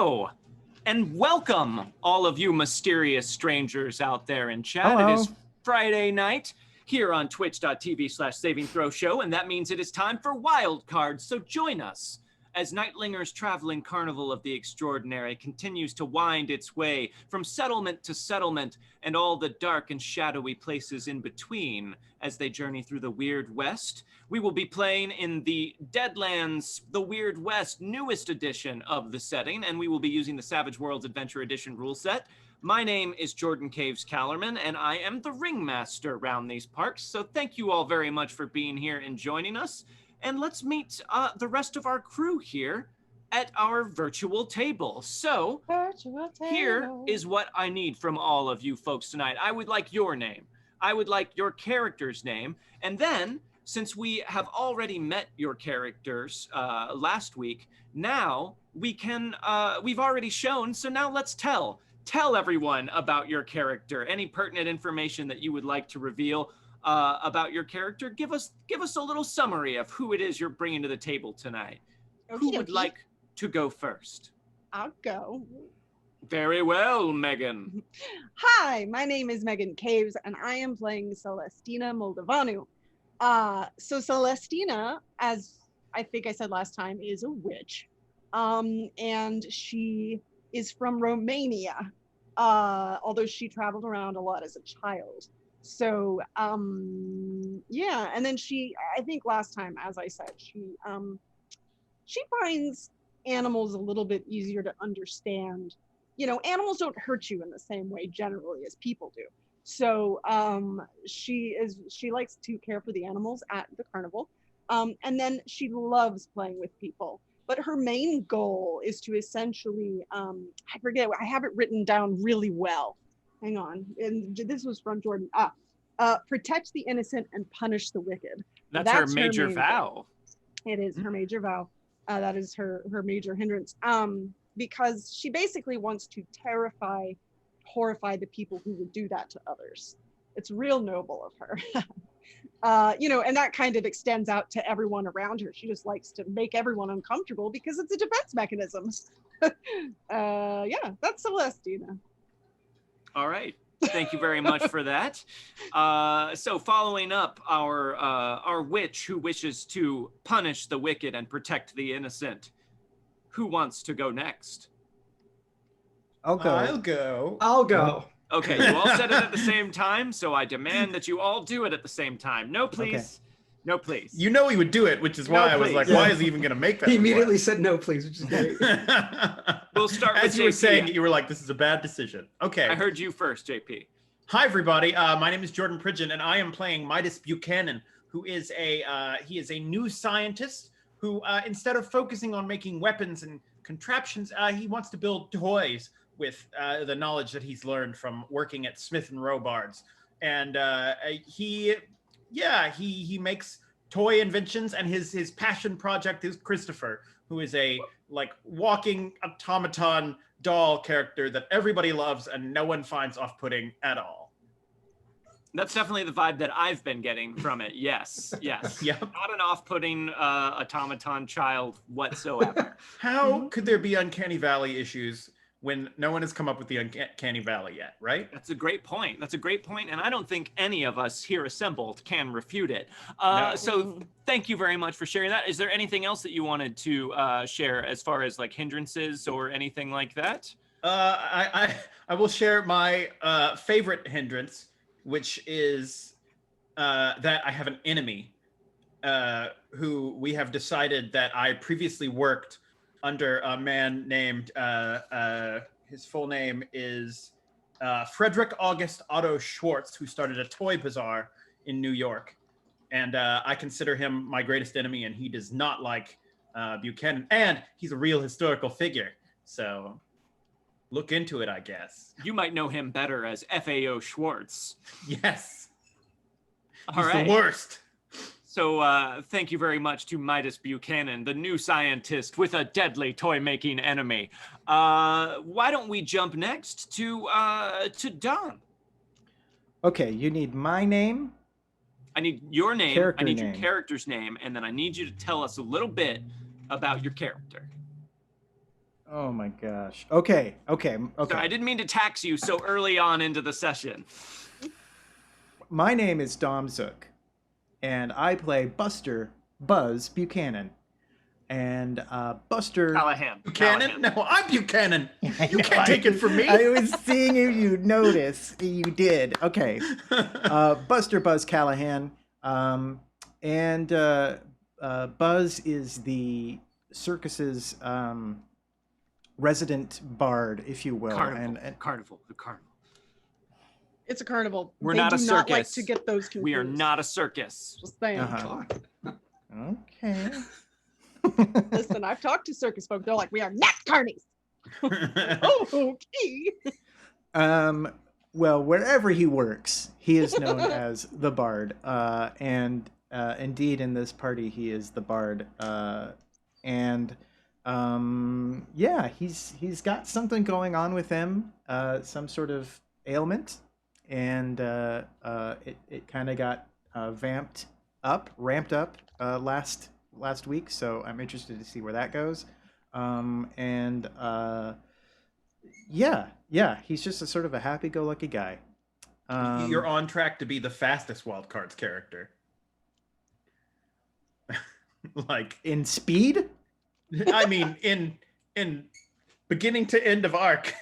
Hello, and welcome, all of you mysterious strangers out there in chat. Hello. It is Friday night here on twitch.tv/savingthrowshow, and that means it is time for Wildcards, so join us as Nightlinger's traveling carnival of the extraordinary continues to wind its way from settlement to settlement and all the dark and shadowy places in between as they journey through the Weird West. We will be playing in the Deadlands, the Weird West newest edition of the setting, and we will be using the Savage Worlds Adventure Edition rule set. My name is Jordan Caves-callarman, and I am the ringmaster around these parts, so thank you all very much for being here and joining us. And let's meet the rest of our crew here at our virtual table. So, here is what I need from all of you folks tonight. I would like your name. I would like your character's name. And then, since we have already met your characters last week, now we can, we've already shown, so now let's tell everyone about your character. Any pertinent information that you would like to reveal about your character. Give us a little summary of who it is you're bringing to the table tonight. Who would like to go first? I'll go. Very well, Megan. Hi, my name is Meghan Caves, and I am playing Celestina Moldavanu. So Celestina, as I think I said last time, is a witch, and she is from Romania, although she traveled around a lot as a child. So, yeah, and then I think last time, as I said, she finds animals a little bit easier to understand. You know, animals don't hurt you in the same way generally as people do. So, she likes to care for the animals at the carnival. And then she loves playing with people. But her main goal is to essentially, I forget, I have it written down really well. Hang on, and this was from Jordan. Protect the innocent and punish the wicked. That's her major vow. It is her major vow. That is her major hindrance. Because she basically wants to horrify the people who would do that to others. It's real noble of her. You know, and that kind of extends out to everyone around her. She just likes to make everyone uncomfortable because it's a defense mechanism. Yeah, that's Celestina. All right. Thank you very much for that. So following up our witch who wishes to punish the wicked and protect the innocent, who wants to go next? I'll go. Okay, you all said it at the same time, so I demand that you all do it at the same time. No, please. Okay. No, please. You know he would do it, which is why I was like, why is he even going to make that? He immediately said no, please, which is great. We'll start with As you were saying it, you were like, this is a bad decision. Okay. I heard you first, JP. Hi, everybody. My name is Jordan Pridgeon, and I am playing Midas Buchanan, who is he is a new scientist who, instead of focusing on making weapons and contraptions, he wants to build toys with the knowledge that he's learned from working at Smith and Robards. And he makes toy inventions, and his passion project is Christopher, who is a walking automaton doll character that everybody loves and no one finds off-putting at all. That's definitely the vibe that I've been getting from it. Yes. Yep. Not an off-putting automaton child whatsoever. How could there be Uncanny Valley issues when no one has come up with the Uncanny Valley yet, right? That's a great point. And I don't think any of us here assembled can refute it. No. So thank you very much for sharing that. Is there anything else that you wanted to share as far as hindrances or anything like that? I will share my favorite hindrance, which is that I have an enemy who we have decided that I previously worked under a man named, his full name is Frederick August Otto Schwartz, who started a toy bazaar in New York. And I consider him my greatest enemy, and he does not like Buchanan. And he's a real historical figure. So look into it, I guess. You might know him better as FAO Schwartz. Yes. All right. He's the worst. So thank you very much to Midas Buchanan, the new scientist with a deadly toy-making enemy. Why don't we jump next to Don? Okay, you need my name. I need your name. Character I need name. your character's name, and then I need you to tell us a little bit about your character. Oh my gosh. Okay. So I didn't mean to tax you so early on into the session. My name is Dom Zook, and I play Buzz Buchanan. And Buster Callahan. Buchanan? No, I'm Buchanan. You can't take it from me. I was seeing if you notice. You did. Okay. Buster Buzz Callahan. And Buzz is the circus's resident bard, if you will. Carnival. And Carnival. The carnival. It's a carnival. We're They not a do not like circus. to get those confused. We are not a circus. Just saying. Okay. Listen, I've talked to circus folk. They're like, we are not carnies. Oh, okay. Well, wherever he works, he is known as the Bard. And indeed, in this party, he is the Bard. Yeah, he's got something going on with him, some sort of ailment, and it kind of got ramped up last week. So I'm interested to see where that goes. Yeah, he's just a sort of a happy-go-lucky guy. You're on track to be the fastest Wildcards character. Like in speed? I mean, in beginning to end of arc.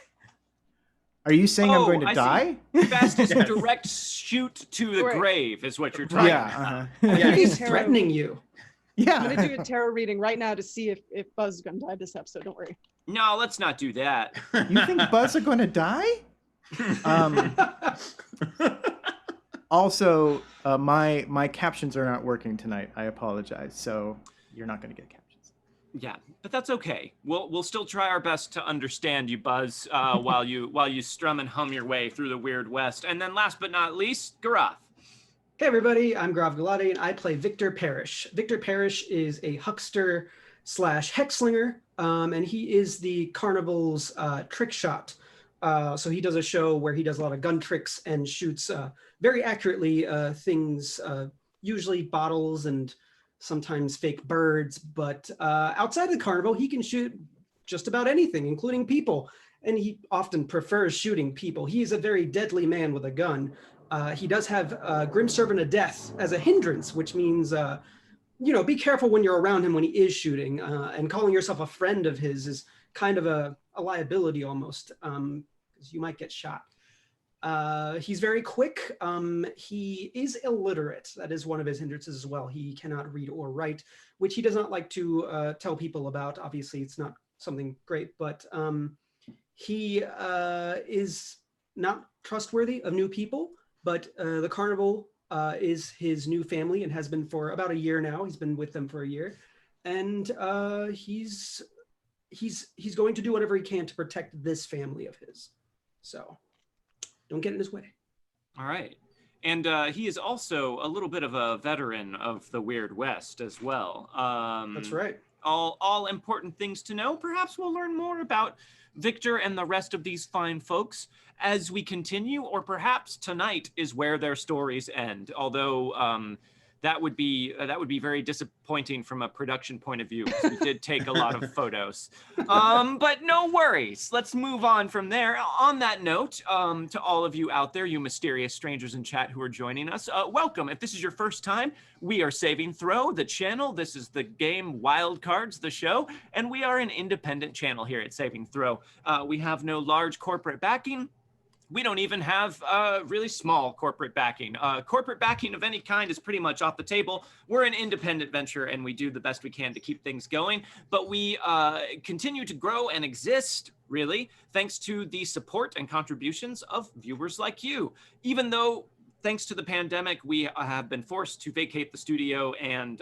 Are you saying I'm going to die? Fastest direct shoot to the grave is what you're trying. Yeah. Yeah, He's threatening you. Yeah. I'm going to do a tarot reading right now to see if Buzz is going to die this episode. Don't worry. No, let's not do that. You think Buzz are going to die? Also, my captions are not working tonight. I apologize. So you're not going to get captions. Yeah, but that's okay. We'll still try our best to understand you, Buzz, while you strum and hum your way through the Weird West. And then last but not least, Garath. Hey everybody, I'm Grav Galati and I play Victor Parrish. Victor Parrish is a huckster / hexslinger, and he is the Carnival's trick shot. So he does a show where he does a lot of gun tricks and shoots very accurately things, usually bottles and sometimes fake birds. But outside the Carnival, he can shoot just about anything, including people. And he often prefers shooting people. He is a very deadly man with a gun. He does have Grim Servant of Death as a hindrance, which means, be careful when you're around him when he is shooting. And calling yourself a friend of his is kind of a liability almost, because you might get shot. He's very quick. He is illiterate. That is one of his hindrances as well. He cannot read or write, which he does not like to tell people about. Obviously, it's not something great, but he is not trustworthy of new people. But the Carnival is his new family and has been for about a year now. He's been with them for a year, and he's going to do whatever he can to protect this family of his. So don't get in his way. All right. And he is also a little bit of a veteran of the Weird West as well. That's right. All important things to know. Perhaps we'll learn more about Victor and the rest of these fine folks as we continue, or perhaps tonight is where their stories end. Although that would be very disappointing from a production point of view, because we did take a lot of photos. But no worries. Let's move on from there. On that note, to all of you out there, you mysterious strangers in chat who are joining us, welcome. If this is your first time, we are Saving Throw, the channel. This is the game Wildcards, the show, and we are an independent channel here at Saving Throw. We have no large corporate backing. We don't even have really small corporate backing. Corporate backing of any kind is pretty much off the table. We're an independent venture and we do the best we can to keep things going. But we continue to grow and exist, really, thanks to the support and contributions of viewers like you. Even though, thanks to the pandemic, we have been forced to vacate the studio and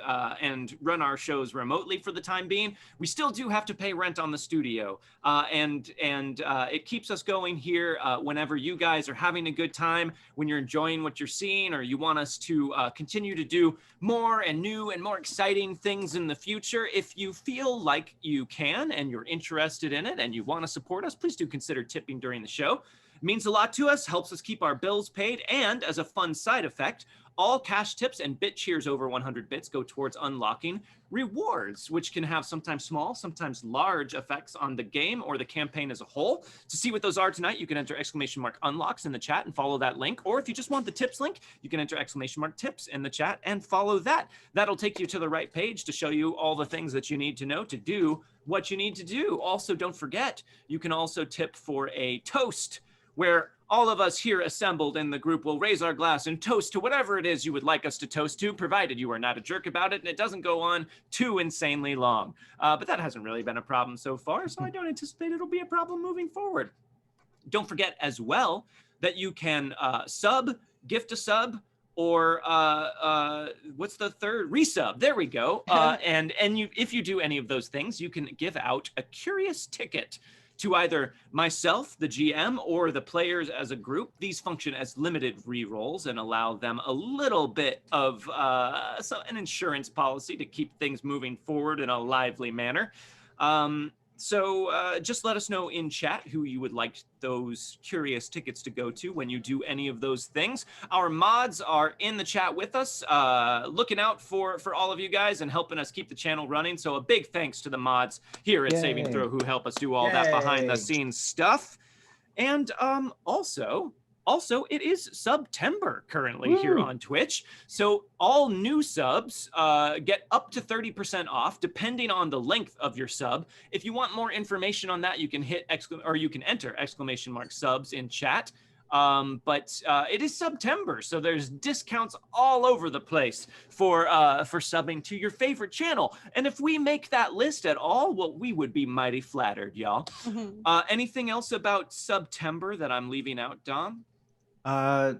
run our shows remotely for the time being. We still do have to pay rent on the studio, and it keeps us going here whenever you guys are having a good time, when you're enjoying what you're seeing, or you want us to continue to do more and new and more exciting things in the future. If you feel like you can and you're interested in it and you want to support us, please do consider tipping during the show. Means a lot to us, helps us keep our bills paid, and as a fun side effect, all cash tips and bit cheers over 100 bits go towards unlocking rewards, which can have sometimes small, sometimes large effects on the game or the campaign as a whole. To see what those are tonight, you can enter !unlocks in the chat and follow that link. Or if you just want the tips link, you can enter !tips in the chat and follow that. That'll take you to the right page to show you all the things that you need to know to do what you need to do. Also, don't forget, you can also tip for a toast, where all of us here assembled in the group will raise our glass and toast to whatever it is you would like us to toast to, provided you are not a jerk about it and it doesn't go on too insanely long. But that hasn't really been a problem so far, so I don't anticipate it'll be a problem moving forward. Don't forget as well that you can sub, gift a sub, or what's the third? Resub. There we go. And if you do any of those things, you can give out a curious ticket to either myself, the GM, or the players as a group. These function as limited rerolls and allow them a little bit of an insurance policy to keep things moving forward in a lively manner. So just let us know in chat who you would like those curious tickets to go to when you do any of those things. Our mods are in the chat with us, looking out for all of you guys and helping us keep the channel running. So a big thanks to the mods here at Yay. Saving Throw who help us do all that behind the scenes stuff. And also, it is September currently here on Twitch. So all new subs get up to 30% off, depending on the length of your sub. If you want more information on that, you can you can enter !subs in chat. But it is September, so there's discounts all over the place for subbing to your favorite channel. And if we make that list at all, well, we would be mighty flattered, y'all. Anything else about September that I'm leaving out, Dom?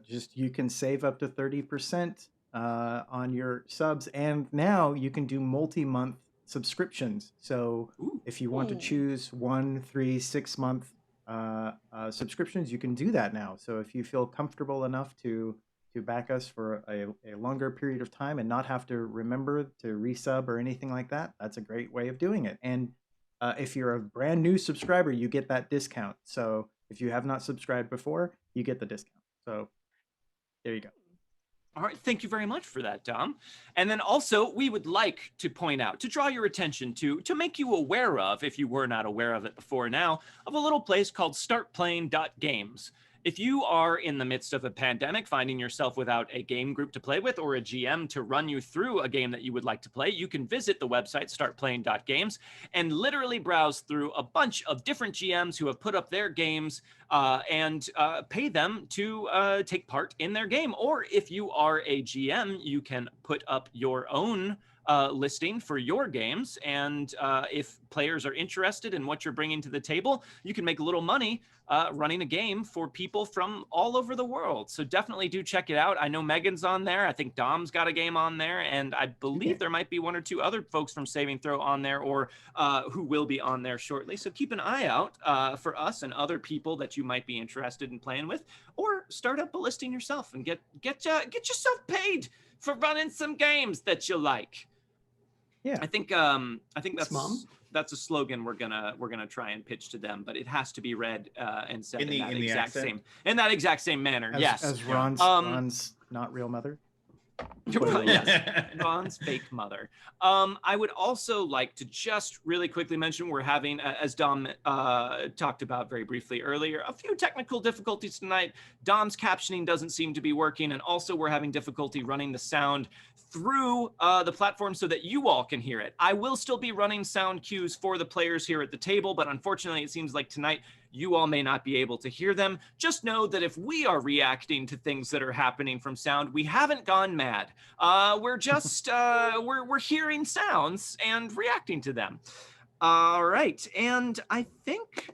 Just you can save up to 30% on your subs, and now you can do multi-month subscriptions. So if you want to choose 1, 3, 6 month subscriptions, you can do that now. So if you feel comfortable enough to back us for a longer period of time and not have to remember to resub or anything like that, that's a great way of doing it. And if you're a brand new subscriber, you get that discount. So if you have not subscribed before, you get the discount. So there you go. All right, thank you very much for that, Dom. And then also, we would like to point out, to draw your attention to make you aware of, if you were not aware of it before now, of a little place called startplaying.games. If you are in the midst of a pandemic, finding yourself without a game group to play with or a GM to run you through a game that you would like to play, you can visit the website startplaying.games and literally browse through a bunch of different GMs who have put up their games and pay them to take part in their game. Or if you are a GM, you can put up your own listing for your games. And if players are interested in what you're bringing to the table, you can make a little money running a game for people from all over the world. So definitely do check it out. I know Megan's on there. I think Dom's got a game on there. And I believe there might be 1 or 2 other folks from Saving Throw on there, or who will be on there shortly. So keep an eye out for us and other people that you might be interested in playing with, or start up a listing yourself and get yourself paid for running some games that you like. Yeah, I think that's a slogan we're gonna try and pitch to them, but it has to be read and said in that exact same manner. As Ron's not real mother. Yes, Ron's fake mother. I would also like to just really quickly mention we're having, as Dom talked about very briefly earlier, a few technical difficulties tonight. Dom's captioning doesn't seem to be working, and also we're having difficulty running the sound through the platform so that you all can hear it. I will still be running sound cues for the players here at the table, but unfortunately it seems like tonight you all may not be able to hear them. Just know that if we are reacting to things that are happening from sound, we haven't gone mad. We're just we're hearing sounds and reacting to them. All right, and I think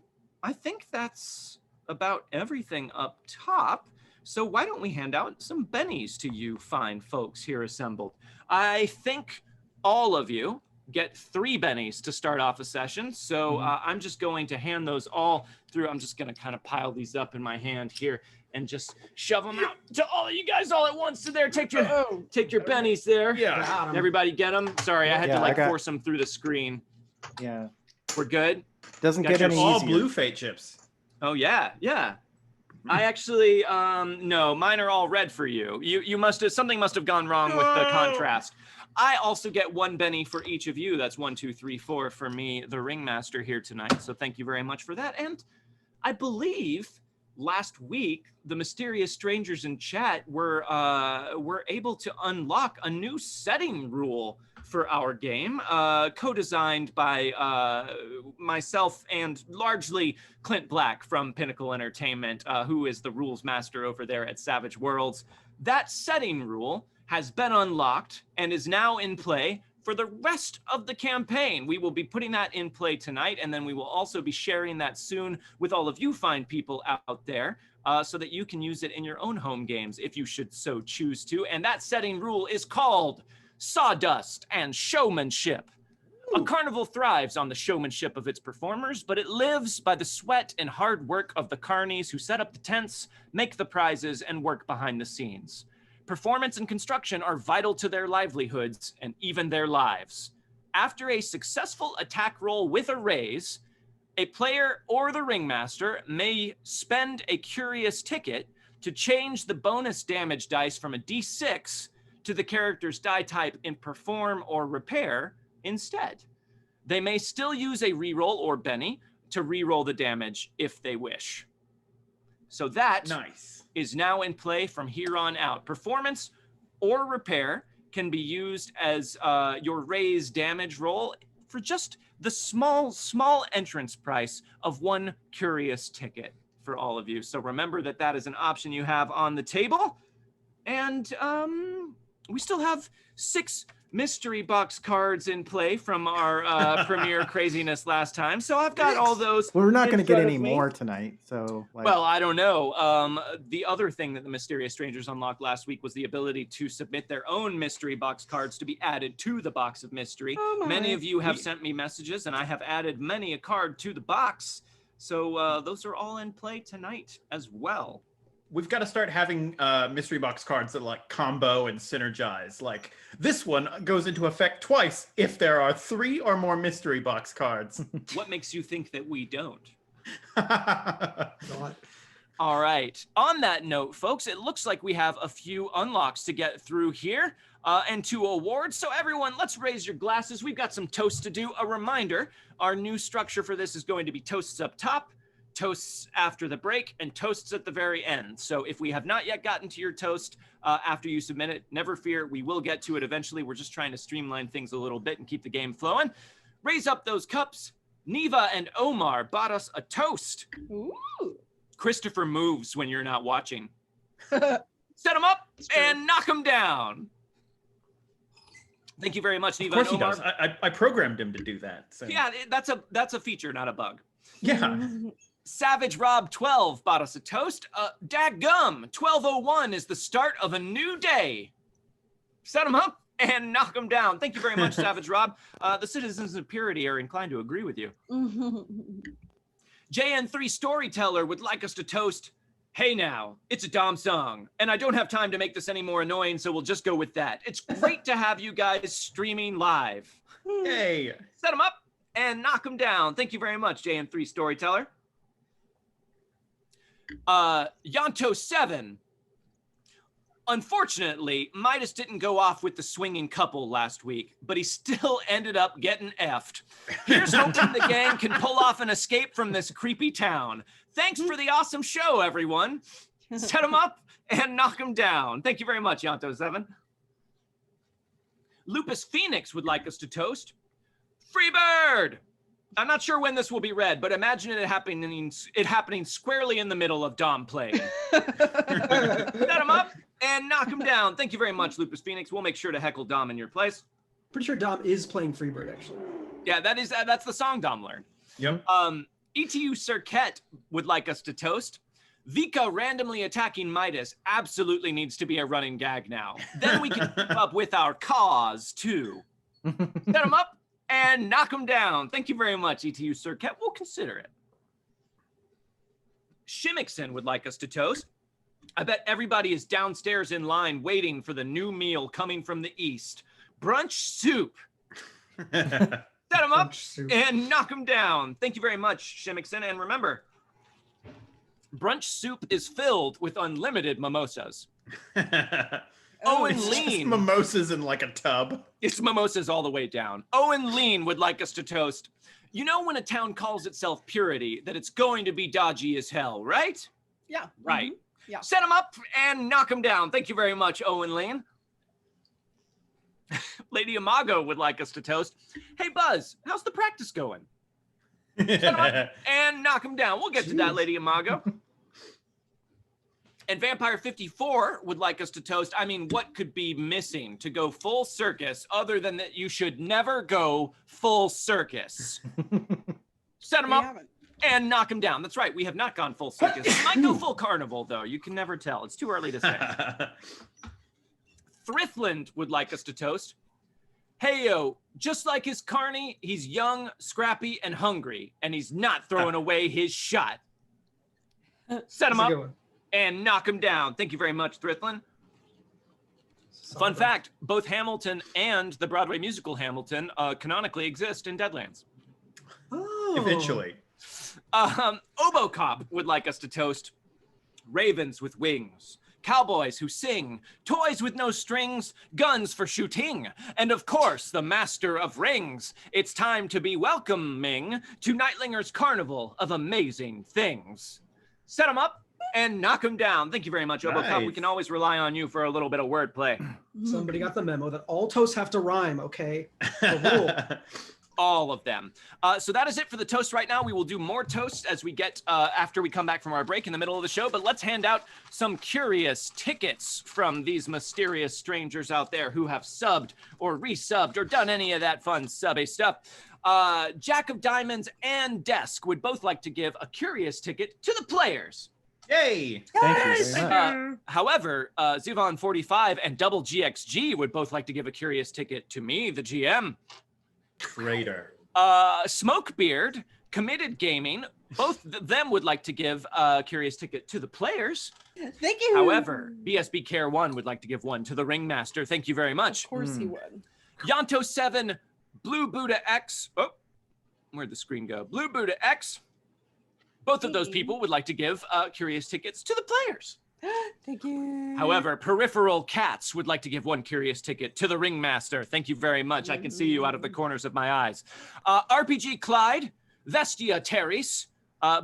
that's about everything up top. So why don't we hand out some bennies to you fine folks here assembled? I think all of you get 3 bennies to start off a session. So I'm just going to hand those all through. I'm just going to kind of pile these up in my hand here and just shove them out to all of you guys all at once. So there, take your bennies there. Yeah. Everybody get them? Sorry, I had to force them through the screen. Yeah. We're good? Doesn't get any all easier. blue fate chips. Oh, yeah. I actually, no, mine are all red for you. You must have, something must have gone wrong with the contrast. I also get 1 Benny for each of you. That's 1, 2, 3, 4 for me, the ringmaster here tonight. So thank you very much for that. And I believe last week, the mysterious strangers in chat were able to unlock a new setting rule for our game, co-designed by myself and largely Clint Black from Pinnacle Entertainment, who is the rules master over there at Savage Worlds. That setting rule has been unlocked and is now in play for the rest of the campaign. We will be putting that in play tonight, and then we will also be sharing that soon with all of you fine people out there, so that you can use it in your own home games if you should so choose to. And that setting rule is called Sawdust and Showmanship. A carnival thrives on the showmanship of its performers, but it lives by the sweat and hard work of the carnies who set up the tents, make the prizes, and work behind the scenes. Performance and construction are vital to their livelihoods and even their lives. After a successful attack roll with a raise, a player or the ringmaster may spend a curious ticket to change the bonus damage dice from a D6 to the character's die type in perform or repair instead. They may still use a reroll or Benny to reroll the damage if they wish. So that is now in play from here on out. Performance or repair can be used as your raise damage roll for just the small entrance price of 1 curious ticket for all of you. So remember that that is an option you have on the table. And we still have 6 mystery box cards in play from our premiere craziness last time. So I've got all those. Well, we're not going to get any more tonight. So, well, I don't know. The other thing that the Mysterious Strangers unlocked last week was the ability to submit their own mystery box cards to be added to the box of mystery. Many of you have sent me messages, and I have added many a card to the box. So those are all in play tonight as well. We've got to start having mystery box cards that like combo and synergize. Like this one goes into effect twice if there are 3 or more mystery box cards. What makes you think that we don't? All right. On that note, folks, it looks like we have a few unlocks to get through here and 2 awards. So everyone, let's raise your glasses. We've got some toasts to do. A reminder, our new structure for this is going to be toasts up top, toasts after the break, and toasts at the very end. So if we have not yet gotten to your toast after you submit it, never fear, we will get to it eventually. We're just trying to streamline things a little bit and keep the game flowing. Raise up those cups. Neva and Omar bought us a toast. Ooh. Christopher moves when you're not watching. Set him up and knock him down. Thank you very much, Neva. Of course and Omar. he does. I programmed him to do that. So. Yeah, that's a feature, not a bug. Yeah. Savage Rob 12 bought us a toast. Dadgum, 1201 is the start of a new day. Set him up and knock him down. Thank you very much, Savage Rob. The citizens of Purity are inclined to agree with you. JN3 Storyteller would like us to toast. Hey now, it's a Dom song, and I don't have time to make this any more annoying, so we'll just go with that. It's great to have you guys streaming live. Hey. Set him up and knock him down. Thank you very much, JN3 Storyteller. Yanto7. Unfortunately, Midas didn't go off with the swinging couple last week, but he still ended up getting effed. Here's hoping the gang can pull off an escape from this creepy town. Thanks for the awesome show, everyone. Set him up and knock him down. Thank you very much, Yanto7. Lupus Phoenix would like us to toast. Freebird! I'm not sure when this will be read, but imagine it happening squarely in the middle of Dom playing. Set him up and knock him down. Thank you very much, Lupus Phoenix. We'll make sure to heckle Dom in your place. Pretty sure Dom is playing Freebird, actually. Yeah, that's the song Dom learned. Yep. ETU Cirquette would like us to toast. Vika randomly attacking Midas absolutely needs to be a running gag now. Then we can keep up with our cause, too. Set him up and knock him down. Thank you very much, ETU Cirquette. We'll consider it. Shimmickson would like us to toast. I bet everybody is downstairs in line waiting for the new meal coming from the east. Brunch soup. Set him up and knock him down. Thank you very much, Shimmickson. And remember, Brunch soup is filled with unlimited mimosas. Oh, Owen it's just Lean. mimosas in like a tub. It's mimosas all the way down. Owen Lean would like us to toast. You know when a town calls itself Purity, that it's going to be dodgy as hell, right? Yeah. Right. Mhm. Yeah. Set him up and knock him down. Thank you very much, Owen Lean. Lady Imago would like us to toast. Hey, Buzz, how's the practice going? Set him up and knock him down. We'll get to that, Lady Imago. And Vampire 54 would like us to toast. I mean, what could be missing to go full circus other than that you should never go full circus? Set him We up haven't. and knock him down. That's right. We have not gone full circus. We might go full carnival, though. You can never tell. It's too early to say. Thrithland would like us to toast. Hey, yo, just like his carny, he's young, scrappy, and hungry, and he's not throwing away his shot. Set him That's a up good one. and knock him down. Thank you very much, Thrithland. Fun fact, both Hamilton and the Broadway musical Hamilton canonically exist in Deadlands. Oh. Eventually. Obocop would like us to toast. Ravens with wings, cowboys who sing, toys with no strings, guns for shooting, and of course, the master of rings. It's time to be welcoming to Nightlinger's Carnival of Amazing Things. Set him up and knock him down. Thank you very much, Obocop. We Nice. can always rely on you for a little bit of wordplay. Somebody got the memo that all toasts have to rhyme, okay? The rule. All of them. So that is it for the toast right now. We will do more toasts as we get after we come back from our break in the middle of the show. But let's hand out some curious tickets from these mysterious strangers out there who have subbed or resubbed or done any of that fun subby stuff. Jack of Diamonds and Desk would both like to give a curious ticket to the players. Yay! Thank you very much. However, Zivon45 and Double GXG would both like to give a curious ticket to me, the GM. Traitor. Smokebeard, Committed Gaming, both of them would like to give a curious ticket to the players. Thank you. However, BSB Care 1 would like to give one to the Ringmaster. Thank you very much. Of course he would. Yanto 7, Blue Buddha X. Oh, where'd the screen go? Blue Buddha X. Both of those people would like to give curious tickets to the players. Thank you. However, Peripheral Cats would like to give one curious ticket to the Ringmaster. Thank you very much. I can see you out of the corners of my eyes. RPG Clyde, Vestia Terris.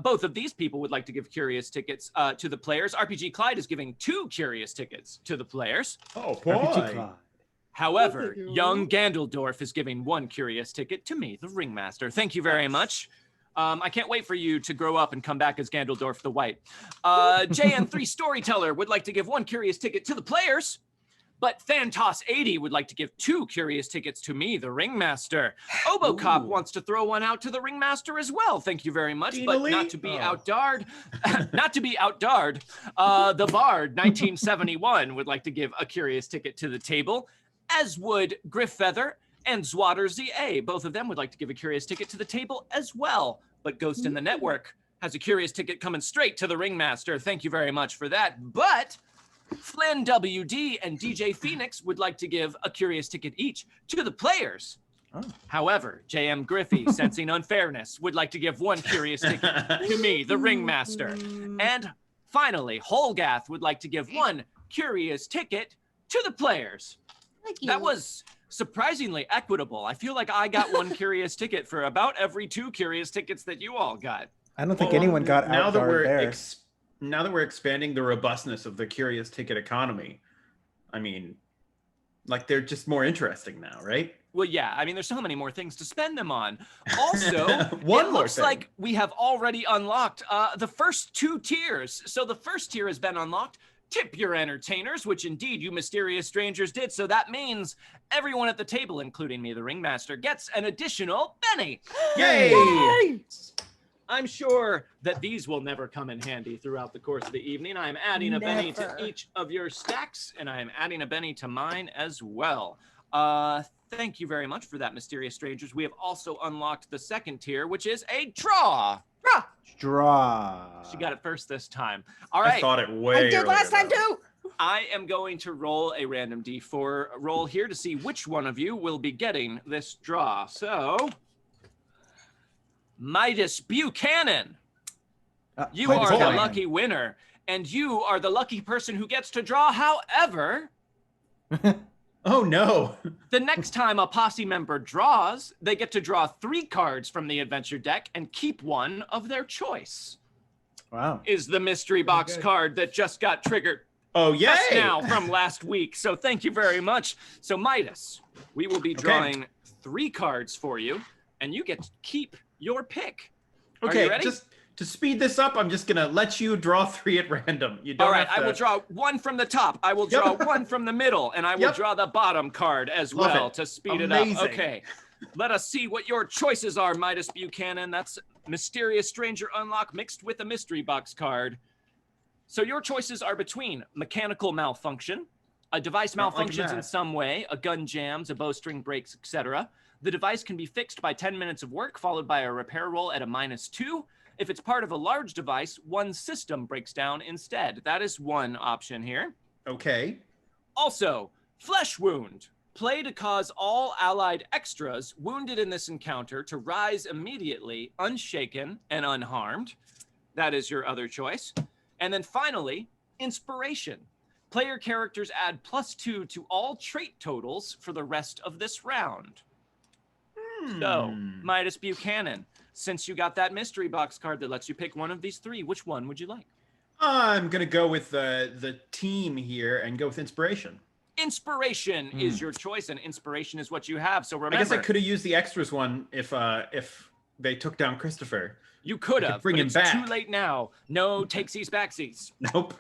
Both of these people would like to give curious tickets to the players. RPG Clyde is giving 2 curious tickets to the players. Oh, RPG boy. Clyde. However, Thank you. young Gandaldorf is giving 1 curious ticket to me, the Ringmaster. Thank you very much. I can't wait for you to grow up and come back as Gandaldorf the White. JN3 Storyteller would like to give 1 curious ticket to the players, but Thantos80 would like to give 2 curious tickets to me, the Ringmaster. Obocop wants to throw one out to the Ringmaster as well. Thank you very much, but Dean not Elite? to be Oh. outdarred. Not to be outdarred. The Bard 1971 would like to give a curious ticket to the table, as would Griffeather and Zwatter ZA. Both of them would like to give a curious ticket to the table as well. But Ghost in the Network has a curious ticket coming straight to the Ringmaster. Thank you very much for that. But Flynn WD and DJ Phoenix would like to give a curious ticket each to the players. Oh. However, JM Griffey, sensing unfairness, would like to give 1 curious ticket to me, the Ringmaster. And finally, Holgath would like to give 1 curious ticket to the players. Thank you. That was surprisingly equitable. I feel like I got 1 curious ticket for about every 2 curious tickets that you all got. I don't think anyone got now that we're outdarred there. now that we're expanding the robustness of the curious ticket economy, I mean, like they're just more interesting now, right? Well, yeah, I mean, there's so many more things to spend them on. Also, One it more looks thing. like we have already unlocked the first 2 tiers. So the first tier has been unlocked. Tip your entertainers, which indeed you mysterious strangers did. So that means everyone at the table, including me, the Ringmaster, gets an additional penny. Yay! I'm sure that these will never come in handy throughout the course of the evening. I'm adding a penny to Never. each of your stacks, and I am adding a penny to mine as well. Thank you very much for that, mysterious strangers. We have also unlocked the second tier, which is a draw. Draw. She got it first this time. All I right. thought it way I did earlier, last time though. too. I am going to roll a random D4 roll here to see which one of you will be getting this draw. So, Midas Buchanan. You Titus are the Callahan. lucky winner, and you are the lucky person who gets to draw. However, Oh no. the next time a posse member draws, they get to draw 3 cards from the adventure deck and keep one of their choice. Wow. Is the mystery box good. card that just got triggered Oh yay! just now from last week. So thank you very much. So Midas, we will be drawing 3 cards for you, and you get to keep your pick. Are Okay, you ready? just to speed this up, I'm just gonna let you draw 3 at random. You don't All right, have to... I will draw 1 from the top. I will draw 1 from the middle, and I will Yep. draw the bottom card as Love well it. to speed Amazing. it up. Okay, let us see what your choices are, Midas Buchanan. That's Mysterious Stranger Unlock mixed with a mystery box card. So your choices are between mechanical malfunction, a device Don't like malfunctions in that. some way, a gun jams, a bowstring breaks, etc. The device can be fixed by 10 minutes of work, followed by a repair roll at a -2. If it's part of a large device, one system breaks down instead. That is one option here. Okay. Also, Flesh Wound. Play to cause all allied extras wounded in this encounter to rise immediately, unshaken and unharmed. That is your other choice. And then finally, Inspiration. Player characters add +2 to all trait totals for the rest of this round. So, Midas Buchanan, since you got that mystery box card that lets you pick one of these 3, which one would you like? I'm gonna go with the team here and go with Inspiration. Inspiration is your choice, and inspiration is what you have. So remember, I guess I could have used the extras one if they took down Christopher. you could I could have, bring but him it's back. too late now. No takesies backsies. Nope.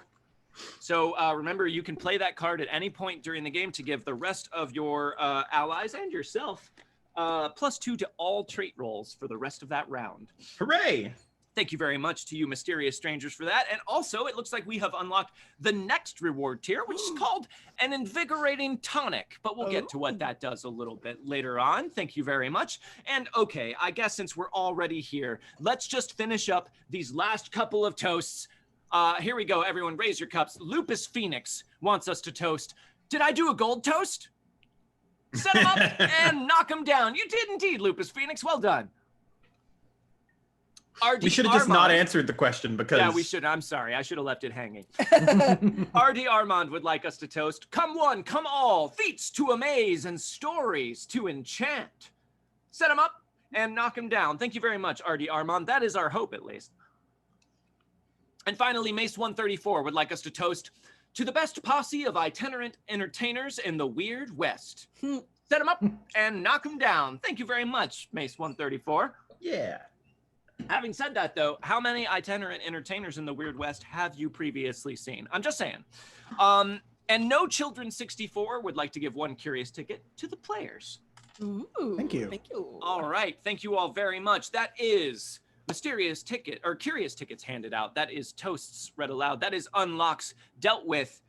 So remember, you can play that card at any point during the game to give the rest of your allies and yourself +2 to all trait rolls for the rest of that round. Hooray! Thank you very much to you, Mysterious Strangers, for that. And also, it looks like we have unlocked the next reward tier, which is called an Invigorating Tonic. But we'll get to what that does a little bit later on. Thank you very much. And okay, I guess since we're already here, let's just finish up these last couple of toasts. Here we go, everyone. Raise your cups. Lupus Phoenix wants us to toast. Did I do a gold toast? Set him up and knock him down. You did indeed, Lupus Phoenix. Well done. RD We should have just not Armand. answered the question because... Yeah, we should. I'm sorry. I should have left it hanging. RD Armand would like us to toast. Come one, come all. Feats to amaze and stories to enchant. Set him up and knock him down. Thank you very much, RD Armand. That is our hope, at least. And finally, Mace 134 would like us to toast to the best posse of itinerant entertainers in the Weird West. Set him up and knock him down. Thank you very much, Mace 134. Yeah. Having said that, though, how many itinerant entertainers in the Weird West have you previously seen? I'm just saying. And No Children 64 would like to give one curious ticket to the players. Ooh, Thank you. Thank you. All right. Thank you all very much. That is mysterious ticket or curious tickets handed out. That is toasts read aloud. That is unlocks dealt with.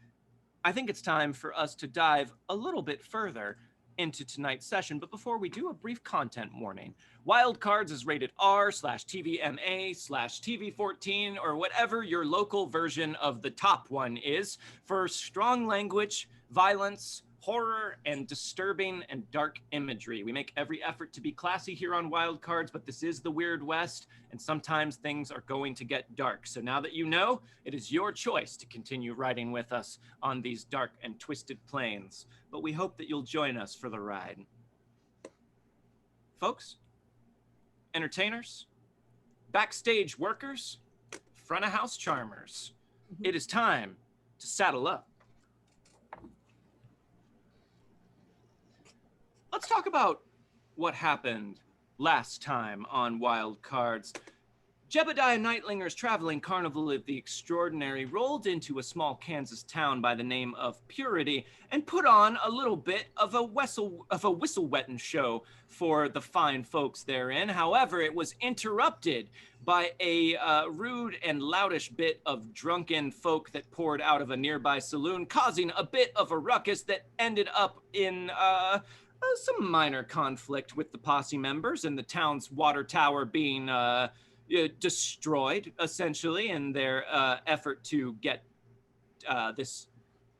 I think it's time for us to dive a little bit further into tonight's session. But before we do, a brief content warning. Wildcards is rated R/TVMA/TV14 or whatever your local version of the top one is for strong language, violence, horror, and disturbing and dark imagery. We make every effort to be classy here on Wildcards, but this is the Weird West, and sometimes things are going to get dark. So now that you know, it is your choice to continue riding with us on these dark and twisted plains. But we hope that you'll join us for the ride. Folks, entertainers, backstage workers, front of house charmers, it is time to saddle up. Let's talk about what happened last time on Wild Cards. Jebediah Nightlinger's traveling Carnival of the Extraordinary rolled into a small Kansas town by the name of Purity and put on a little bit of a whistle-wetting show for the fine folks therein. However, it was interrupted by a rude and loudish bit of drunken folk that poured out of a nearby saloon, causing a bit of a ruckus that ended up in some minor conflict with the posse members and the town's water tower being destroyed, essentially, in their effort to get this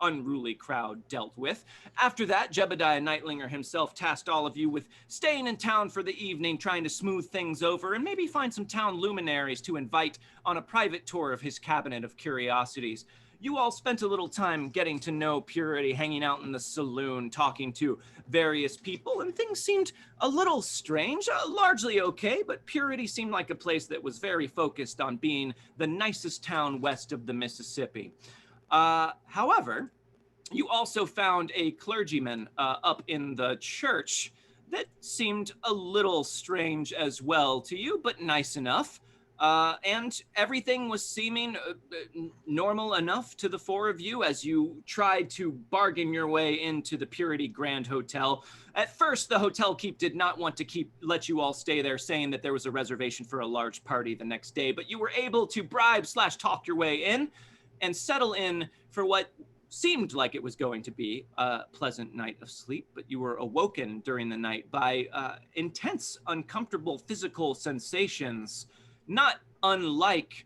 unruly crowd dealt with. After that, Jebediah Nightlinger himself tasked all of you with staying in town for the evening, trying to smooth things over, and maybe find some town luminaries to invite on a private tour of his cabinet of curiosities. You all spent a little time getting to know Purity, hanging out in the saloon, talking to various people, and things seemed a little strange, largely okay, but Purity seemed like a place that was very focused on being the nicest town west of the Mississippi. However, you also found a clergyman up in the church that seemed a little strange as well to you, but nice enough. And everything was seeming normal enough to the four of you as you tried to bargain your way into the Purity Grand Hotel. At first, the hotel keep did not want to let you all stay there, saying that there was a reservation for a large party the next day, but you were able to bribe/talk your way in and settle in for what seemed like it was going to be a pleasant night of sleep, but you were awoken during the night by intense, uncomfortable physical sensations, not unlike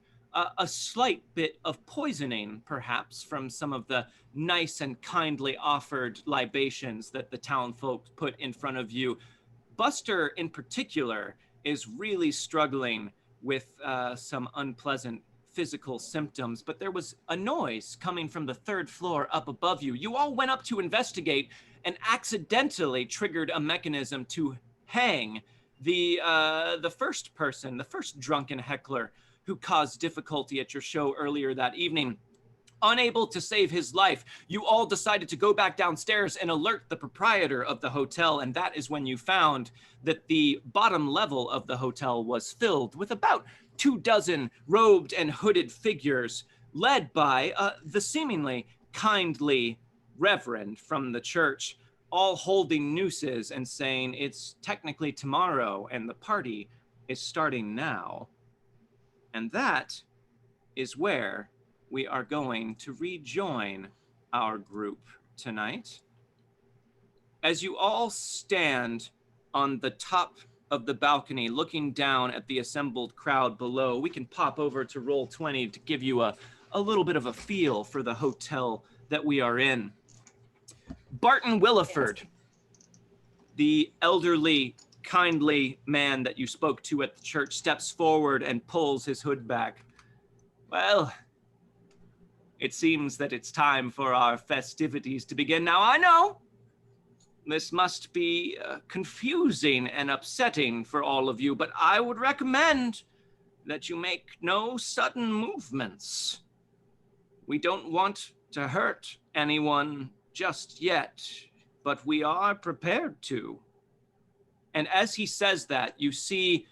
a slight bit of poisoning, perhaps, from some of the nice and kindly offered libations that the town folk put in front of you. Buster, in particular, is really struggling with some unpleasant physical symptoms, but there was a noise coming from the third floor up above you. You all went up to investigate and accidentally triggered a mechanism to hang the first person, the first drunken heckler who caused difficulty at your show earlier that evening. Unable to save his life, you all decided to go back downstairs and alert the proprietor of the hotel, and that is when you found that the bottom level of the hotel was filled with about 24 robed and hooded figures, led by the seemingly kindly reverend from the church, all holding nooses and saying it's technically tomorrow and the party is starting now. And that is where we are going to rejoin our group tonight. As you all stand on the top of the balcony looking down at the assembled crowd below, we can pop over to Roll20 to give you a little bit of a feel for the hotel that we are in. Barton Williford, the elderly, kindly man that you spoke to at the church, steps forward and pulls his hood back. Well, it seems that it's time for our festivities to begin. Now, I know this must be confusing and upsetting for all of you, but I would recommend that you make no sudden movements. We don't want to hurt anyone just yet, but we are prepared to. And as he says that, you see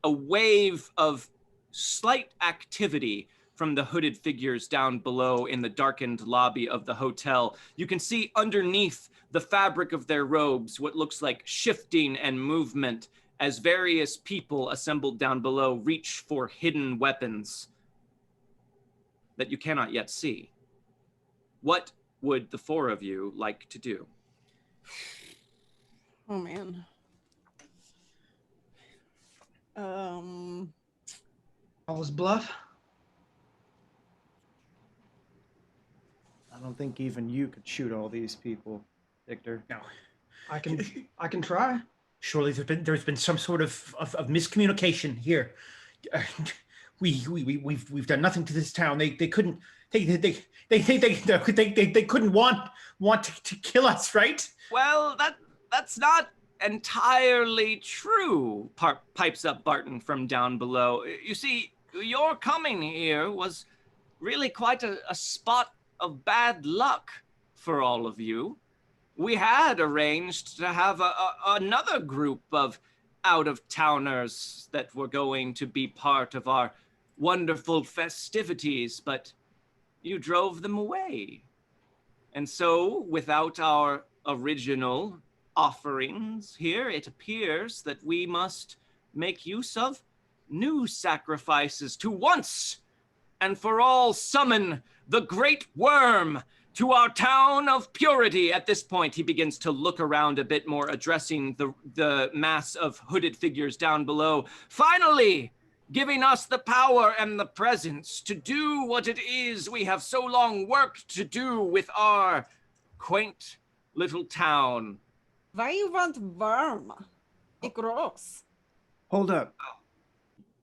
a wave of slight activity from the hooded figures down below in the darkened lobby of the hotel. You can see underneath the fabric of their robes what looks like shifting and movement as various people assembled down below reach for hidden weapons that you cannot yet see. What would the four of you like to do? Oh, man. All's bluff. I don't think even you could shoot all these people, Victor. No. I can try. Surely there's been some sort of miscommunication here. We've done nothing to this town. They couldn't want to kill us, right? Well, that's not entirely true, pipes up Barton from down below. You see, your coming here was really quite a spot of bad luck for all of you. We had arranged to have another group of out-of-towners that were going to be part of our wonderful festivities, but you drove them away. And so, without our original offerings here, it appears that we must make use of new sacrifices to once and for all summon the great worm to our town of Purity. At this point, he begins to look around a bit more, addressing the mass of hooded figures down below. Finally, giving us the power and the presence to do what it is we have so long worked to do with our quaint little town. Why you want worm? It gross. Hold up.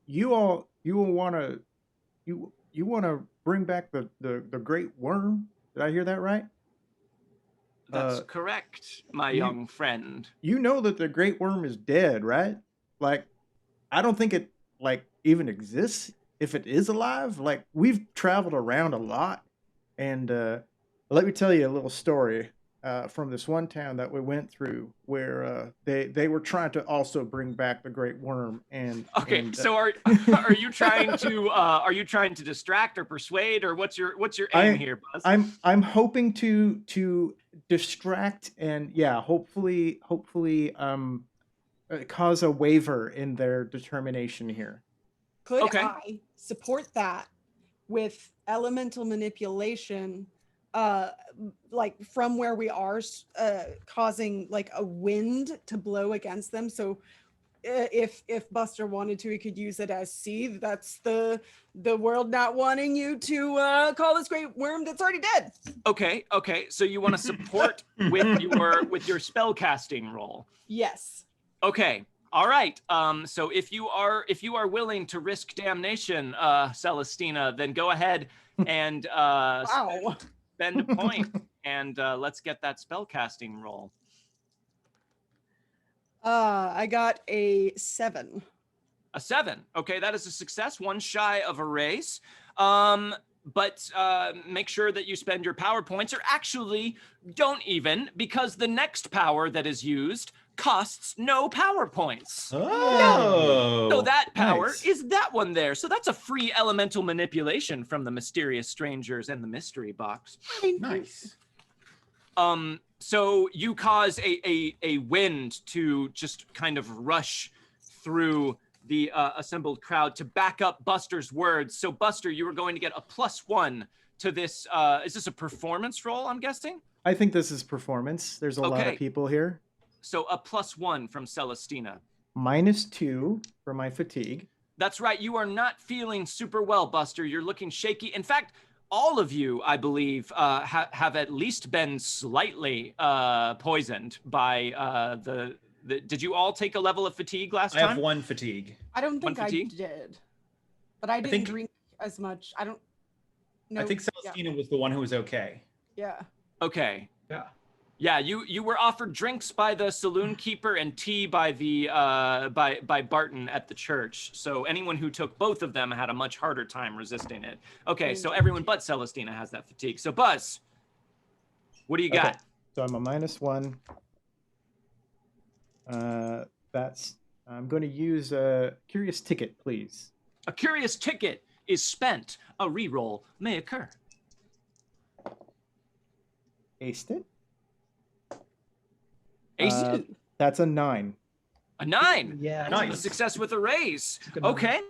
You all want to bring back the great worm? Did I hear that right? That's correct, my young friend. You know that the great worm is dead, right? Like, I don't think it like even exists. If it is alive, like we've traveled around a lot, and let me tell you a little story from this one town that we went through where they were trying to also bring back the great worm. And so are you trying to distract or persuade, or what's your aim here, Buzz? I'm hoping to distract and hopefully cause a waiver in their determination here. Could I support that with elemental manipulation, like from where we are, causing like a wind to blow against them? So if Buster wanted to, he could use it as seed. That's the world not wanting you to call this great worm that's already dead. Okay. So you want to support with your spell casting roll? Yes. Okay. All right. So if you are willing to risk damnation, Celestina, then go ahead and spend a point, and let's get that spell casting roll. I got a 7. A 7. Okay, that is a success, one shy of a raise. But make sure that you spend your power points, or actually don't even, because the next power that is used costs no power points. Oh. So that power Nice. is that one there. So that's a free elemental manipulation from the mysterious strangers and the mystery box. Nice. So you cause a wind to just kind of rush through the assembled crowd to back up Buster's words. So Buster, you were going to get a +1 to this. Is this a performance roll, I'm guessing? I think this is performance. There's a lot of people here. So a +1 from Celestina. -2 for my fatigue. That's right. You are not feeling super well, Buster. You're looking shaky. In fact, all of you, I believe, have at least been slightly poisoned by the. Did you all take a level of fatigue last time? I have 1 fatigue. I don't think I fatigue? did, but I didn't drink as much. I don't know. I think Celestina was the one who was okay. Yeah. Okay. Yeah. Yeah, you were offered drinks by the saloon keeper and tea by the by Barton at the church. So anyone who took both of them had a much harder time resisting it. Okay, so everyone but Celestina has that fatigue. So Buzz, what do you got? Okay. So I'm a -1. I'm going to use a curious ticket, please. A curious ticket is spent. A reroll may occur. Aced it. Ace That's a 9. a 9. Yeah. A Nice. success with a raise. Good number. Okay.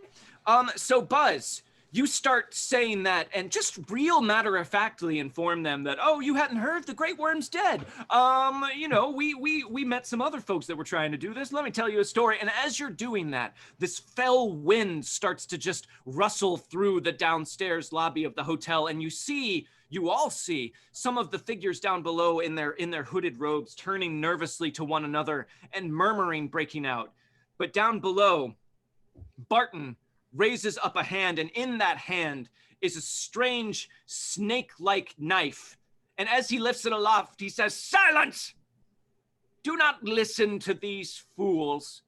So Buzz, you start saying that and just real matter-of-factly inform them that, oh, you hadn't heard, the great worm's dead. We met some other folks that were trying to do this. Let me tell you a story. And as you're doing that, this fell wind starts to just rustle through the downstairs lobby of the hotel, and you all see some of the figures down below in their hooded robes turning nervously to one another and murmuring breaking out. But down below, Barton raises up a hand, and in that hand is a strange snake-like knife. And as he lifts it aloft, he says, "Silence! Do not listen to these fools.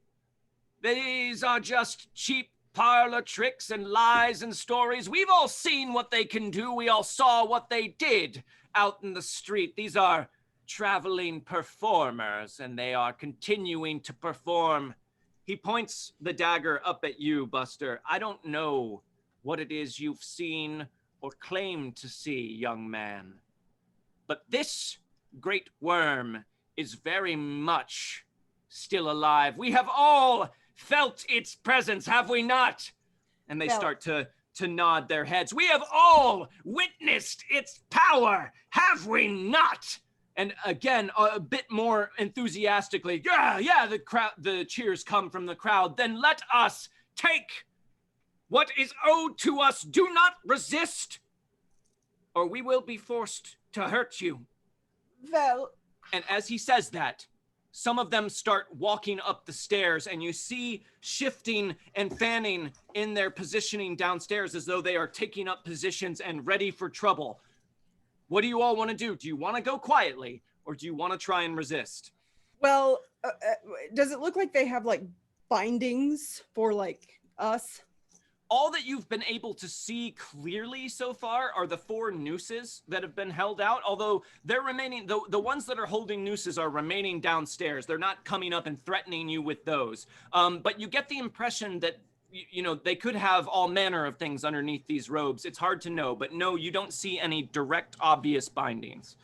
These are just cheap parlor tricks and lies and stories. We've all seen what they can do. We all saw what they did out in the street. These are traveling performers, and they are continuing to perform." He points the dagger up at you, Buster. I don't know what it is you've seen or claim to see, young man, but this great worm is very much still alive. We have all felt its presence, have we not? And they start to nod their heads. We have all witnessed its power, have we not? And again, a bit more enthusiastically, yeah, the cheers come from the crowd. Then let us take what is owed to us. Do not resist, or we will be forced to hurt you. Well, And as he says that, some of them start walking up the stairs, and you see shifting and fanning in their positioning downstairs as though they are taking up positions and ready for trouble. What do you all want to do? Do you want to go quietly, or do you want to try and resist? well, does it look like they have like bindings for like us? All that you've been able to see clearly so far are the 4 nooses that have been held out, although they're remaining, the ones that are holding nooses are remaining downstairs. They're not coming up and threatening you with those. But you get the impression that, you know, they could have all manner of things underneath these robes. It's hard to know, but no, you don't see any direct, obvious bindings.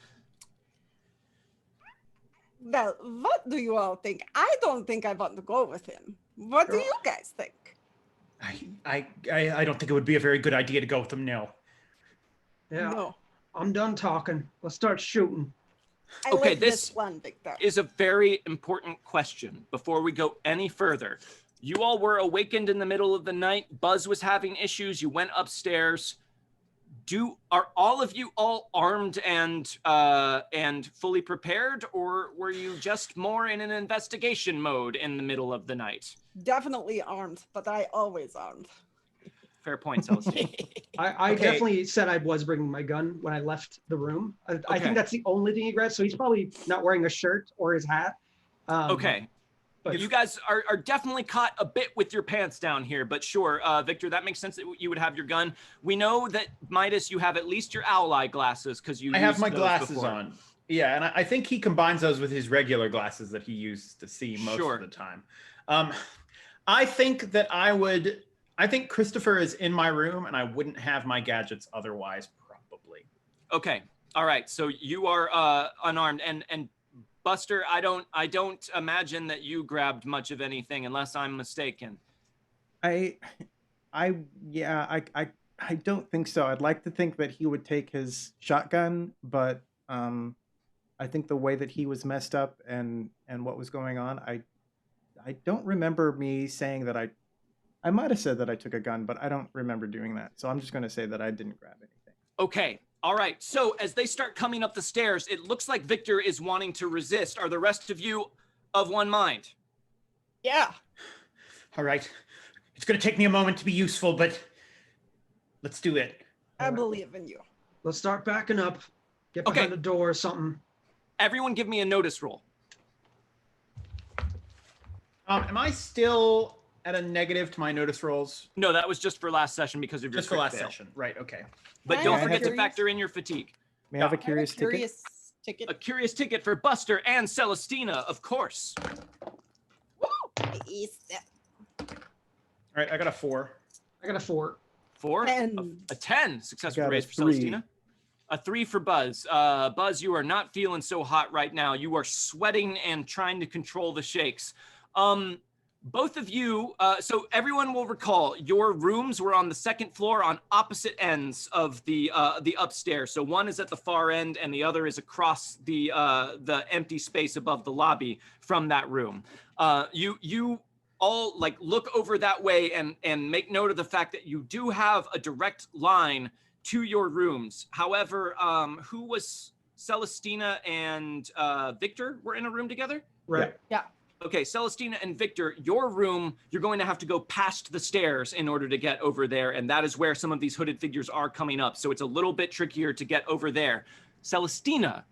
Well, what do you all think? I don't think I want to go with him. What do you guys think? I don't think it would be a very good idea to go with them now. Yeah. No. I'm done talking. Let's start shooting. I Okay, like this this one, Victor. Is a very important question before we go any further. You all were awakened in the middle of the night. Buzz was having issues. You went upstairs. Are all of you all armed and fully prepared, or were you just more in an investigation mode in the middle of the night? Definitely armed, but I always armed. Fair point, Celestine. I Okay. definitely said I was bringing my gun when I left the room. I Okay. think that's the only thing he grabbed. So he's probably not wearing a shirt or his hat. Okay. But You guys are definitely caught a bit with your pants down here, but sure, Victor, that makes sense that you would have your gun. We know that, Midas, you have at least your owl eye glasses because you I have used my those glasses before. on. Yeah, and I think he combines those with his regular glasses that he uses to see most Sure. of the time. I think that I think Christopher is in my room, and I wouldn't have my gadgets otherwise, probably. Okay. All right. So you are unarmed, and Buster, I don't imagine that you grabbed much of anything unless I'm mistaken. I don't think so. I'd like to think that he would take his shotgun, but I think the way that he was messed up and what was going on, I don't remember me saying that I might have said that I took a gun, but I don't remember doing that. So I'm just going to say that I didn't grab anything. Okay. All right. So as they start coming up the stairs, it looks like Victor is wanting to resist. Are the rest of you of one mind? Yeah. All right. It's going to take me a moment to be useful, but let's do it. I believe in you. let's start backing up. Get Okay. behind the door or something. Everyone give me a notice roll. Am I still at a negative to my notice rolls? No, that was just for last session because of your Just for crit last fail. session. Right, okay. But Can I don't have a forget to curious- factor in your fatigue. May I have a I have curious ticket? ticket. A curious ticket for Buster and Celestina, of course. Woo! Yes. All right, I got a 4. I got a 4. 4? 10. A 10. Successful Got a raise for 3. Celestina. A 3 for Buzz. Buzz, you are not feeling so hot right now. You are sweating and trying to control the shakes. Both of you, so everyone will recall, your rooms were on the second floor on opposite ends of the upstairs. So one is at the far end and the other is across the empty space above the lobby from that room. You all like look over that way and make note of the fact that you do have a direct line to your rooms. However, who was Celestina and Victor were in a room together? Right. Okay, Celestina and Victor, your room, you're going to have to go past the stairs in order to get over there, and that is where some of these hooded figures are coming up, so it's a little bit trickier to get over there. Celestina,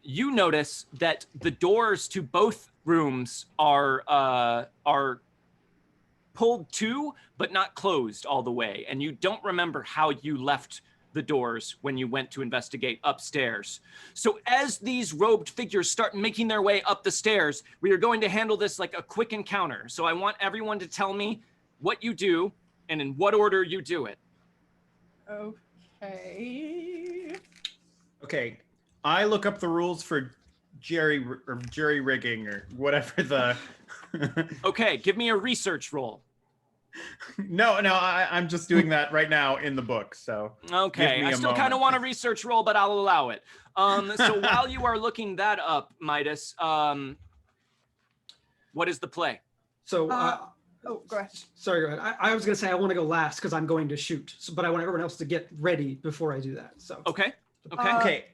you notice that the doors to both rooms are pulled to, but not closed all the way, and you don't remember how you left the doors when you went to investigate upstairs. So as these robed figures start making their way up the stairs, we are going to handle this like a quick encounter. So I want everyone to tell me what you do and in what order you do it. Okay. Okay, I look up the rules for jerry rigging or whatever the. Okay, give me a research roll. No, I'm just doing that right now in the book. So Okay, Give me I a still kind of moment. want a research roll, but I'll allow it. So while you are looking that up, Midas, what is the play? So Uh, Oh, go ahead. Sorry, go ahead. I was going to say I want to go last because I'm going to shoot, but I want everyone else to get ready before I do that. So Okay. Okay. Okay.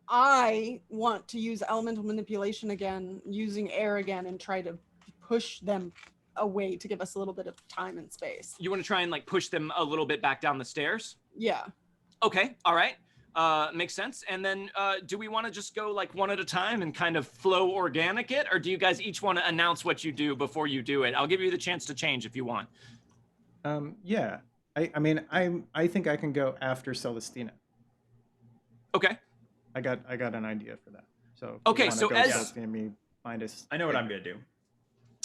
I want to use elemental manipulation again, using air again, and try to push them away to give us a little bit of time and space. You want to try and like push them a little bit back down the stairs? Yeah. Okay. All right. Makes sense. And then do we want to just go like one at a time and kind of flow organic it? Or do you guys each want to announce what you do before you do it? I'll give you the chance to change if you want. Yeah. I mean, I think I can go after Celestina. Okay. I got an idea for that. So if you Okay, wanna so go as- Celestina, me, Midas. I know what I'm gonna do.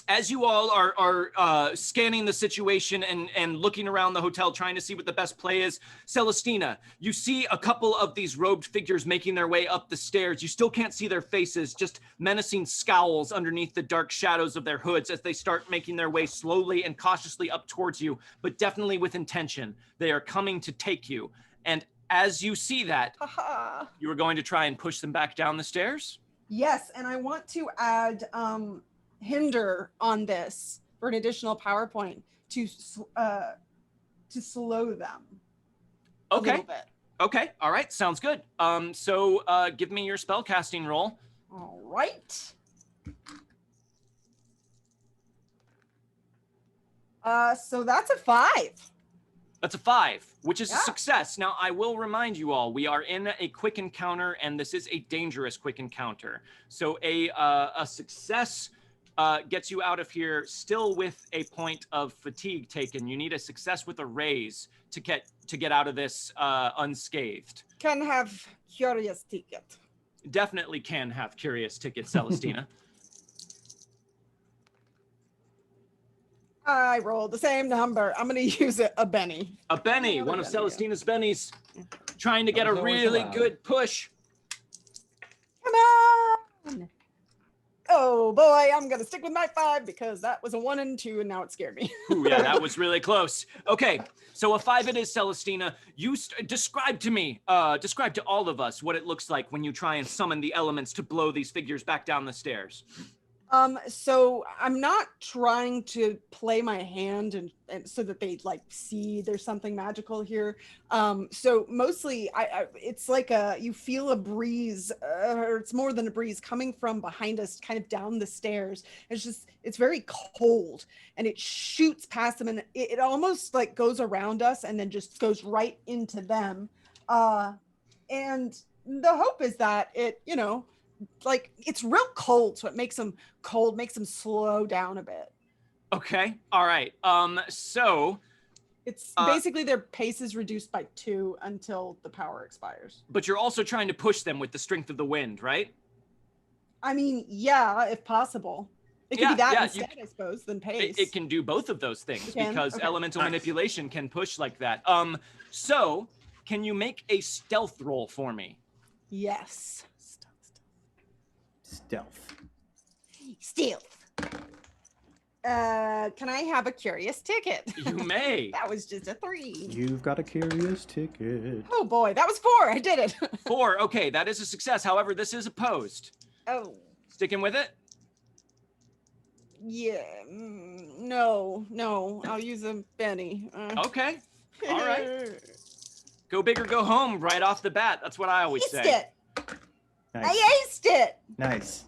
As you all are scanning the situation and looking around the hotel, trying to see what the best play is, Celestina, you see a couple of these robed figures making their way up the stairs. You still can't see their faces, just menacing scowls underneath the dark shadows of their hoods as they start making their way slowly and cautiously up towards you, but definitely with intention. They are coming to take you. And as you see that, Haha. you are going to try and push them back down the stairs? Yes, and I want to add hinder on this for an additional PowerPoint to slow them a Okay. little bit. Okay. All right. Sounds good. So give me your spellcasting roll. All right. So that's a 5. That's a 5, which is a Yeah. success. Now, I will remind you all, we are in a quick encounter, and this is a dangerous quick encounter. So a success gets you out of here still with a point of fatigue taken. You need a success with a raise to get out of this unscathed. Can have curious ticket. Definitely can have curious tickets, Celestina. I rolled the same number. I'm going to use a Benny. A Benny, Another one of Benny, yeah. Celestina's Bennies, trying to get a That was always really allowed. good push. Come on. Oh boy, I'm going to stick with my 5 because that was a 1 and 2 and now it scared me. Ooh, yeah, that was really close. Okay, so a 5 it is, Celestina. You describe to me, describe to all of us what it looks like when you try and summon the elements to blow these figures back down the stairs. So I'm not trying to play my hand and so that they like see there's something magical here. So mostly it's like you feel a breeze, or it's more than a breeze coming from behind us, kind of down the stairs. It's very cold and it shoots past them and it almost like goes around us and then just goes right into them. And the hope is that it, like it's real cold, so it makes them cold, makes them slow down a bit. Okay, all right. So, It's basically their pace is reduced by 2 until the power expires. but you're also trying to push them with the strength of the wind, right? I mean, yeah, if possible. It could Yeah, be that yeah, instead, I suppose, than pace. It can do both of those things It can? because Okay. elemental Nice. manipulation can push like that. So can you make a stealth roll for me? Yes. Stealth. Stealth. Can I have a curious ticket? You may. That was just a 3. You've got a curious ticket. Oh boy, that was 4. I did it. 4. Okay, that is a success. However, this is opposed. Oh. Sticking with it? Yeah, no, I'll use a Benny. Okay. All right. Go big or go home right off the bat. That's what I always Aced say. it. Nice. I aced it. Nice.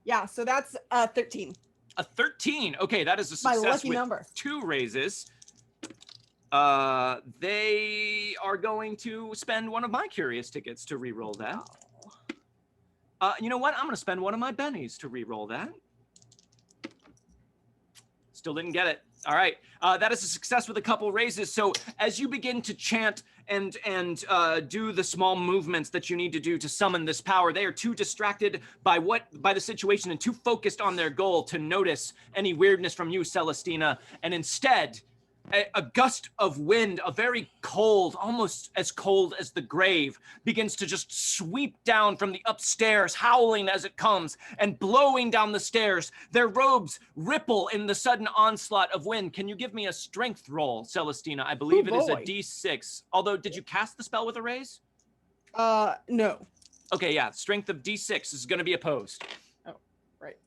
Yeah, so that's 13. A 13. Okay, that is a My success lucky with number. 2 raises. They are going to spend one of my curious tickets to re-roll that. You know what? I'm going to spend one of my bennies to re-roll that. Still didn't get it. All right. That is a success with a couple raises. So as you begin to chant and do the small movements that you need to do to summon this power, they are too distracted by the situation and too focused on their goal to notice any weirdness from you, Celestina. And instead, a gust of wind, a very cold, almost as cold as the grave, begins to just sweep down from the upstairs, howling as it comes and blowing down the stairs. Their robes ripple in the sudden onslaught of wind. Can you give me a strength roll, Celestina? I believe it is a boy. D6. Although, did you cast the spell with a raise? No. Okay, yeah. Strength of D6 is going to be opposed. Right.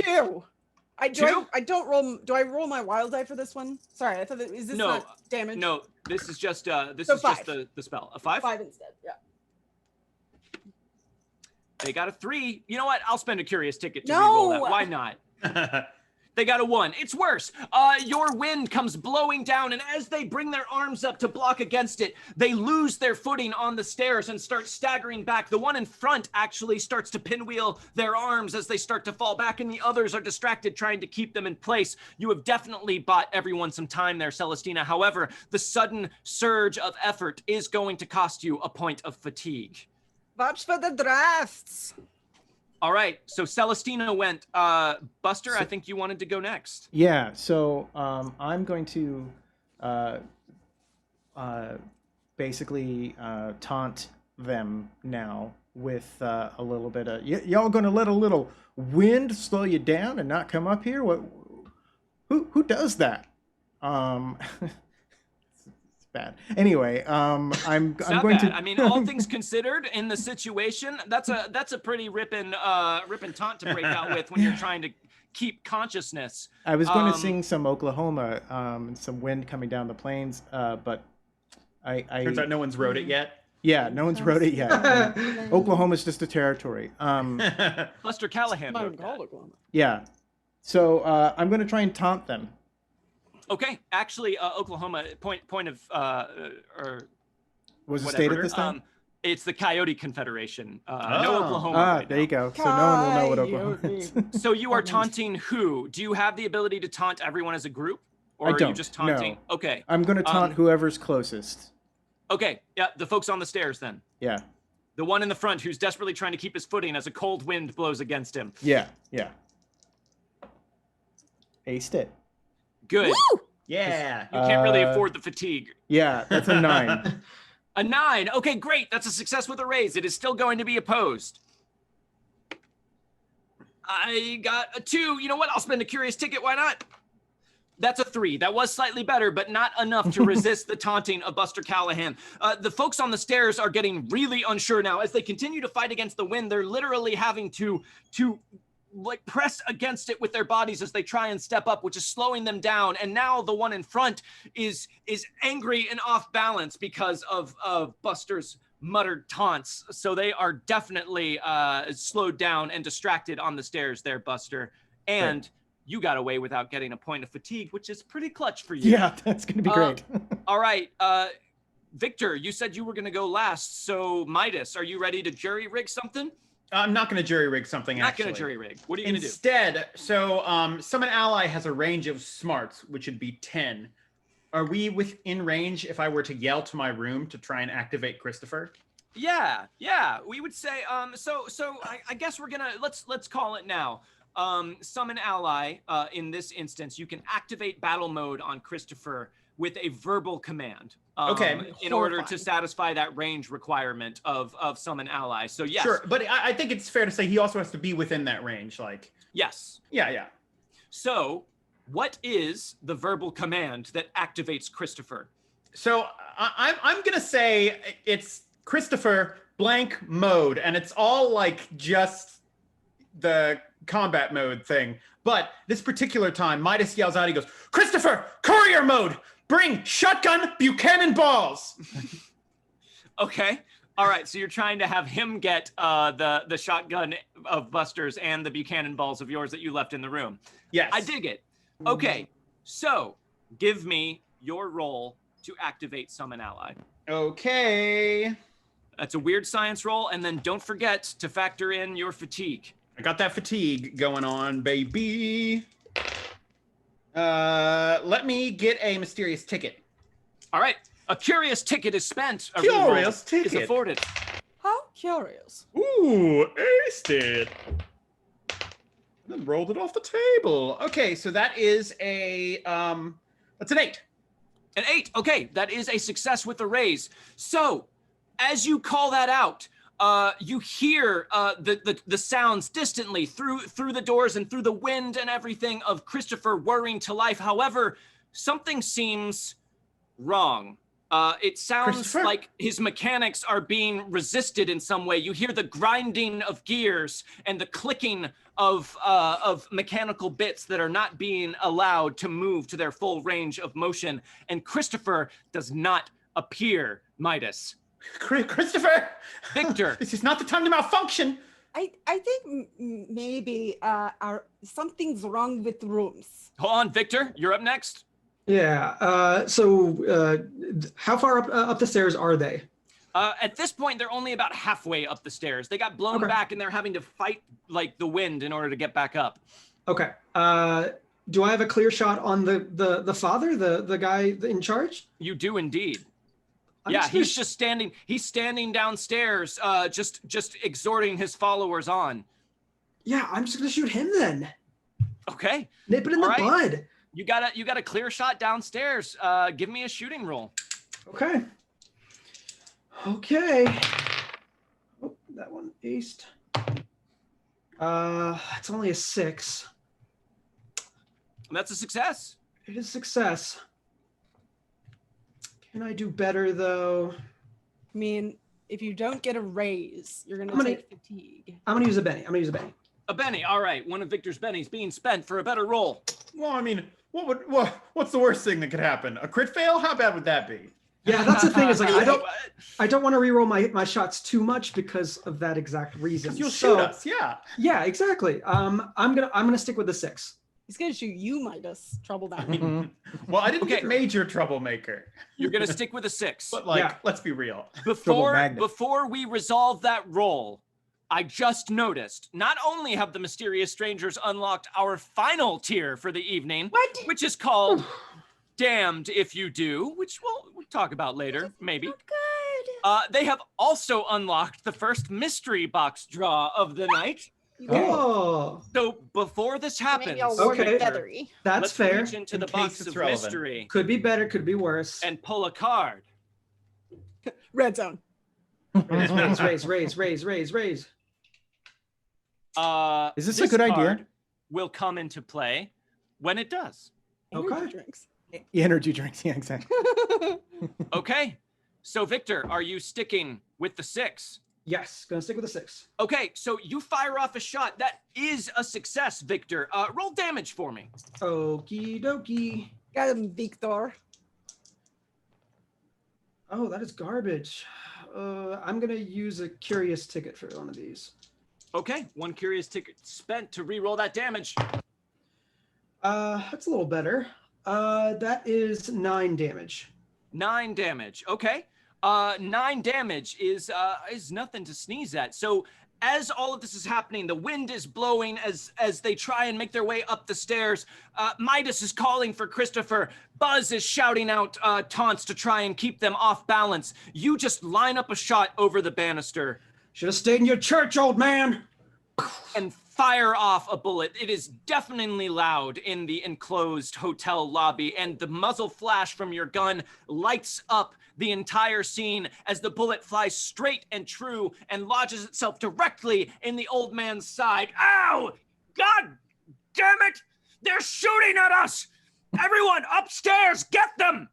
2. Two? I don't roll. Do I roll my wild die for this one? Sorry, I thought is this No, not damage? No, this is just So just 5. the spell. A 5? 5 instead. Yeah. They got a 3. You know what? I'll spend a curious ticket to No! re-roll that. Why not? They got a 1. It's worse. Your wind comes blowing down, and as they bring their arms up to block against it, they lose their footing on the stairs and start staggering back. The one in front actually starts to pinwheel their arms as they start to fall back, and the others are distracted trying to keep them in place. You have definitely bought everyone some time there, Celestina. However, the sudden surge of effort is going to cost you a point of fatigue. Watch for the drafts. All right, so Celestina went. Buster, I think you wanted to go next. Yeah, so I'm going to basically taunt them now with a little bit of, y'all gonna let a little wind slow you down and not come up here? What? Who does that? It's bad. Anyway, I'm going to. I mean, all things considered, in the situation, that's a pretty ripping taunt to break out with when you're trying to keep consciousness. I was going to sing some Oklahoma, some wind coming down the plains, but I Turns out no one's wrote it yet. Yeah, no one's wrote it yet. Oklahoma's just a territory. Buster Callahan wrote that. Yeah, so I'm going to try and taunt them. Okay, actually, Oklahoma point of or Was it whatever. stated this time? It's the Coyote Confederation. No Oklahoma. Right there now. you go. So no one will know what Oklahoma is. So you are taunting who? Do you have the ability to taunt everyone as a group, or I are don't, you just taunting? no. Okay. I'm going to taunt whoever's closest. Okay. Yeah, the folks on the stairs then. Yeah. The one in the front who's desperately trying to keep his footing as a cold wind blows against him. Yeah. Aced it. Good. Woo! Yeah. You can't really afford the fatigue. Yeah, that's a 9. A 9. Okay, great. That's a success with a raise. It is still going to be opposed. I got a 2. You know what? I'll spend a curious ticket. Why not? That's a 3. That was slightly better, but not enough to resist the taunting of Buster Callahan. The folks on the stairs are getting really unsure now. As they continue to fight against the wind, they're literally having to like press against it with their bodies as they try and step up, which is slowing them down. And now the one in front is angry and off balance because of Buster's muttered taunts. So they are definitely slowed down and distracted on the stairs there, Buster. And right. You got away without getting a point of fatigue, which is pretty clutch for you. Yeah, that's going to be great. All right. Victor, you said you were going to go last. So Midas, are you ready to jury rig something? I'm not going to jury rig something, Not going to jury rig. What are you going to do? Instead, so summon ally has a range of smarts, which would be 10. Are we within range if I were to yell to my room to try and activate Christopher? Yeah. We would say, so I guess we're gonna, let's call it now. Summon ally, in this instance, you can activate battle mode on Christopher with a verbal command. In order to satisfy that range requirement of summon ally. So yes. Sure, but I think it's fair to say he also has to be within that range, like. Yes. Yeah. So what is the verbal command that activates Christopher? So I'm gonna say it's Christopher blank mode, and it's all like just the combat mode thing. But this particular time, Midas yells out, he goes, Christopher, courier mode! Bring shotgun Buchanan balls! Okay. All right, so you're trying to have him get the shotgun of Buster's and the Buchanan balls of yours that you left in the room. Yes. I dig it. Okay, so give me your roll to activate Summon Ally. Okay. That's a weird science roll, and then don't forget to factor in your fatigue. I got that fatigue going on, baby. Let me get a mysterious ticket. All right, a curious ticket is spent. A Curious reroll ticket is afforded. How curious. Ooh, aced it. And then rolled it off the table. Okay, so that is that's an 8. An 8. Okay, that is a success with the raise. So, as you call that out, you hear the sounds distantly through the doors and through the wind and everything of Christopher whirring to life. However, something seems wrong. It sounds Christopher? like his mechanics are being resisted in some way. You hear the grinding of gears and the clicking of mechanical bits that are not being allowed to move to their full range of motion. And Christopher does not appear, Midas. Christopher! Victor. This is not the time to malfunction. I think maybe something's wrong with rooms. Hold on, Victor, you're up next. Yeah. How far up the stairs are they? At this point, they're only about halfway up the stairs. They got blown back and they're having to fight like the wind in order to get back up. Okay. Do I have a clear shot on the father, the guy in charge? You do indeed. I'm He's standing downstairs, just exhorting his followers on. Yeah, I'm just gonna shoot him then. Okay. Nip it in the bud. You got a clear shot downstairs. Give me a shooting roll. Okay. Oh, that one aced. It's only a 6. That's a success. It is success. Can I do better though? I mean, if you don't get a raise, you're gonna take fatigue. I'm gonna use a Benny. A Benny. All right. One of Victor's Bennies being spent for a better roll. Well, I mean, what's the worst thing that could happen? A crit fail? How bad would that be? Yeah, that's the thing. Is like I don't want to reroll my shots too much because of that exact reason. You'll shoot us, yeah. Yeah, exactly. I'm gonna stick with the 6. He's gonna shoot you, Midas. Trouble that. Well, I didn't get major troublemaker. You're gonna stick with a 6. But like, let's be real. Before we resolve that roll, I just noticed not only have the mysterious strangers unlocked our final tier for the evening, which is called Damned If You Do, which we'll talk about later, maybe. Good. They have also unlocked the first mystery box draw of the night. Oh. So before this happens, Maybe I'll work it feathery. That's let's fair. reach into the box of mystery. Could be better, could be worse. And pull a card. Red zone. Raise. Is this a good idea? Card will come into play when it does. Energy drinks. Energy drinks, yeah, exactly. Okay. So Victor, are you sticking with the 6? Yes, gonna stick with the 6. Okay, so you fire off a shot. That is a success, Victor. Roll damage for me. Okie dokie. Got him, Victor. Oh, that is garbage. I'm gonna use a curious ticket for one of these. Okay, one curious ticket spent to re-roll that damage. That's a little better. That is 9 damage. 9 damage. Okay. 9 damage is nothing to sneeze at. So as all of this is happening, the wind is blowing as they try and make their way up the stairs. Midas is calling for Christopher. Buzz is shouting out taunts to try and keep them off balance. You just line up a shot over the banister. Should have stayed in your church, old man. And fire off a bullet. It is deafeningly loud in the enclosed hotel lobby, and the muzzle flash from your gun lights up the entire scene as the bullet flies straight and true and lodges itself directly in the old man's side. Ow! God damn it! They're shooting at us! Everyone upstairs, get them!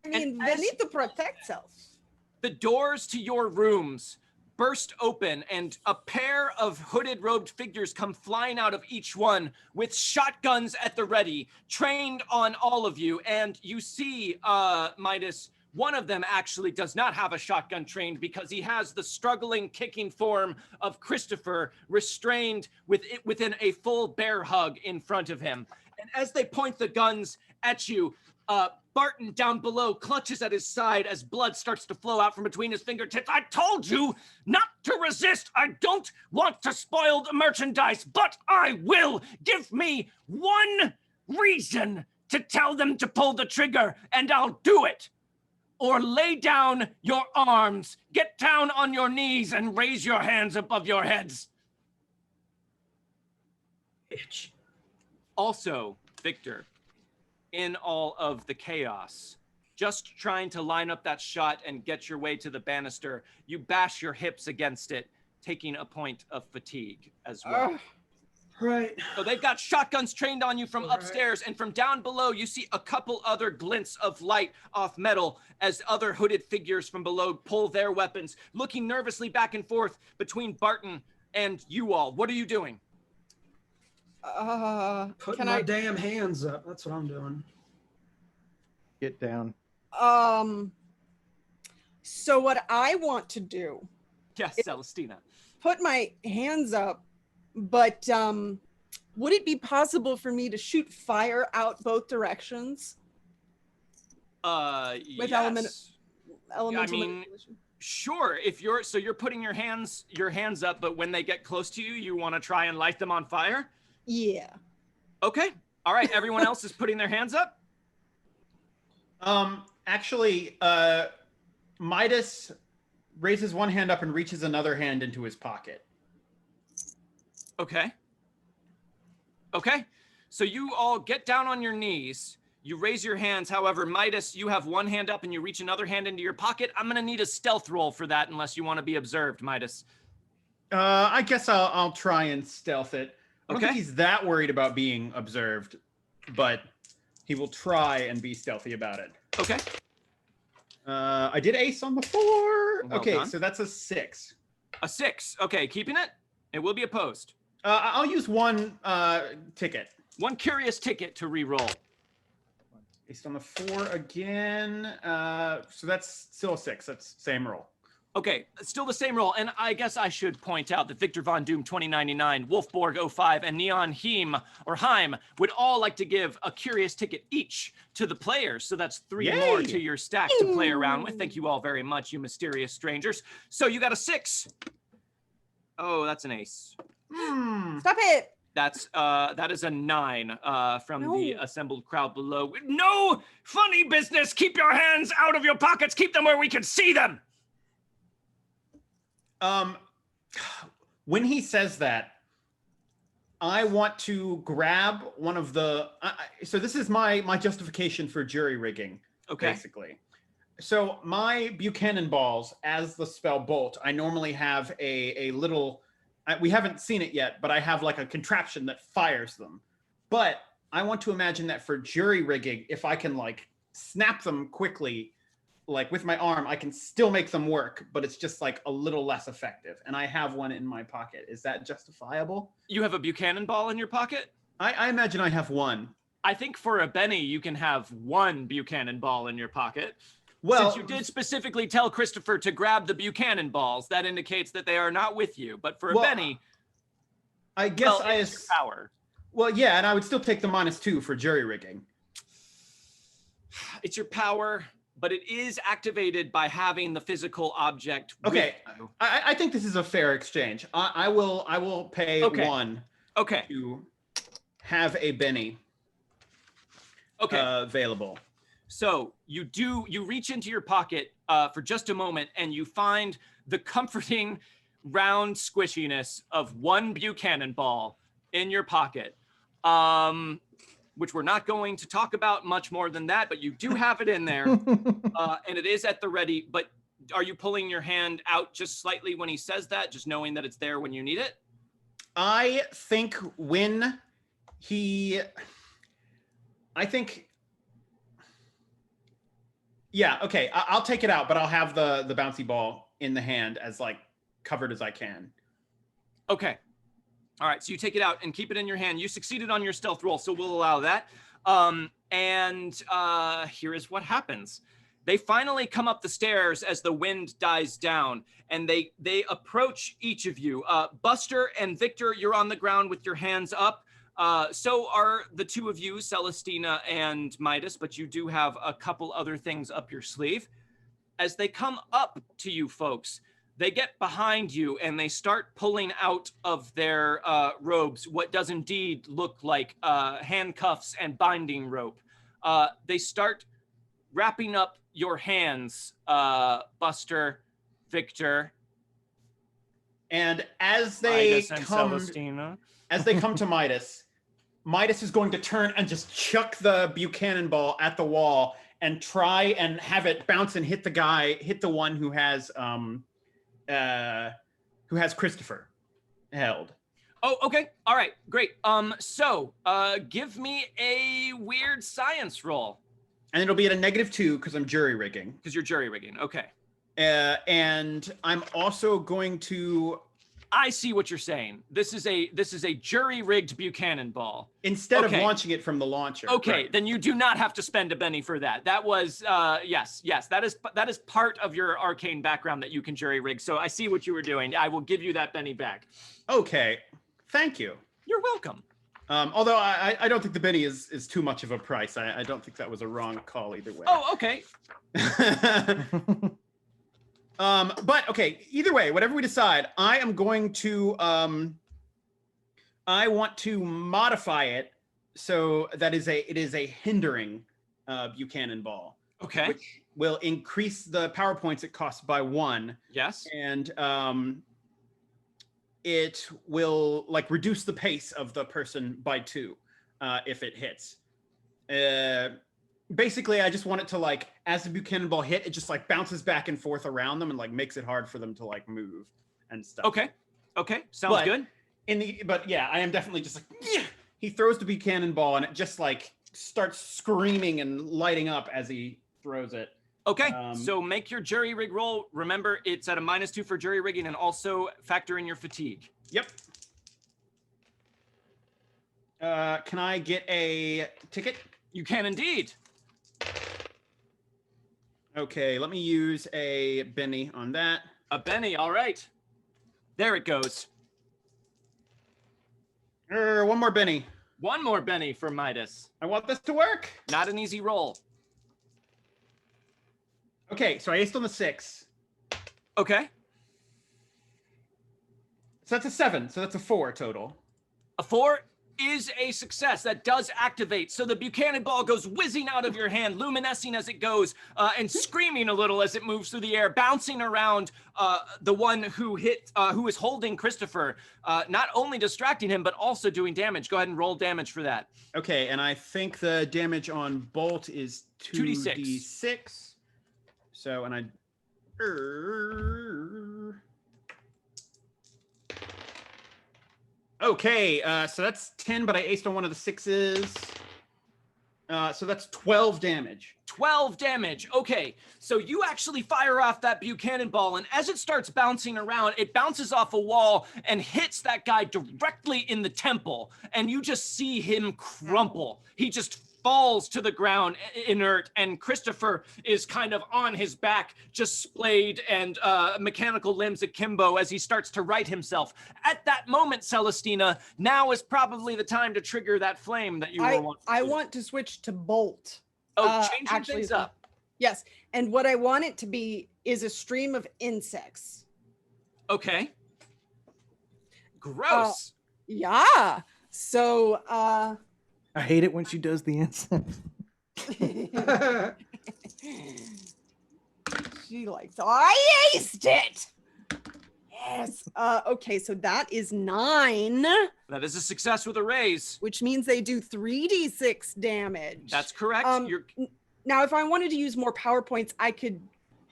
I mean, they need to protect themselves. The doors to your rooms burst open and a pair of hooded robed figures come flying out of each one with shotguns at the ready, trained on all of you. And you see, Midas, one of them actually does not have a shotgun trained because he has the struggling, kicking form of Christopher restrained within a full bear hug in front of him. And as they point the guns at you, Barton down below clutches at his side as blood starts to flow out from between his fingertips. I told you not to resist. I don't want to spoil the merchandise, but I will. Give me one reason to tell them to pull the trigger, and I'll do it. Or lay down your arms, get down on your knees, and raise your hands above your heads. Bitch. Also, Victor, in all of the chaos, just trying to line up that shot and get your way to the banister, you bash your hips against it, taking a point of fatigue as well. Right. So they've got shotguns trained on you from Right. upstairs, and from down below, you see a couple other glints of light off metal as other hooded figures from below pull their weapons, looking nervously back and forth between Barton and you all. What are you doing? Putting Can my I? damn hands up. That's what I'm doing. Get down. So what I want to do, Yes, Celestina. put my hands up, but would it be possible for me to shoot fire out both directions with Yes. elemental mean, manipulation? Sure. If you're putting your hands up, but when they get close to you, you want to try and light them on fire. Yeah. Okay. All right. Everyone else is putting their hands up. Actually, Midas raises one hand up and reaches another hand into his pocket. Okay. Okay. So you all get down on your knees. You raise your hands. However, Midas, you have one hand up and you reach another hand into your pocket. I'm going to need a stealth roll for that unless you want to be observed, Midas. I guess I'll try and stealth it. I don't Okay. think he's that worried about being observed, but he will try and be stealthy about it. Okay. I did ace on the 4. Well Okay, done. so that's a 6. A 6. Okay. Keeping it. It will be opposed. I'll use one ticket. One curious ticket to re-roll. Based on the 4 again. So that's still a 6. That's same roll. Okay, still the same roll, and I guess I should point out that Victor Von Doom 2099, Wolfborg 05, and Neon Heim would all like to give a curious ticket each to the players, so that's 3 Yay! more to your stack to play around with. Thank you all very much, you mysterious strangers. So you got a 6. Oh, that's an ace. Stop it. That is a 9 from the No. assembled crowd below. No funny business. Keep your hands out of your pockets. Keep them where we can see them. When he says that, I want to grab one of the. So this is my justification for jury rigging, Okay. basically. So my Buchanan balls, as the spell bolt, I normally have a little. We haven't seen it yet, but I have like a contraption that fires them. But I want to imagine that for jury rigging, if I can like snap them quickly, like with my arm, I can still make them work, but it's just like a little less effective. And I have one in my pocket. Is that justifiable? You have a Buchanan ball in your pocket? I imagine I have one. I think for a Benny, you can have one Buchanan ball in your pocket. Well, Since you did specifically tell Christopher to grab the Buchanan balls, that indicates that they are not with you. But for a Well, Benny, I guess well, it's your power. Well, yeah, and I would still take the -2 for jury rigging. It's your power, but it is activated by having the physical object Okay, with you. I think this is a fair exchange. I will pay Okay. 1 Okay. to have a Benny Okay. available. So you reach into your pocket for just a moment and you find the comforting round squishiness of one Buchanan ball in your pocket, which we're not going to talk about much more than that, but you do have it in there and it is at the ready. But are you pulling your hand out just slightly when he says that, just knowing that it's there when you need it? I think when yeah, okay, I'll take it out, but I'll have the bouncy ball in the hand as like covered as I can. Okay. All right, so you take it out and keep it in your hand. You succeeded on your stealth roll, so we'll allow that. And here is what happens. They finally come up the stairs as the wind dies down, and they approach each of you. Buster and Victor, you're on the ground with your hands up. So are the two of you, Celestina and Midas, but you do have a couple other things up your sleeve. As they come up to you folks, they get behind you and they start pulling out of their robes what does indeed look like handcuffs and binding rope. They start wrapping up your hands, Buster, Victor, And as they Midas and come Celestina. as they come to Midas, Midas is going to turn and just chuck the Buchanan ball at the wall and try and have it bounce and hit the one who has Christopher held. Oh, okay. All right, great. So give me a weird science roll. And it'll be at a -2 because I'm jury rigging. Because you're jury rigging. Okay. And I'm also going to. I see what you're saying. This is a jury rigged Buchanan ball. Instead of launching it from the launcher. Okay, right. then you do not have to spend a penny for that. That was yes. That is part of your arcane background that you can jury rig. So I see what you were doing. I will give you that penny back. Okay, thank you. You're welcome. Although I don't think the penny is too much of a price. I don't think that was a wrong call either way. Oh, okay. But okay, either way, whatever we decide, I am going to I want to modify it so that it is a hindering Buchanan ball. Okay. Which will increase the power points it costs by 1. Yes. And it will like reduce the pace of the person by 2 if it hits. Basically, I just want it to like, as the Buchanan ball hit, it just like bounces back and forth around them and like makes it hard for them to like move and stuff. Okay, sounds good. But yeah, I am definitely just like, yeah! He throws the Buchanan ball and it just like starts screaming and lighting up as he throws it. Okay, so make your jury rig roll. Remember, it's at a -2 for jury rigging, and also factor in your fatigue. Yep. Can I get a ticket? You can indeed. Okay, let me use a Benny on that. A Benny, all right. There it goes. One more Benny. One more Benny for Midas. I want this to work. Not an easy roll. Okay, so I aced on the 6. Okay. So that's a 7. So that's a 4 total. A 4 is a success. That does activate. So the Buchanan ball goes whizzing out of your hand, luminescing as it goes, and screaming a little as it moves through the air, bouncing around the one who is holding Christopher, not only distracting him, but also doing damage. Go ahead and roll damage for that. Okay, and I think the damage on Bolt is 2d6. So, and I... Okay, so that's 10, but I aced on one of the 6s. So that's 12 damage. 12 damage. Okay, so you actually fire off that Buchanan ball, and as it starts bouncing around, it bounces off a wall and hits that guy directly in the temple, and you just see him crumple. He just falls to the ground inert, and Christopher is kind of on his back, just splayed and mechanical limbs akimbo as he starts to right himself. At that moment, Celestina, now is probably the time to trigger that flame that you want. I want to switch to Bolt. Oh, changing things up. Yes, and what I want it to be is a stream of insects. Okay. Gross. Yeah. So, I hate it when she does the insects. she likes, I aced it. Yes. Okay, so that is 9. That is a success with a raise. Which means they do 3d6 damage. That's correct. Now, if I wanted to use more power points, I could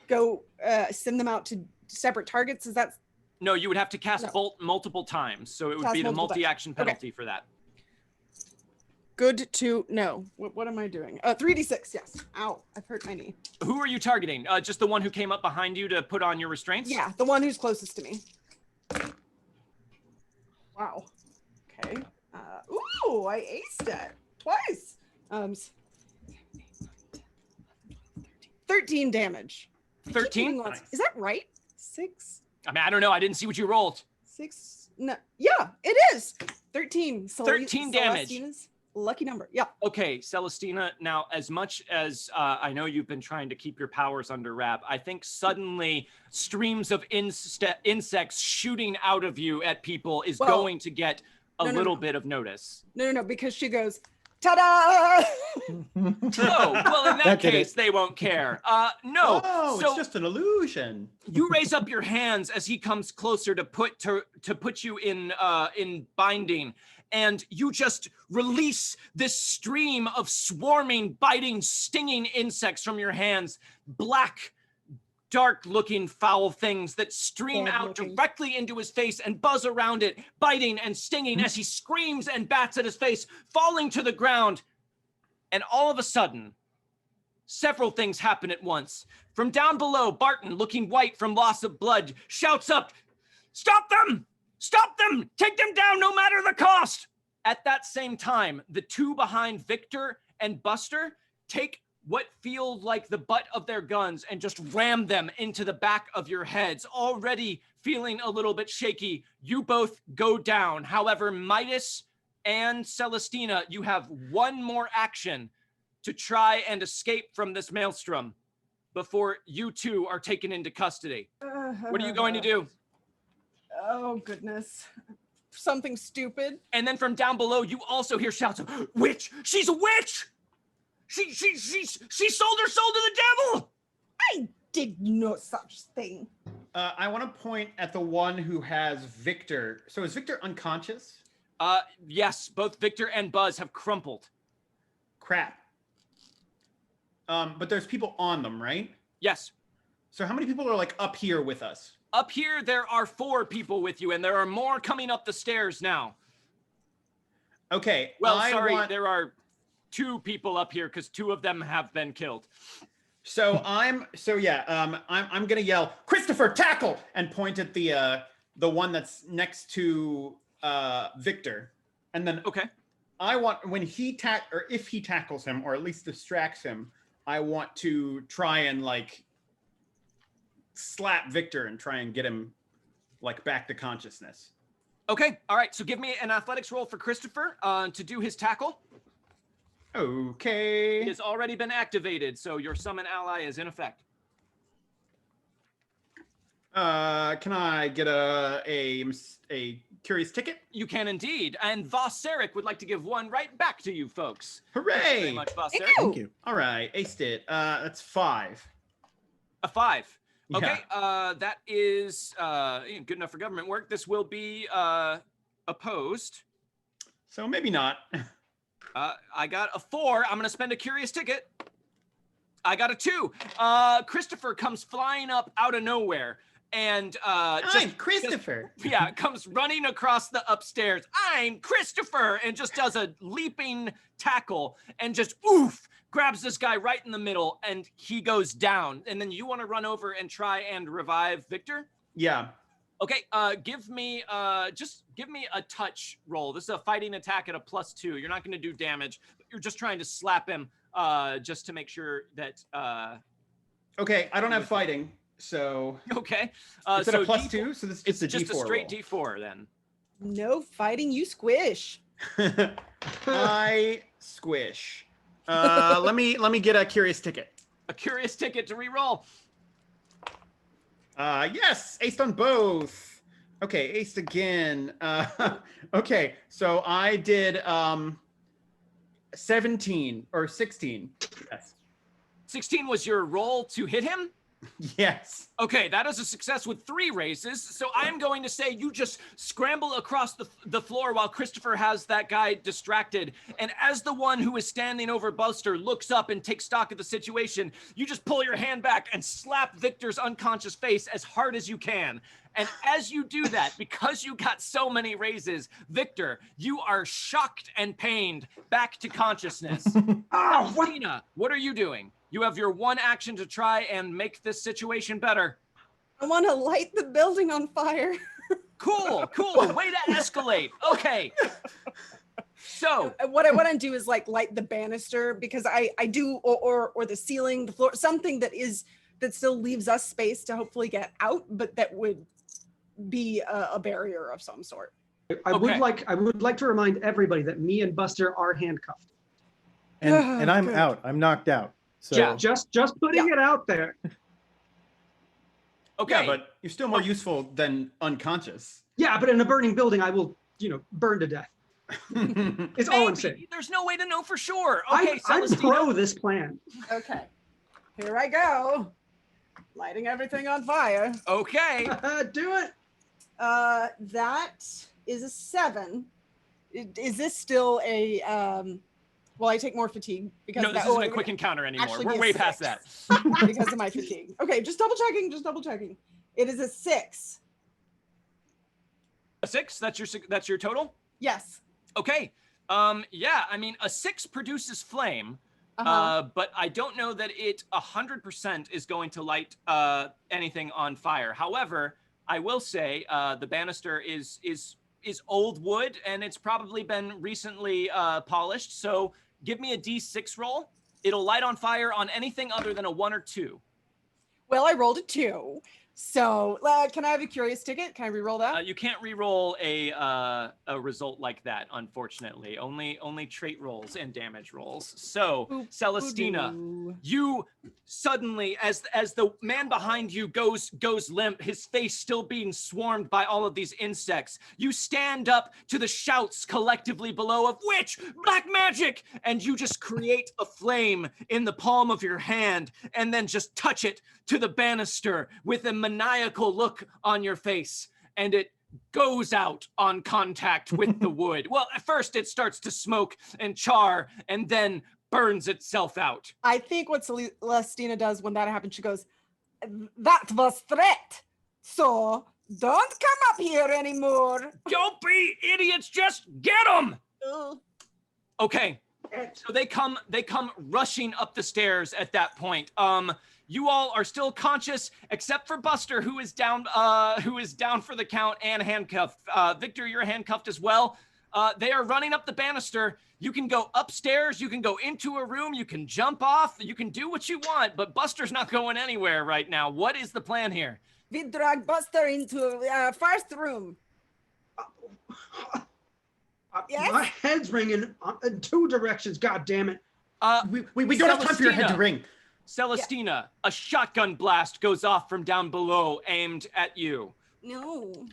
go send them out to separate targets. Is that? No, you would have to cast Bolt multiple times. So it would be the multi-action penalty for that. Good to know. What am I doing? 3d6, yes. Ow, I've hurt my knee. Who are you targeting? Just the one who came up behind you to put on your restraints? Yeah, the one who's closest to me. Wow. Okay. Ooh, I aced it twice. 13 damage. 13? Is that right? 6? I mean, I don't know. I didn't see what you rolled. 6? No. Yeah, it is. 13. 13 damage. Lucky number. Yeah. Okay, Celestina, now as much as I know you've been trying to keep your powers under wrap, I think suddenly streams of insects shooting out of you at people is going to get a little bit of notice. No, because she goes, ta-da! Oh, well, in that case, they won't care. No. Oh, so it's just an illusion. You raise up your hands as he comes closer to put you in binding, and you just release this stream of swarming, biting, stinging insects from your hands. Black, dark-looking foul things that stream Bad out looking. directly into his face and buzz around it, biting and stinging as he screams and bats at his face, falling to the ground. And all of a sudden, several things happen at once. From down below, Barton, looking white from loss of blood, shouts up, "Stop them! Stop them! Take them down no matter the cost!" At that same time, the two behind Victor and Buster take what feel like the butt of their guns and just ram them into the back of your heads. Already feeling a little bit shaky, you both go down. However, Midas and Celestina, you have one more action to try and escape from this maelstrom before you two are taken into custody. What are you going to do? Oh, goodness. Something stupid. And then from down below, you also hear shouts of, "Witch! She's a witch! She sold her soul to the devil!" I did no such thing. I want to point at the one who has Victor. So is Victor unconscious? Yes, both Victor and Buzz have crumpled. Crap. But there's people on them, right? Yes. So how many people are like up here with us? Up here, there are 4 people with you, and there are more coming up the stairs now. Okay. Well, there are 2 people up here because 2 of them have been killed. I'm gonna yell, "Christopher, tackle!" and point at the one that's next to Victor, and then Okay. I want when if he tackles him or at least distracts him, I want to try and like slap Victor and try and get him like back to consciousness. Okay. All right. So give me an athletics roll for Christopher to do his tackle. Okay. It has already been activated, so your summon ally is in effect. Can I get a curious ticket? You can indeed. And Vosseric would like to give one right back to you folks. Hooray! Thank you very much, Vosseric. Thank you. All right, aced it. That's 5. A 5. Okay, Yeah. that is good enough for government work. This will be opposed. So maybe not. I got a 4. I'm going to spend a curious ticket. I got a 2. Christopher comes flying up out of nowhere. And I'm Christopher. Comes running across the upstairs. "I'm Christopher," and just does a leaping tackle and just grabs this guy right in the middle, and he goes down. And then you want to run over and try and revive Victor? Yeah. Okay, give me a touch roll. This is a fighting attack at a +2. You're not going to do damage, but you're just trying to slap him just to make sure that. Okay, I don't have fighting. So Okay. it's at a +2, so this is It's just a just D4 a straight roll. D4 then. No fighting, you squish. I squish. Let me get a curious ticket. A curious ticket to re-roll. Yes, aced on both. Okay, aced again. Okay, so I did 17 or 16. Yes. 16 was your roll to hit him? Yes. Okay, that is a success with 3 raises. So I'm going to say you just scramble across the floor while Christopher has that guy distracted. And as the one who is standing over Buster looks up and takes stock of the situation, you just pull your hand back and slap Victor's unconscious face as hard as you can. And as you do that, because you got so many raises, Victor, you are shocked and pained back to consciousness. Tina, what are you doing? You have your one action to try and make this situation better. I want to light the building on fire. Cool. Way to escalate. Okay. So What I want to do is like light the banister, because I do, or the ceiling, the floor, something that still leaves us space to hopefully get out, but that would be a barrier of some sort. I would like to remind everybody that me and Buster are handcuffed. And I'm Good. out. I'm knocked out. So Yeah. Just putting it out there. okay. Yeah, but you're still more useful than unconscious. Yeah, but in a burning building, I will, burn to death. It's all I'm saying. Maybe. There's no way to know for sure. Okay, I'm Celestina. pro this plan. Okay, here I go. Lighting everything on fire. Okay. Do it. That is a 7. Is this still a Well, I take more fatigue because No, this isn't a quick encounter anymore. actually We're be a way past 6. that. because of my fatigue. Okay, just double checking. It is a 6. A 6? That's your total? Yes. Okay. Yeah, I mean, a 6 produces flame, but I don't know that it 100% is going to light anything on fire. However, I will say the banister is old wood, and it's probably been recently polished. So give me a D6 roll. It'll light on fire on anything other than a 1 or 2. Well, I rolled a 2. So can I have a curious ticket? Can I re-roll that? You can't re-roll a result like that, unfortunately. Only trait rolls and damage rolls. So, Boop, Celestina, boop-doo. you suddenly, as the man behind you goes limp, his face still being swarmed by all of these insects, you stand up to the shouts collectively below of witch, black magic, and you just create a flame in the palm of your hand, and then just touch it to the banister with a maniacal look on your face, and it goes out on contact with the wood. Well, at first it starts to smoke and char, and then burns itself out. I think what Celestina does when that happens, she goes, "That was threat. So don't come up here anymore." Don't be idiots, just get them! Ugh. Okay, so they come rushing up the stairs at that point. You all are still conscious, except for Buster, who is down for the count and handcuffed. Victor, you're handcuffed as well. They are running up the banister. You can go upstairs, you can go into a room, you can jump off, you can do what you want, but Buster's not going anywhere right now. What is the plan here? We drag Buster into first room. Yes? My head's ringing in 2 directions. God damn it! We don't have time for your head to Celestina. ring. Celestina, a shotgun blast goes off from down below, aimed at you. No.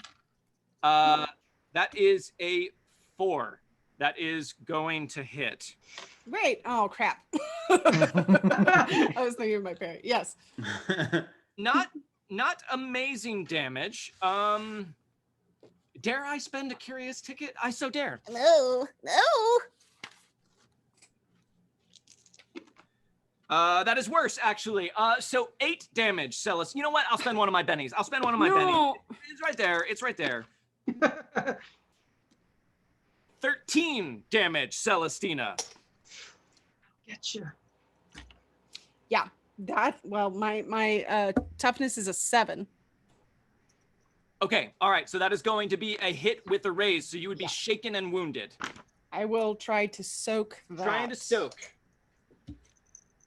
That is a 4. That is going to hit. Great. Oh crap. I was thinking of my parent. Yes. Not amazing damage. Dare I spend a curious ticket? I so dare. No. That is worse, actually. So 8 damage, Celis. You know what? I'll spend one of my bennies. No. It's right there. 13 damage, Celestina. Getcha. Yeah. My toughness is a 7. Okay, all right. So that is going to be a hit with a raise. So you would be shaken and wounded. I will try to soak that. Trying to soak.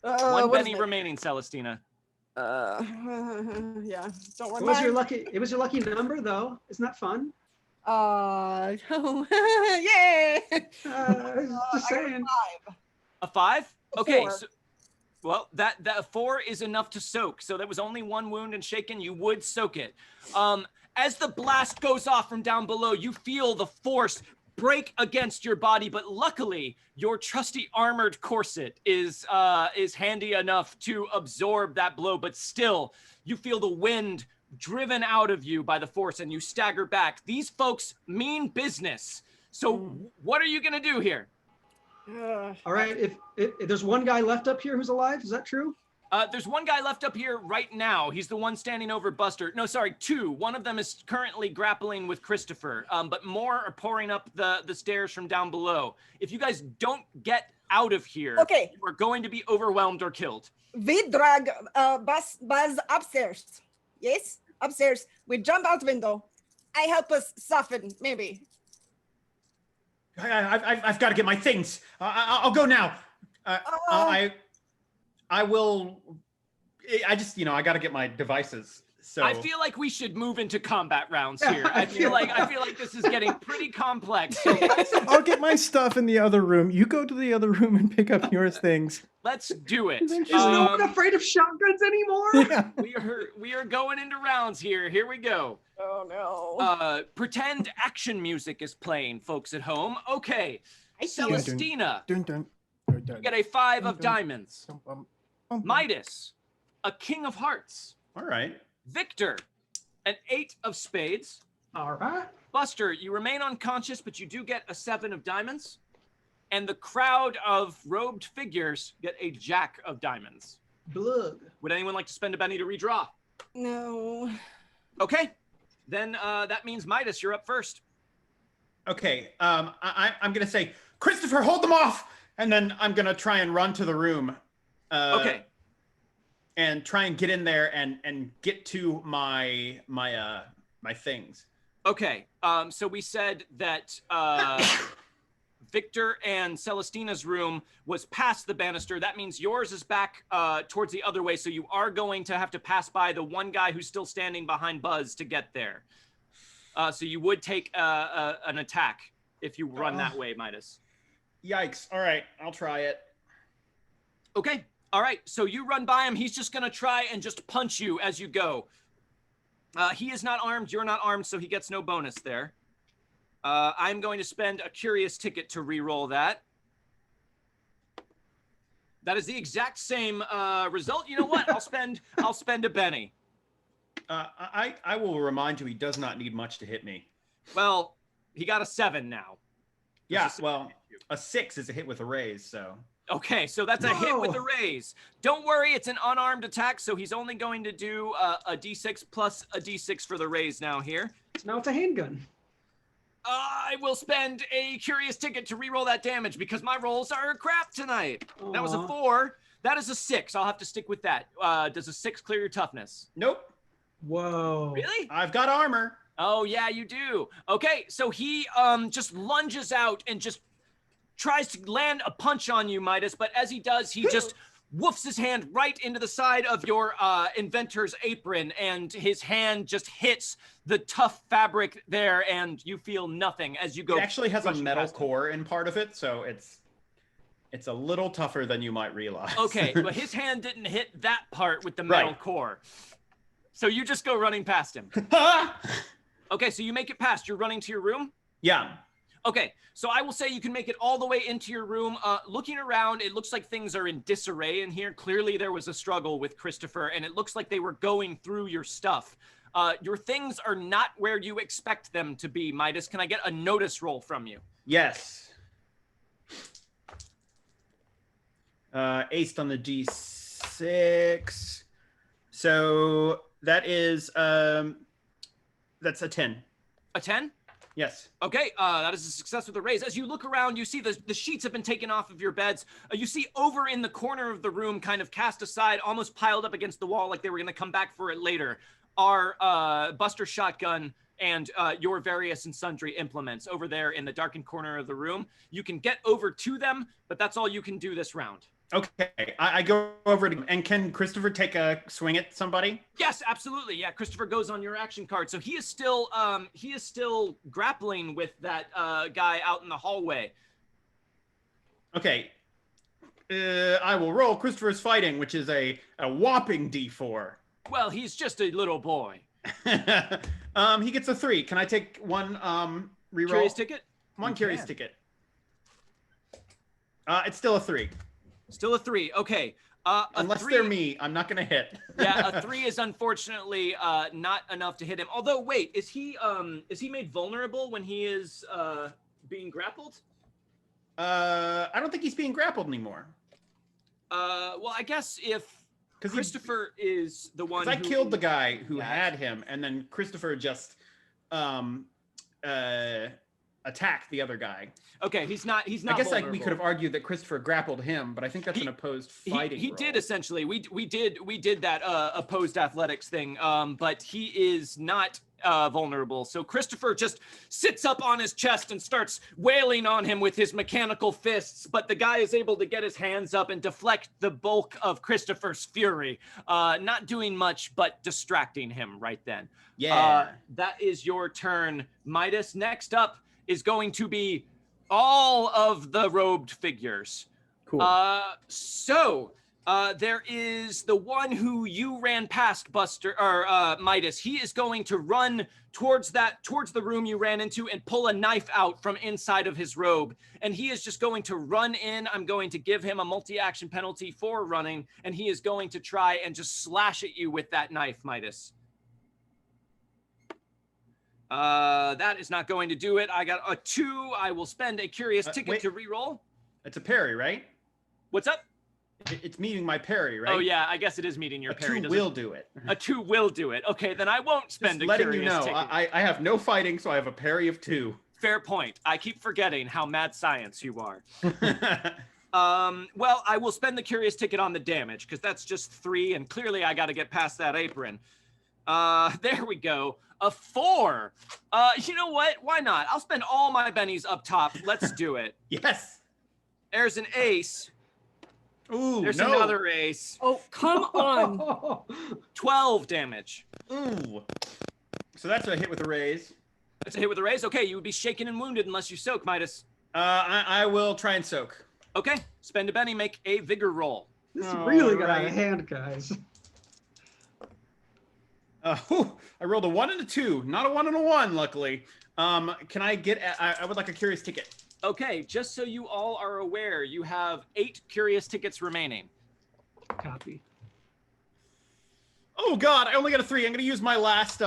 One what is penny it? remaining, Celestina. Yeah. Don't worry. It was your lucky. It was your lucky number, though. Isn't that fun? Yay! Just saying. A 5? A Okay. 4. So, well, that 4 is enough to soak. So that was only 1 wound and shaken. You would soak it. As the blast goes off from down below, you feel the force break against your body, but luckily your trusty armored corset is handy enough to absorb that blow. But still, you feel the wind driven out of you by the force, and you stagger back. These folks mean business. So what are you gonna do here? All right. If there's one guy left up here who's alive, is that true? There's one guy left up here right now. He's the one standing over Buster. No, sorry, 2. One of them is currently grappling with Christopher, but more are pouring up the stairs from down below. If you guys don't get out of here, Okay. you are going to be overwhelmed or killed. We drag Buzz upstairs. Yes, upstairs. We jump out window. I help us soften, maybe. I've got to get my things. I'll go now. I will. I just, I got to get my devices. So I feel like we should move into combat rounds here. I feel like this is getting pretty complex. So I'll get my stuff in the other room. You go to the other room and pick up your things. let's do it. Is no one afraid of shotguns anymore? Yeah. We are going into rounds here. Here we go. Oh no. Pretend action music is playing, folks at home. Okay. Celestina, Dun, dun, you get a 5 of diamonds. dun, dun, dun. Midas, a king of hearts. all right. Victor, an 8 of spades. All right. Buster, you remain unconscious, but you do get a 7 of diamonds. and the crowd of robed figures get a jack of diamonds. Blood. Would anyone like to spend a penny to redraw? No. Okay, then that means Midas, you're up first. Okay, I'm gonna say, Christopher, hold them off, and then I'm gonna try and run to the room. Okay. And try and get in there and get to my things. Okay, so we said that Victor and Celestina's room was past the banister. That means yours is back towards the other way, so you are going to have to pass by the one guy who's still standing behind Buzz to get there. So you would take an attack if you run that way, Midas. Yikes. All right, I'll try it. Okay, all right, so you run by him. He's just going to try and just punch you as you go. He is not armed. You're not armed, so he gets no bonus there. I'm going to spend a curious ticket to re-roll that. That is the exact same result. You know what? I'll spend a penny. I will remind you, he does not need much to hit me. Well, he got a 7 now. Yeah, well, a 6 is a hit with a raise, so. Okay, so that's a hit with a raise. Don't worry, it's an unarmed attack, so he's only going to do a d6 plus a d6 for the raise now here. Now it's a handgun. I will spend a curious ticket to reroll that damage because my rolls are crap tonight. Aww. That was a 4. That is a 6. I'll have to stick with that. Does a 6 clear your toughness? Nope. Whoa. Really? I've got armor. Oh, yeah, you do. Okay, so he just lunges out and just tries to land a punch on you, Midas, but as he does, he just woofs his hand right into the side of your inventor's apron, and his hand just hits the tough fabric there, and you feel nothing as you go. It actually has a metal core in part of it, so it's a little tougher than you might realize. Okay, but his hand didn't hit that part with the metal core. So you just go running past him. Okay, so you make it past. You're running to your room? Yeah. Okay, so I will say you can make it all the way into your room. Looking around, it looks like things are in disarray in here. Clearly, there was a struggle with Christopher, and it looks like they were going through your stuff. Your things are not where you expect them to be, Midas. Can I get a notice roll from you? Yes. Aced on the D6. So that is, that's a 10. A 10? Yes. Okay, that is a success with a raise. As you look around, you see the sheets have been taken off of your beds. You see over in the corner of the room, kind of cast aside, almost piled up against the wall like they were going to come back for it later, are Buster's shotgun and your various and sundry implements over there in the darkened corner of the room. You can get over to them, but that's all you can do this round. Okay, I go over to, and can Christopher take a swing at somebody? Yes, absolutely. Yeah, Christopher goes on your action card. So he is still grappling with that guy out in the hallway. Okay, I will roll Christopher's fighting, which is a whopping D4. Well, he's just a little boy. He gets a 3. Can I take one reroll? Curious ticket? One curious ticket. It's still a 3. Still a 3. Okay. Unless they're me, I'm not gonna hit. Yeah, a 3 is unfortunately not enough to hit him. Although, wait, is he made vulnerable when he is being grappled? I don't think he's being grappled anymore. Well, I guess if Christopher is the one. I killed the guy who had him, and then Christopher just attacked the other guy. Okay, he's not. I guess we could have argued that Christopher grappled him, but I think that's an opposed fighting. He did essentially. We did that opposed athletics thing. But he is not vulnerable. So Christopher just sits up on his chest and starts wailing on him with his mechanical fists. But the guy is able to get his hands up and deflect the bulk of Christopher's fury. Not doing much, but distracting him right then. Yeah. That is your turn, Midas. Next up is going to be all of the robed figures. Cool. So there is the one who you ran past, Buster, or Midas. He is going to run towards the room you ran into and pull a knife out from inside of his robe. And he is just going to run in. I'm going to give him a multi-action penalty for running, and he is going to try and just slash at you with that knife, Midas. That is not going to do it. I got a 2. I will spend a curious ticket to reroll. It's a parry, right? What's up? It's meeting my parry, right? Oh yeah, I guess it is meeting your A parry. 2 will do it. A 2 will do it. Okay, then I won't spend Just a letting curious you know, ticket. I have no fighting, so I have a parry of 2. Fair point. I keep forgetting how mad science you are. Well, I will spend the curious ticket on the damage, because that's just 3, and clearly I got to get past that apron. There we go. A 4. You know what? Why not? I'll spend all my bennies up top. Let's do it. Yes. There's an ace. Ooh, There's no. another ace. Oh, come on. 12 damage. Ooh. So that's a hit with a raise. That's a hit with a raise. Okay, you would be shaken and wounded unless you soak, Midas. I will try and soak. Okay, spend a Benny, make a vigor roll. This really got out Alright. of hand, guys. I rolled a 1 and a 2, not a 1 and a 1, luckily. Can I get? I would like a curious ticket. Okay, just so you all are aware, you have 8 curious tickets remaining. Copy. Oh God, I only got a 3. I'm gonna use my last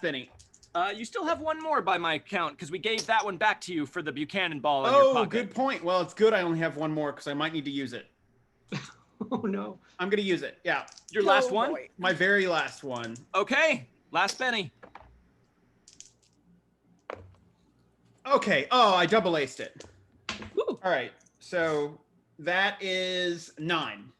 Benny. You still have 1 more by my count, because we gave that one back to you for the Buchanan ball in your Oh, pocket. good point. Well, it's good I only have 1 more because I might need to use it. Oh no. I'm gonna use it. Yeah, Your Oh, last one? boy. my very last one. Okay, last Benny. Okay. Oh, I double aced it. Woo. All right. So that is 9.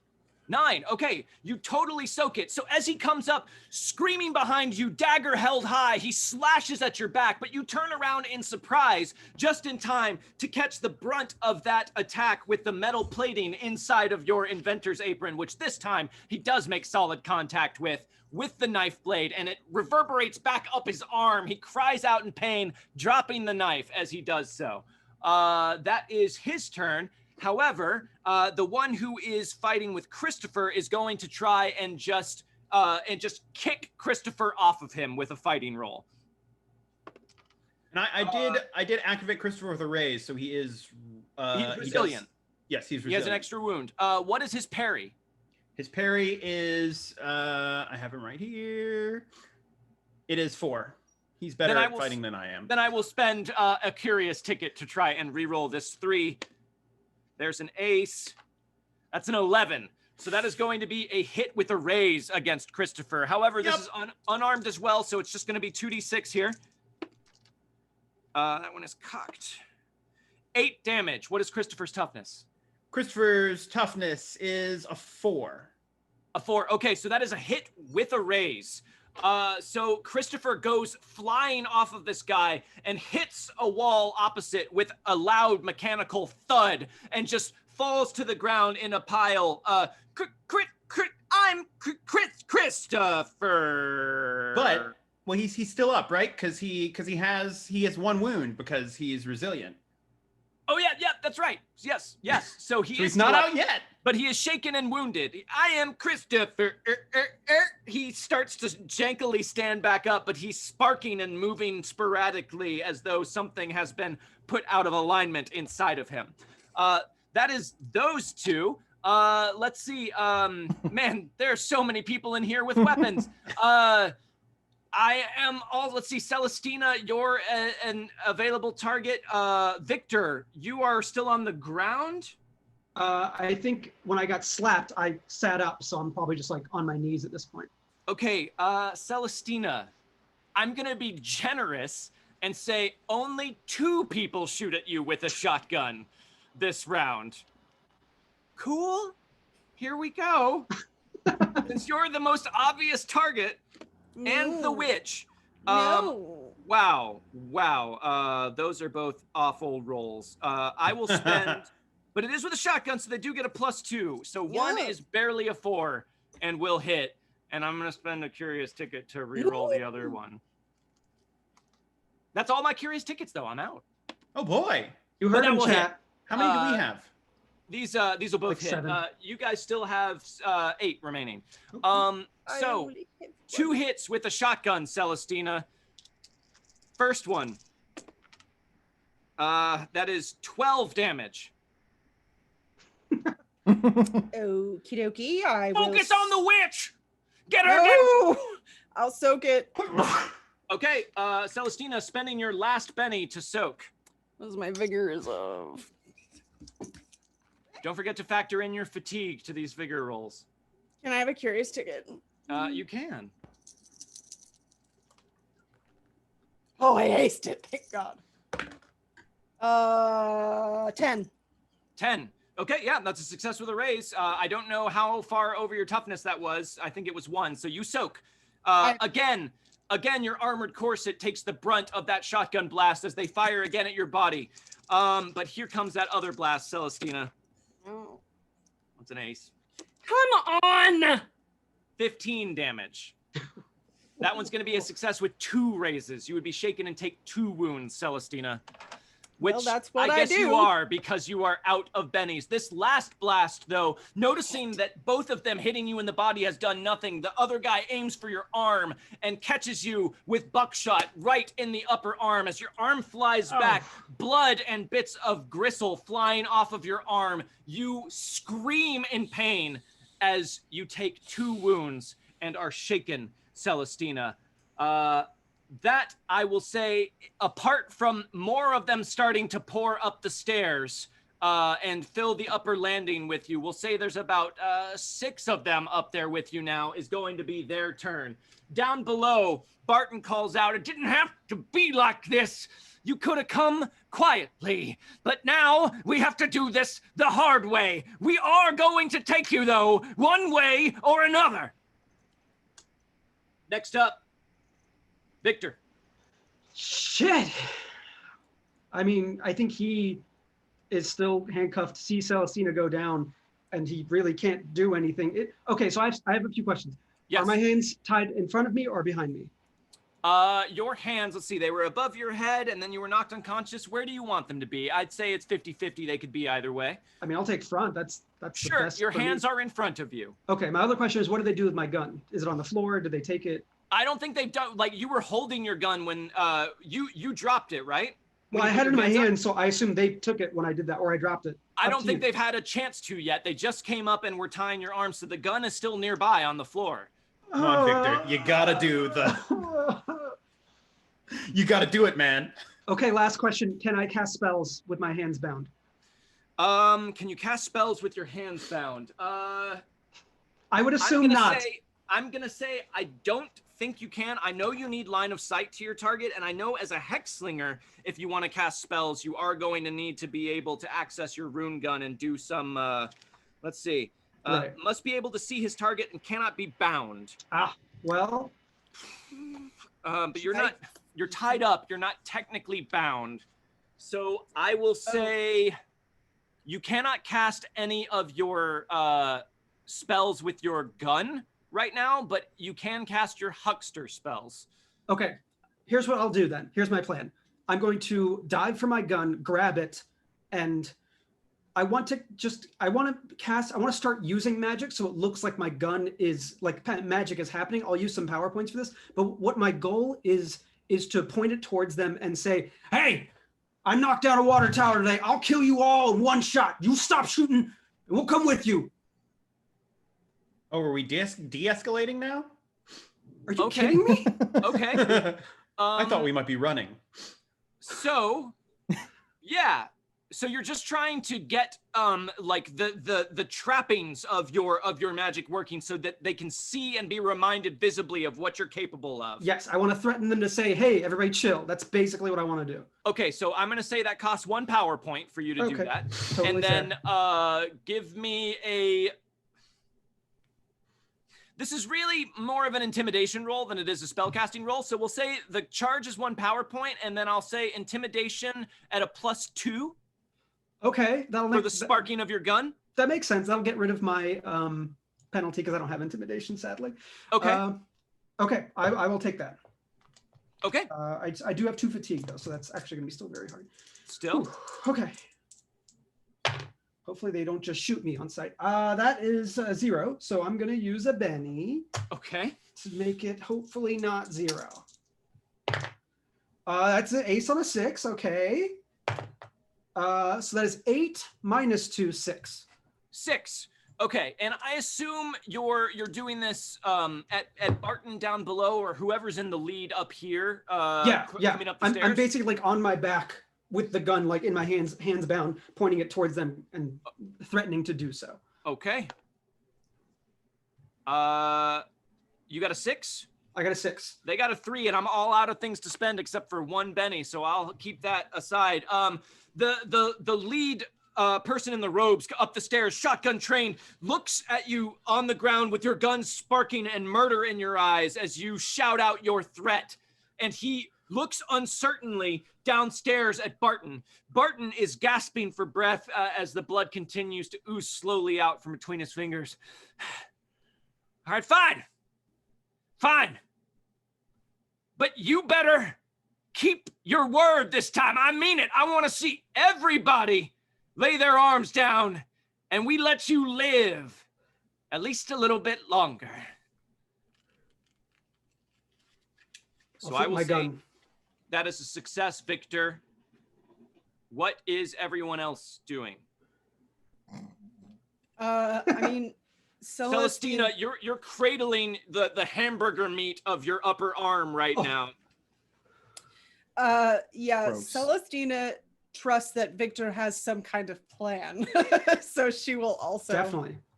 9. Okay, you totally soak it. So as he comes up, screaming behind you, dagger held high, he slashes at your back, but you turn around in surprise, just in time to catch the brunt of that attack with the metal plating inside of your inventor's apron, which this time he does make solid contact with the knife blade, and it reverberates back up his arm. He cries out in pain, dropping the knife as he does so. That is his turn. However, the one who is fighting with Christopher is going to try and just kick Christopher off of him with a fighting roll. And I did activate Christopher with a raise, so he is He's resilient. Yes, he's resilient. He has an extra wound. What is his parry? His parry is I have him right here. It is 4. He's better at fighting than I am. Then I will spend a curious ticket to try and re-roll this 3. There's an ace. That's an 11. So that is going to be a hit with a raise against Christopher. However, this is unarmed as well, so it's just going to be 2d6 here. That one is cocked. 8 damage. What is Christopher's toughness? Christopher's toughness is a 4. A 4. Okay, so that is a hit with a raise. So Christopher goes flying off of this guy and hits a wall opposite with a loud mechanical thud and just falls to the ground in a pile. I'm Christopher. But well, he's still up, right? Because he has 1 wound because he's resilient. Oh yeah, that's right. Yes. So he's not out yet. But he is shaken and wounded. I am Christopher. He starts to jankily stand back up, but he's sparking and moving sporadically as though something has been put out of alignment inside of him. That is those 2. Let's see. Man, there are so many people in here with weapons. I am all, let's see, Celestina, you're an available target. Victor, you are still on the ground? I think when I got slapped, I sat up, so I'm probably just like on my knees at this point. Okay, Celestina, I'm gonna be generous and say only 2 people shoot at you with a shotgun this round. Cool? Here we go. Since you're the most obvious target, and the witch. No. Wow. Those are both awful rolls. I will spend, but it is with a shotgun, so they do get a +2. So 1 is barely a 4 and will hit. And I'm going to spend a curious ticket to re-roll the other one. That's all my curious tickets, though. I'm out. Oh boy. You heard But that him, will chat. How many do we have? These will both Like hit. 7. You guys still have 8 remaining. I So only hit 2 hits with a shotgun, Celestina. First one. That is 12 damage. Okie dokie. I will. Focus on the witch! Get her! No! I'll soak it. Okay, Celestina, spending your last Benny to soak. This is my vigor is of Don't forget to factor in your fatigue to these vigor rolls. Can I have a curious ticket? You can. Oh, I aced it. Thank God. 10. 10. Okay, yeah, that's a success with a raise. I don't know how far over your toughness that was. I think it was 1. So you soak. Again, your armored corset takes the brunt of that shotgun blast as they fire again at your body. But here comes that other blast, Celestina. Oh. What's an ace? Come on! 15 damage. That one's going to be a success with 2 raises. You would be shaken and take 2 wounds, Celestina. Which Well, that's what I guess I do. you are because you are out of bennies. This last blast, though, noticing that both of them hitting you in the body has done nothing, the other guy aims for your arm and catches you with buckshot right in the upper arm. As your arm flies back, blood and bits of gristle flying off of your arm, you scream in pain as you take 2 wounds and are shaken, Celestina. That, I will say, apart from more of them starting to pour up the stairs and fill the upper landing with you, we'll say there's about 6 of them up there with you now, is going to be their turn. Down below, Barton calls out, "It didn't have to be like this. You could have come quietly, but now we have to do this the hard way. We are going to take you, though, one way or another." Next up, Victor. Shit. I mean, I think he is still handcuffed. See Celestina go down, and he really can't do anything. Okay, so I have a few questions. Yes. Are my hands tied in front of me or behind me? Your hands, let's see, they were above your head and then you were knocked unconscious. Where do you want them to be? I'd say it's 50-50. They could be either way. I mean, I'll take front. That's sure, the best your for me. hands are in front of you. Okay, my other question is, what do they do with my gun? Is it on the floor? Did they take it? I don't think they've done, like, you were holding your gun when you dropped it, right? Well, I had it in my hand, so I assume they took it when I did that, or I dropped it. I don't think they've had a chance to yet. They just came up and were tying your arms, so the gun is still nearby on the floor. Come on, Victor. You gotta do the... You gotta do it, man. Okay, last question. Can I cast spells with my hands bound? Can you cast spells with your hands bound? I would assume not. I'm gonna say I don't think you can. I know you need line of sight to your target, and I know as a hex slinger, if you want to cast spells, you are going to need to be able to access your rune gun and do some, let's see. Right. Must be able to see his target and cannot be bound. Well. But you're tied up. You're not technically bound. So I will say you cannot cast any of your spells with your gun right now, but you can cast your huckster spells. Okay, here's what I'll do then. Here's my plan. I'm going to dive for my gun, grab it, and I want to start using magic so it looks like my gun is, like, magic is happening. I'll use some PowerPoints for this, but what my goal is to point it towards them and say, "Hey, I knocked down a water tower today. I'll kill you all in one shot. You stop shooting, and we'll come with you." Oh, are we de-escalating now? Are you kidding me? Okay. I thought we might be running. So, yeah. So you're just trying to get like the trappings of your magic working so that they can see and be reminded visibly of what you're capable of. Yes, I want to threaten them to say, "Hey, everybody chill." That's basically what I want to do. Okay, so I'm going to say that costs 1 power point for you to do that. Totally and then fair. Give me a... This is really more of an intimidation roll than it is a spellcasting roll. So we'll say the charge is 1 power point, and then I'll say intimidation at a +2. Okay, that'll make for the sparking of your gun. That makes sense. That'll get rid of my penalty because I don't have intimidation, sadly. Okay. Okay, I will take that. Okay. I do have 2 fatigue though, so that's actually gonna be still very hard. Still. Whew. Okay. Hopefully they don't just shoot me on sight. That is 0, so I'm gonna use a Benny. Okay. To make it hopefully not 0. That's an ace on a 6. Okay. So that is 8 minus 2, 6. 6. Okay, and I assume you're doing this at Barton down below, or whoever's in the lead up here. Yeah. Coming up the stairs. I'm basically like on my back with the gun like in my hands bound, pointing it towards them and threatening to do so. Okay. You got a 6? I got a 6. They got a 3, and I'm all out of things to spend except for 1 Benny, so I'll keep that aside. The lead person in the robes up the stairs, shotgun trained, looks at you on the ground with your gun sparking and murder in your eyes as you shout out your threat. And he looks uncertainly downstairs at Barton. Barton is gasping for breath as the blood continues to ooze slowly out from between his fingers. All right, fine. But you better keep your word this time. I mean it. I want to see everybody lay their arms down and we let you live at least a little bit longer. So I will say that is a success, Victor. What is everyone else doing? I mean, Celestina, you're cradling the hamburger meat of your upper arm right now. Yeah, Gross. Celestina trusts that Victor has some kind of plan. So she will also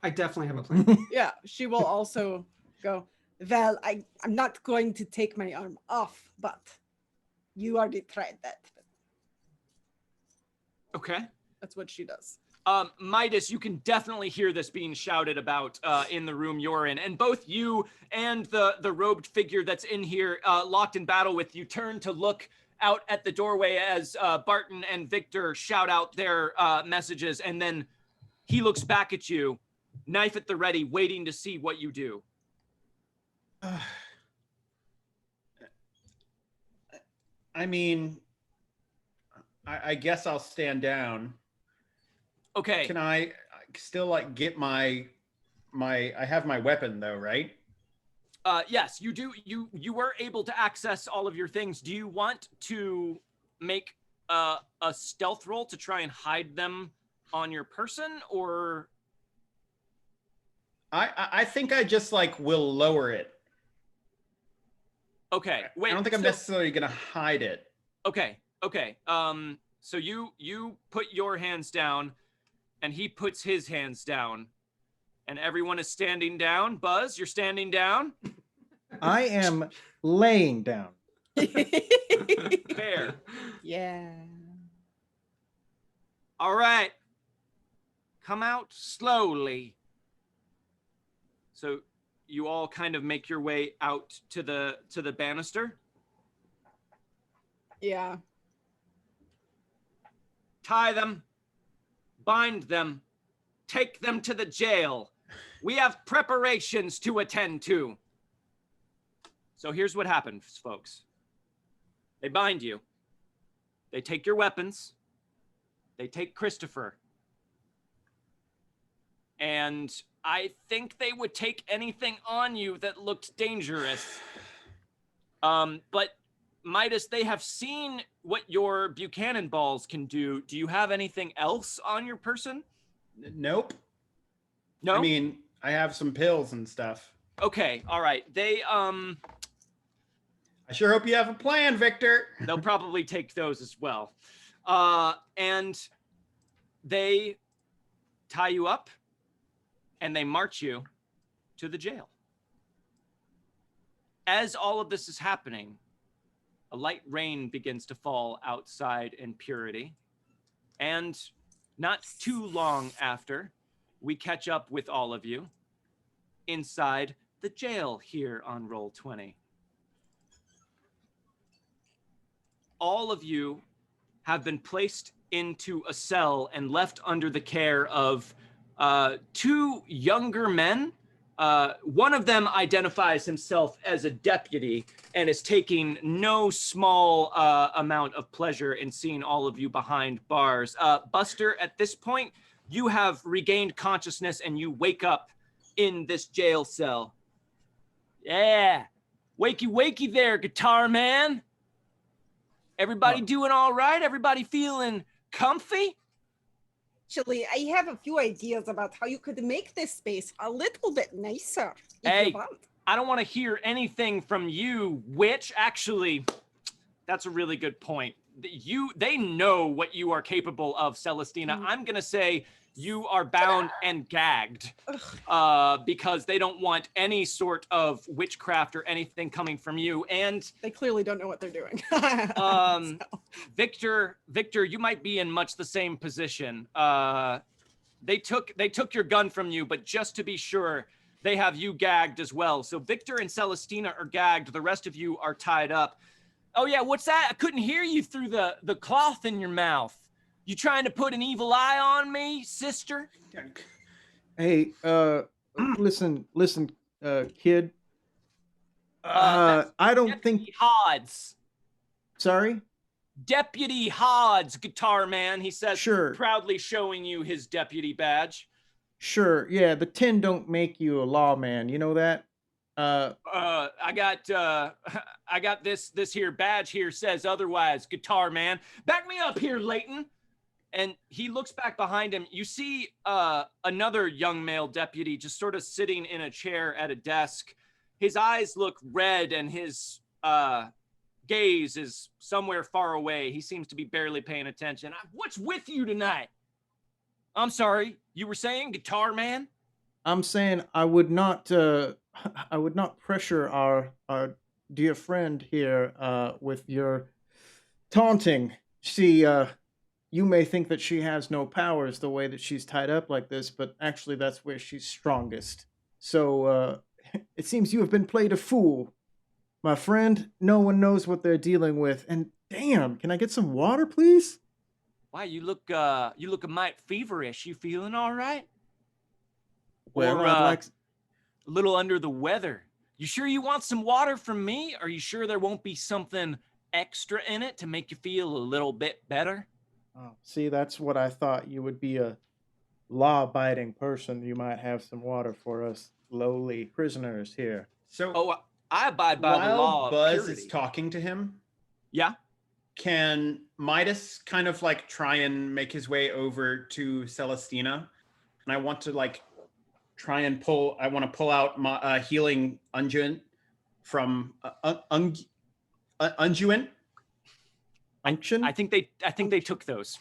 I definitely have a plan. yeah, she will also go, well, I'm not going to take my arm off, but you already tried that. Okay. That's what she does. Midas, you can definitely hear this being shouted about in the room you're in. And both you and the robed figure that's in here, locked in battle with you, turn to look out at the doorway as Barton and Victor shout out their messages. And then he looks back at you, knife at the ready, waiting to see what you do. I mean, I guess I'll stand down. Okay. Can I still like get my I have my weapon though, right? Yes, you do. You were able to access all of your things. Do you want to make a stealth roll to try and hide them on your person, or? I think I just like will lower it. Okay. Wait. I don't think I'm necessarily gonna hide it. Okay. So you put your hands down, and he puts his hands down, and everyone is standing down. Buzz, you're standing down. I am laying down. Fair. Yeah. All right. Come out slowly. So you all kind of make your way out to the banister. Yeah. Tie them, bind them, take them to the jail. We have preparations to attend to. So here's what happens, folks. They bind you. They take your weapons. They take Christopher. And I think they would take anything on you that looked dangerous. But Midas, they have seen what your Buchanan balls can do. Do you have anything else on your person? Nope. No? I mean, I have some pills and stuff. Okay, all right. They, I sure hope you have a plan, Victor. they'll probably take those as well. And they tie you up and they march you to the jail. As all of this is happening, a light rain begins to fall outside in Purity. And not too long after, we catch up with all of you inside the jail here on Roll20. All of you have been placed into a cell and left under the care of 2 younger men. One of them identifies himself as a deputy and is taking no small amount of pleasure in seeing all of you behind bars. Buster, at this point, you have regained consciousness and you wake up in this jail cell. Yeah, wakey wakey there, guitar man. Everybody doing all right? Everybody feeling comfy? Actually, I have a few ideas about how you could make this space a little bit nicer. Hey, you want. I don't want to hear anything from you, witch. Actually, that's a really good point. they know what you are capable of, Celestina. I'm gonna say you are bound and gagged because they don't want any sort of witchcraft or anything coming from you. And They clearly don't know what they're doing. Victor, you might be in much the same position. They took your gun from you, but just to be sure, they have you gagged as well. So Victor and Celestina are gagged. The rest of you are tied up. Oh yeah, what's that? I couldn't hear you through the cloth in your mouth. You trying to put an evil eye on me, sister? Hey, listen, kid. I don't Deputy think. Hodds. Sorry. Deputy Hodds, guitar man. He says, Sure. proudly showing you his deputy badge. Sure. Yeah, the 10 don't make you a lawman. You know that. I got this here badge here says otherwise, guitar man. Back me up here, Leighton. And he looks back behind him. You see another young male deputy just sort of sitting in a chair at a desk. His eyes look red and his gaze is somewhere far away. He seems to be barely paying attention. What's with you tonight? I'm sorry, you were saying, guitar man? I'm saying I would not pressure our dear friend here with your taunting. See, you may think that she has no powers the way that she's tied up like this, but actually that's where she's strongest. So it seems you have been played a fool. My friend, no one knows what they're dealing with. And damn, can I get some water, please? Why, you look a mite feverish. You feeling all right? Well, Or I'd like... a little under the weather. You sure you want some water from me? Are you sure there won't be something extra in it to make you feel a little bit better? Oh, see, that's what I thought. You would be a law-abiding person. You might have some water for us lowly prisoners here. So, I abide by the law of Buzz purity. is talking to him, Yeah. can Midas kind of like try and make his way over to Celestina? And I want to like try and pull out my healing unguent from unguent. Unction? I think they took those.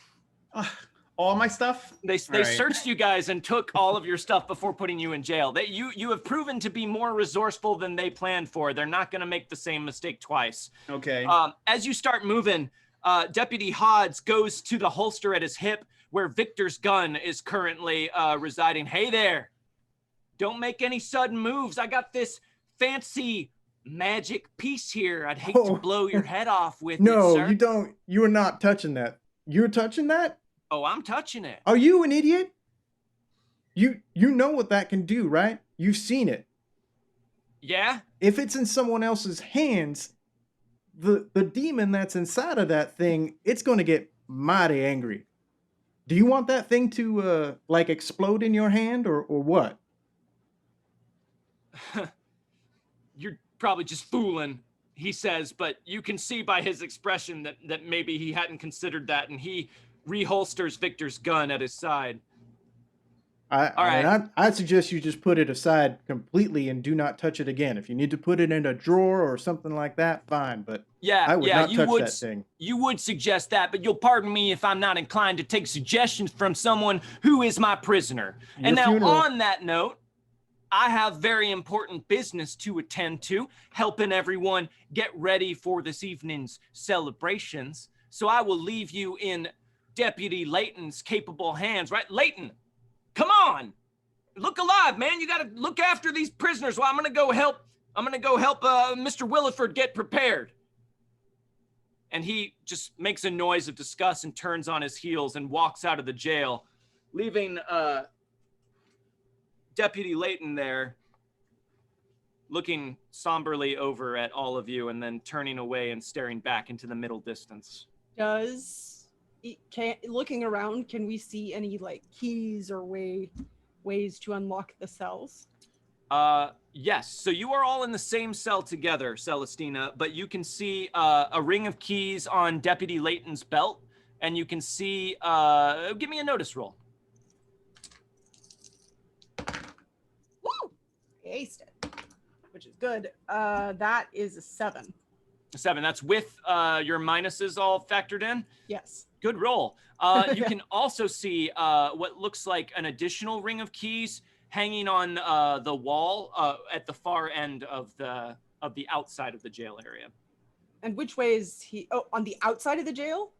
All my stuff? They right. searched you guys and took all of your stuff before putting you in jail. You have proven to be more resourceful than they planned for. They're not going to make the same mistake twice. Okay. As you start moving, Deputy Hodds goes to the holster at his hip where Victor's gun is currently residing. Hey there. Don't make any sudden moves. I got this fancy magic piece here. I'd hate to blow your head off with it, sir. No, you don't. You are not touching that. You're touching that? Oh, I'm touching it. Are you an idiot? You know what that can do, right? You've seen it. Yeah? If it's in someone else's hands, the demon that's inside of that thing, it's going to get mighty angry. Do you want that thing to like explode in your hand or what? You're probably just fooling, he says, but you can see by his expression that maybe he hadn't considered that, and he reholsters Victor's gun at his side. I'd suggest you just put it aside completely and do not touch it again. If you need to put it in a drawer or something like that, fine, but I would not touch that thing. You would suggest that, but you'll pardon me if I'm not inclined to take suggestions from someone who is my prisoner. And now, on that note, I have very important business to attend to, helping everyone get ready for this evening's celebrations. So I will leave you in Deputy Leighton's capable hands, right? Leighton, come on. Look alive, man. You got to look after these prisoners. Well, I'm going to go help Mr. Williford get prepared. And he just makes a noise of disgust and turns on his heels and walks out of the jail, leaving Deputy Leighton there looking somberly over at all of you and then turning away and staring back into the middle distance. Looking around, can we see any like keys or ways to unlock the cells? Yes. So you are all in the same cell together, Celestina, but you can see a ring of keys on Deputy Leighton's belt, and you can see, give me a notice roll. Woo! I aced it, which is good. That is a 7. 7. That's with your minuses all factored in. Yes. Good roll. You can also see what looks like an additional ring of keys hanging on the wall at the far end of the outside of the jail area. And which way is he? Oh, on the outside of the jail?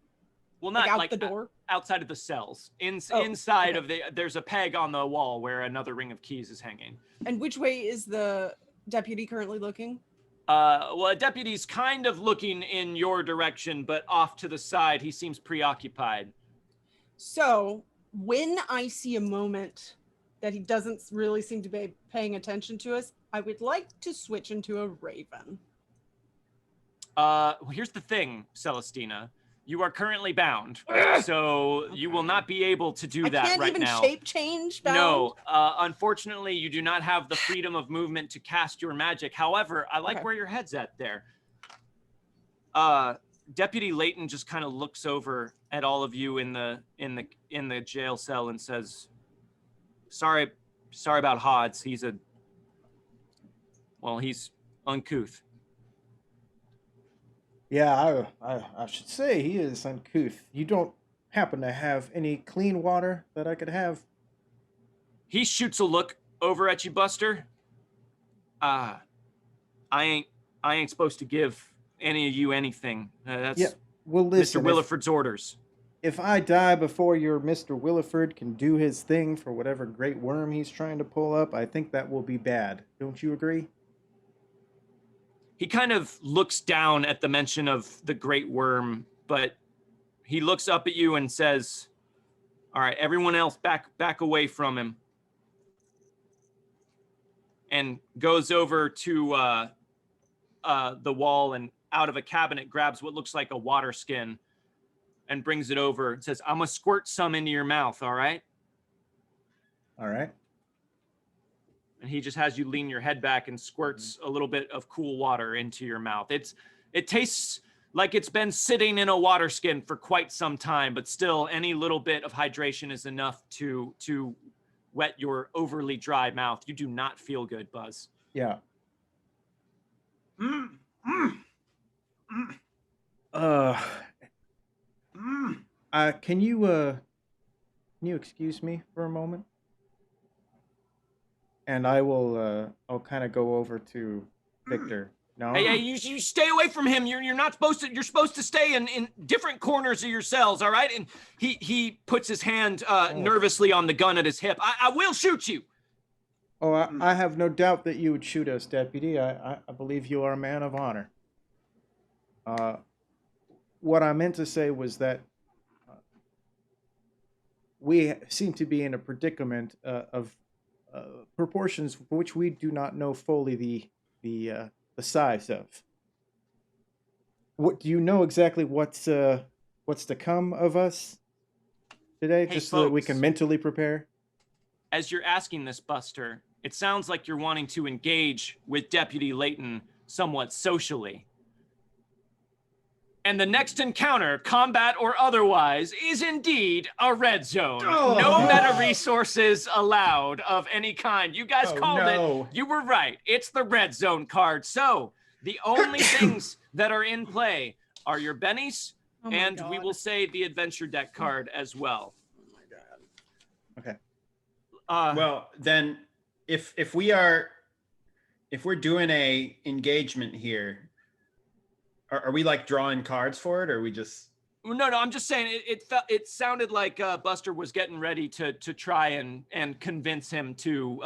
Well, not out like the door? outside of the cells. Oh, inside okay. of there's a peg on the wall where another ring of keys is hanging. And which way is the deputy currently looking? Well, a deputy's kind of looking in your direction, but off to the side. He seems preoccupied. So when I see a moment that he doesn't really seem to be paying attention to us, I would like to switch into a raven. Well, here's the thing, Celestina. You are currently bound, so you will not be able to do that right now. I can't even shape change bound? No, unfortunately, you do not have the freedom of movement to cast your magic. However, I like where your head's at there. Deputy Layton just kind of looks over at all of you in the jail cell and says, "Sorry about Hodds. He's uncouth." Yeah, I should say he is uncouth. You don't happen to have any clean water that I could have? He shoots a look over at you, Buster. I ain't supposed to give any of you anything. That's well, listen, Mr. Williford's orders. If I die before your Mr. Williford can do his thing for whatever great worm he's trying to pull up, I think that will be bad. Don't you agree? He kind of looks down at the mention of the great worm, but he looks up at you and says, "All right, everyone else back away from him." And goes over to the wall and out of a cabinet grabs what looks like a water skin and brings it over and says, "I'm gonna squirt some into your mouth, all right?" All right. And he just has you lean your head back and squirts a little bit of cool water into your mouth. It tastes like it's been sitting in a water skin for quite some time, but still any little bit of hydration is enough to wet your overly dry mouth. You do not feel good, Buzz. Yeah. Can you excuse me for a moment? And I'll kind of go over to Victor. No. Hey, you stay away from him. You're not supposed to. You're supposed to stay in different corners of your cells, all right? And he puts his hand nervously on the gun at his hip. I will shoot you. Oh, I have no doubt that you would shoot us, Deputy. I believe you are a man of honor. What I meant to say was that we seem to be in a predicament of proportions which we do not know fully the size of. What do you know exactly what's to come of us today, Hey, just so that we can mentally prepare? As you're asking this, Buster, it sounds like you're wanting to engage with Deputy Layton somewhat socially. And the next encounter, combat or otherwise, is indeed a red zone. Oh. No meta resources allowed of any kind. You guys called no. it. You were right. It's the red zone card. So the only things that are in play are your bennies, and we will say the adventure deck card as well. Oh my God. Okay. Well, then, if we're doing a engagement here, are we like drawing cards for it, or are we just? No, I'm just saying it sounded like Buster was getting ready to try and convince him to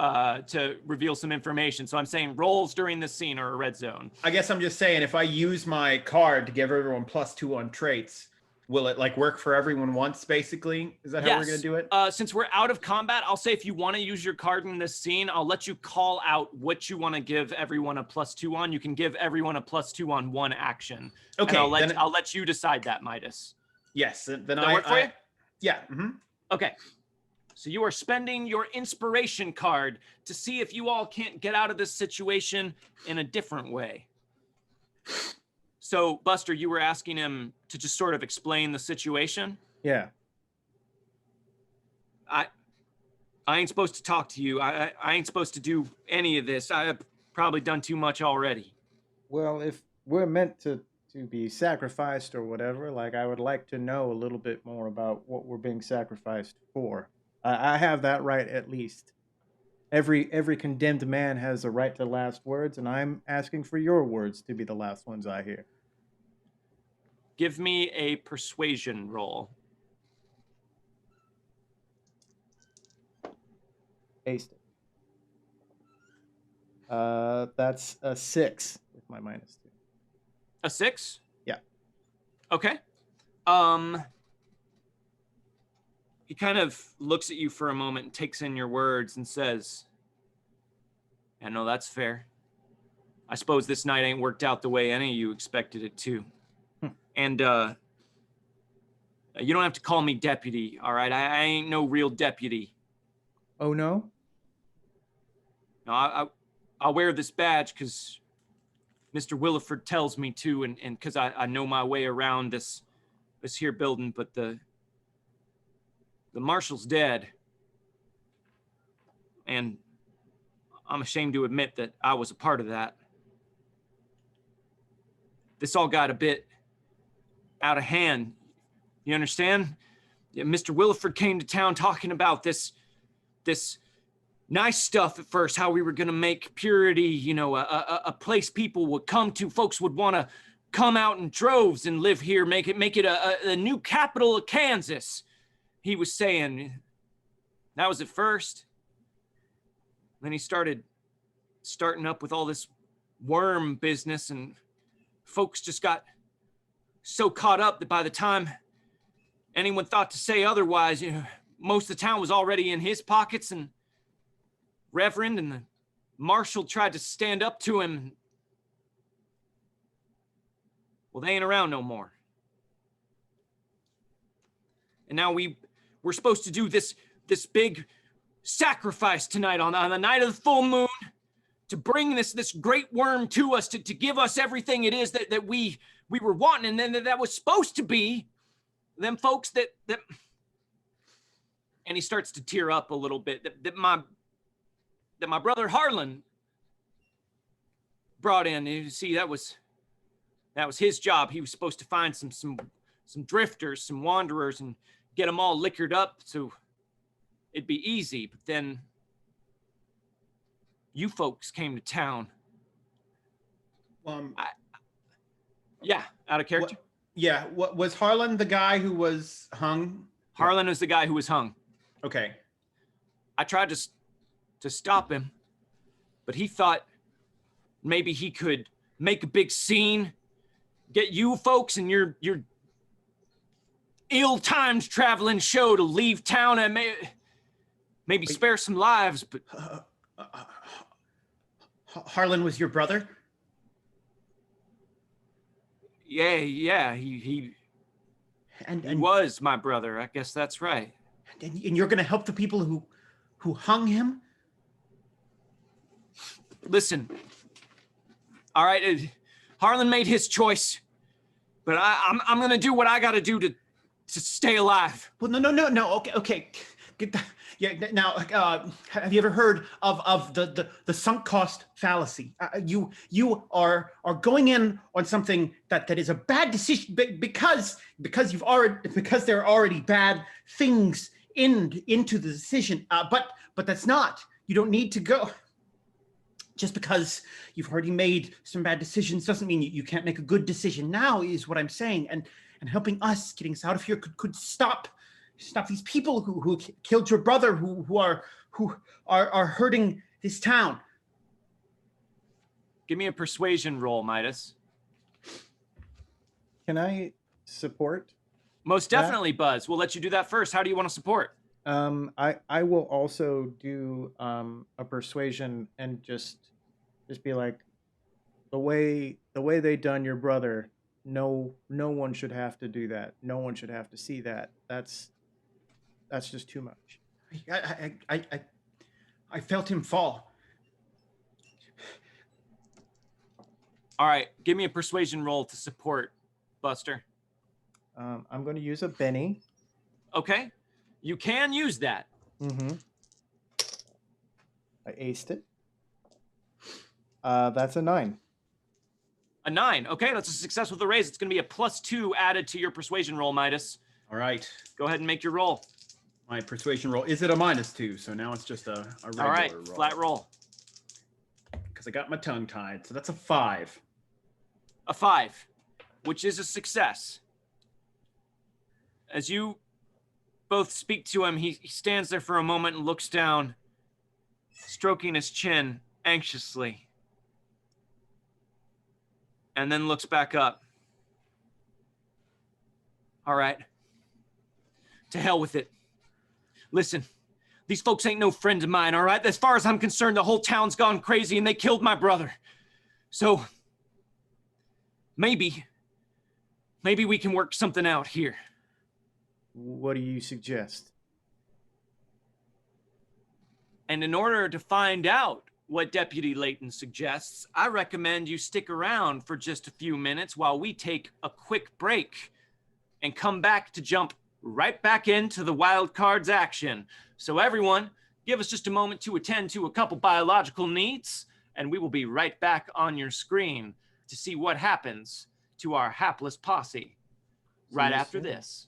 reveal some information. So I'm saying rolls during this scene are a red zone. I guess I'm just saying, if I use my card to give everyone +2 on traits, will it like work for everyone once, basically? Is that how we're gonna do it? Since we're out of combat, I'll say if you want to use your card in this scene, I'll let you call out what you want to give everyone a +2 on. You can give everyone a +2 on one action. Okay, and I'll let you decide that, Midas. Yes, then Does that work for you? Yeah. Mm-hmm. Okay. So you are spending your inspiration card to see if you all can't get out of this situation in a different way. So, Buster, you were asking him to just sort of explain the situation? Yeah. I ain't supposed to talk to you. I ain't supposed to do any of this. I've probably done too much already. Well, if we're meant to to be sacrificed or whatever, like I would like to know a little bit more about what we're being sacrificed for. I have that right at least. Every condemned man has a right to last words, and I'm asking for your words to be the last ones I hear. Give me a persuasion roll. Aced it. That's a 6 with my -2. A 6? Yeah. Okay. He kind of looks at you for a moment and takes in your words and says, "Yeah, no, that's fair. I suppose this night ain't worked out the way any of you expected it to. And you don't have to call me deputy, all right? I ain't no real deputy. Oh no? No, I'll wear this badge because Mr. Williford tells me to, and because I know my way around this here building, but the marshal's dead. And I'm ashamed to admit that I was a part of that. This all got a bit out of hand. You understand? Yeah, Mr. Williford came to town talking about this nice stuff at first, how we were going to make Purity, you know, a place people would come to. Folks would want to come out in droves and live here, make it a new capital of Kansas. He was saying that was at first. Then he starting up with all this worm business, and folks just got so caught up that by the time anyone thought to say otherwise, you know, most of the town was already in his pockets, and Reverend and the marshal tried to stand up to him. Well, they ain't around no more. And now we're supposed to do this big sacrifice tonight on the night of the full moon to bring this great worm to us, to give us everything it is that we were wanting, and then that was supposed to be them folks that and he starts to tear up a little bit, that my brother Harlan brought in. You see, that was his job. He was supposed to find some drifters, some wanderers, and get them all liquored up so it'd be easy. But then you folks came to town. Yeah, out of character. What was Harlan the guy who was hung? Harlan is the guy who was hung. Okay. I tried to stop him, but he thought maybe he could make a big scene, get you folks and your ill-timed traveling show to leave town and maybe spare some lives. But Harlan was your brother? Yeah, he was my brother. I guess that's right. And you're going to help the people who hung him? Listen, all right, Harlan made his choice, but I'm going to do what I got to do to stay alive. Well, no. Okay. Get that. Yeah. Now, have you ever heard of the sunk cost fallacy? You are going in on something that is a bad decision because there are already bad things into the decision. But that's not. You don't need to go. Just because you've already made some bad decisions doesn't mean you can't make a good decision now, is what I'm saying. And helping us, getting us out of here could stop these people who killed your brother, who are hurting this town. Give me a persuasion roll, Midas. Can I support? Most definitely, Buzz. We'll let you do that first. How do you want to support? I will also do a persuasion and just be like, the way they done your brother, no one should have to do that. No one should have to see that. That's just too much. I felt him fall. All right, give me a persuasion roll to support, Buster. I'm going to use a Benny. Okay, you can use that. Mm-hmm. I aced it. That's a 9. A 9. Okay, that's a success with a raise. It's going to be a +2 added to your persuasion roll, Midas. All right. Go ahead and make your roll. My persuasion roll. Is it a -2? So now it's just a regular All right, roll. flat roll. Because I got my tongue tied. So that's a 5. A 5, which is a success. As you both speak to him, he stands there for a moment and looks down, stroking his chin anxiously, and then looks back up. All right. To hell with it. Listen, these folks ain't no friend of mine, all right? As far as I'm concerned, the whole town's gone crazy and they killed my brother. So, maybe we can work something out here. What do you suggest? And in order to find out what Deputy Layton suggests, I recommend you stick around for just a few minutes while we take a quick break and come back to jump right back into the Wildcards action. So everyone, give us just a moment to attend to a couple biological needs, and we will be right back on your screen to see what happens to our hapless posse right after this.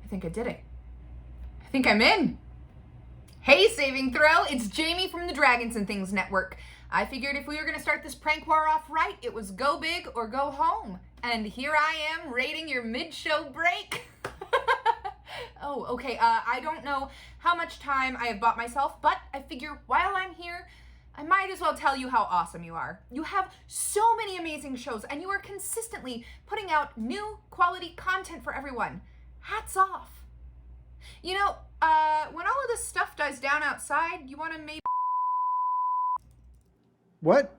I think I did it. I think I'm in. Hey, Saving Throw, it's Jamie from the Dragons and Things Network. I figured if we were gonna start this prank war off right, it was go big or go home. And here I am rating your mid-show break. Oh, okay, I don't know how much time I have bought myself, but I figure while I'm here, I might as well tell you how awesome you are. You have so many amazing shows, and you are consistently putting out new quality content for everyone. Hats off. You know, when all of this stuff dies down outside, you want to maybe... What?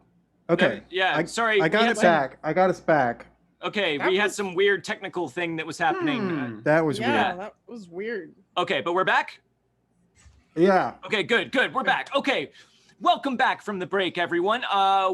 Okay. Yeah, sorry. I got it back. I got us back. Okay, we had some weird technical thing that was happening. That was Yeah, weird. that was weird. Okay, but we're back? Yeah. Okay, good. We're back. Okay, welcome back from the break, everyone.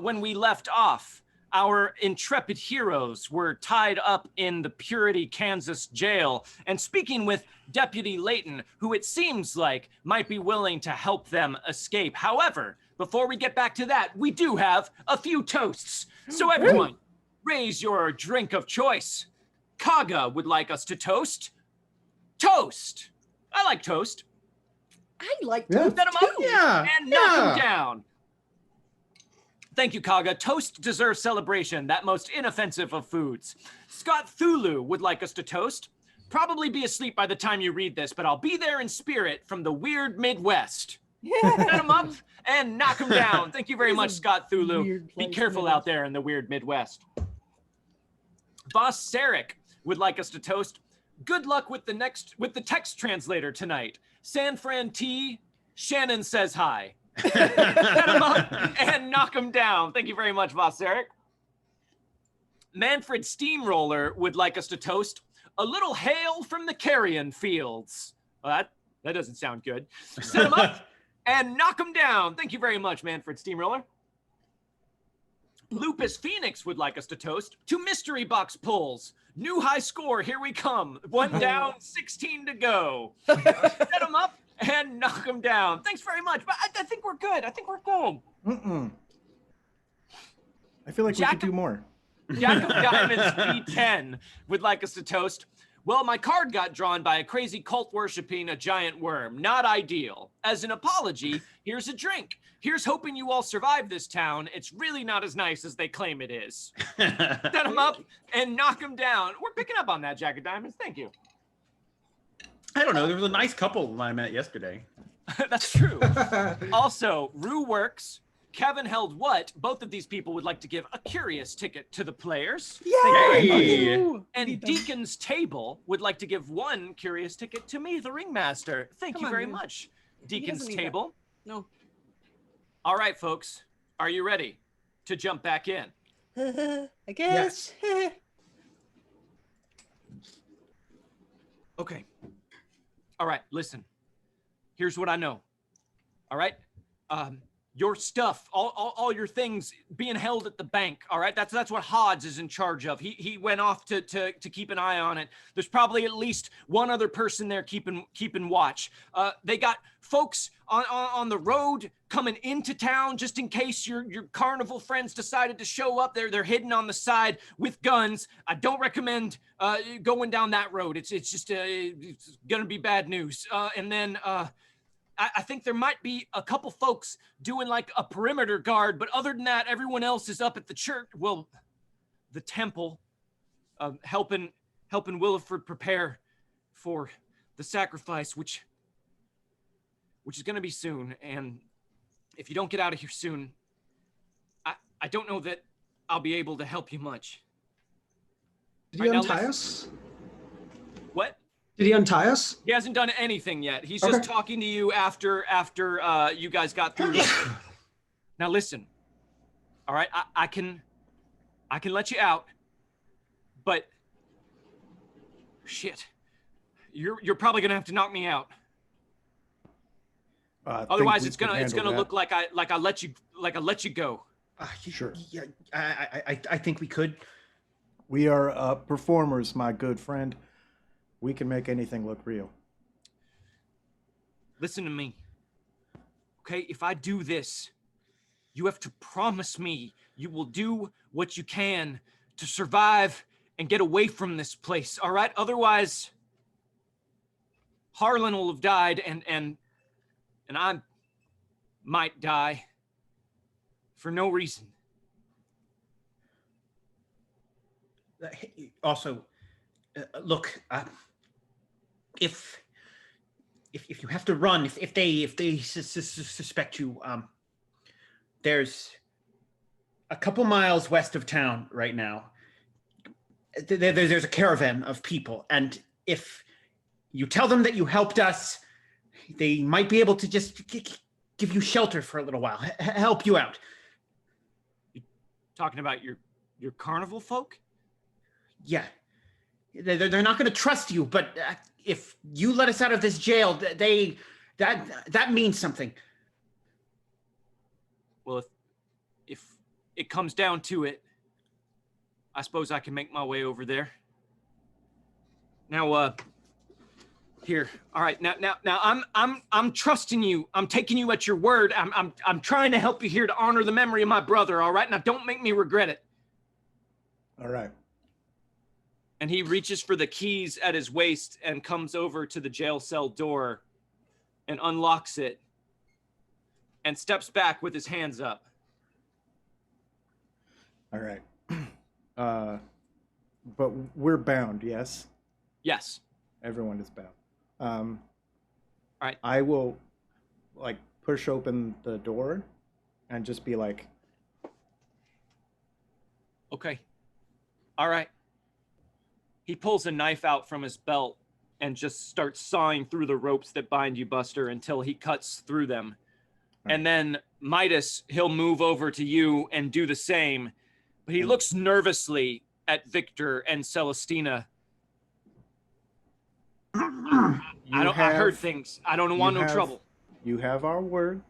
When we left off, our intrepid heroes were tied up in the Purity, Kansas jail and speaking with Deputy Layton, who it seems like might be willing to help them escape. However, before we get back to that, we do have a few toasts. So everyone, raise your drink of choice. Kaga would like us to toast. Toast! I like toast. I like Yeah. toast Set 'em too. up Yeah. and knock 'em down. Thank you, Kaga. Toast deserves celebration, that most inoffensive of foods. Scott Thulu would like us to toast. Probably be asleep by the time you read this, but I'll be there in spirit from the weird Midwest. Set 'em up and knock 'em down. Thank you very much, Scott Thulu. weird Be place, careful Midwest. out there in the weird Midwest. Boss Sarek would like us to toast. Good luck with the text translator tonight. San Fran T. Shannon says hi. Set 'em up and knock 'em down. Thank you very much, Boss Eric. Manfred Steamroller would like us to toast. A little hail from the carrion fields. Well, that doesn't sound good. Set 'em up and knock 'em down. Thank you very much, Manfred Steamroller. Lupus Phoenix would like us to toast to mystery box pulls. New high score, here we come. 1 down, 16 to go. Set 'em up and knock 'em down. Thanks very much. But I think we're good. I think we're good. I feel like we could do more. Jack of Diamonds B10 would like us to toast. Well, my card got drawn by a crazy cult worshipping a giant worm. Not ideal. As an apology, here's a drink. Here's hoping you all survive this town. It's really not as nice as they claim it is. Set 'em up and knock 'em down. We're picking up on that, Jack of Diamonds. Thank you. I don't know. There was a nice couple I met yesterday. That's true. Also, Rue Works, Kevin Held What, both of these people would like to give a curious ticket to the players. Yay! And Deacon's Table would like to give 1 curious ticket to me, the ringmaster. Thank you on, very man. much, Deacon's doesn't need Table. No. All right, folks, are you ready to jump back in? I guess. Okay. All right, listen. Here's what I know. All right? Your stuff, all your things being held at the bank, all right? That's what Hodds is in charge of. He went off to keep an eye on it. There's probably at least one other person there keeping watch. They got folks on the road coming into town just in case your carnival friends decided to show up. They're hidden on the side with guns. I don't recommend going down that road. It's just it's gonna be bad news. And then I think there might be a couple folks doing like a perimeter guard, but other than that, everyone else is up at the church. Well, the temple, helping Williford prepare for the sacrifice, which is going to be soon. And if you don't get out of here soon, I don't know that I'll be able to help you much. Did he Right, now untie us? What? Did he untie us? He hasn't done anything yet. He's Okay. just talking to you after you guys got through. Now listen. All right, I can let you out, but shit, you're probably gonna have to knock me out. Otherwise, it's gonna look like I let you go. Sure. Yeah, I think we could. We are performers, my good friend. We can make anything look real. Listen to me. Okay, if I do this, you have to promise me you will do what you can to survive and get away from this place, all right? Otherwise, Harlan will have died and I might die for no reason. Also, look, if you have to run, if they suspect you, there's a couple miles west of town right now. There's a caravan of people, and if you tell them that you helped us, they might be able to just give you shelter for a little while, help you out. Talking about your carnival folk? Yeah, they're not going to trust you, but if you let us out of this jail, that means something. Well, if it comes down to it, I suppose I can make my way over there. Now, here. All right. Now, I'm trusting you. I'm taking you at your word. I'm trying to help you here to honor the memory of my brother. All right. Now, don't make me regret it. All right. And he reaches for the keys at his waist and comes over to the jail cell door and unlocks it and steps back with his hands up. All right. But we're bound, yes? Yes. Everyone is bound. All right. I will, like, push open the door and just be like... Okay. All right. He pulls a knife out from his belt and just starts sawing through the ropes that bind you, Buster, until he cuts through them. Right. And then Midas, he'll move over to you and do the same. But he looks nervously at Victor and Celestina. I heard things. I don't want no trouble. You have our word.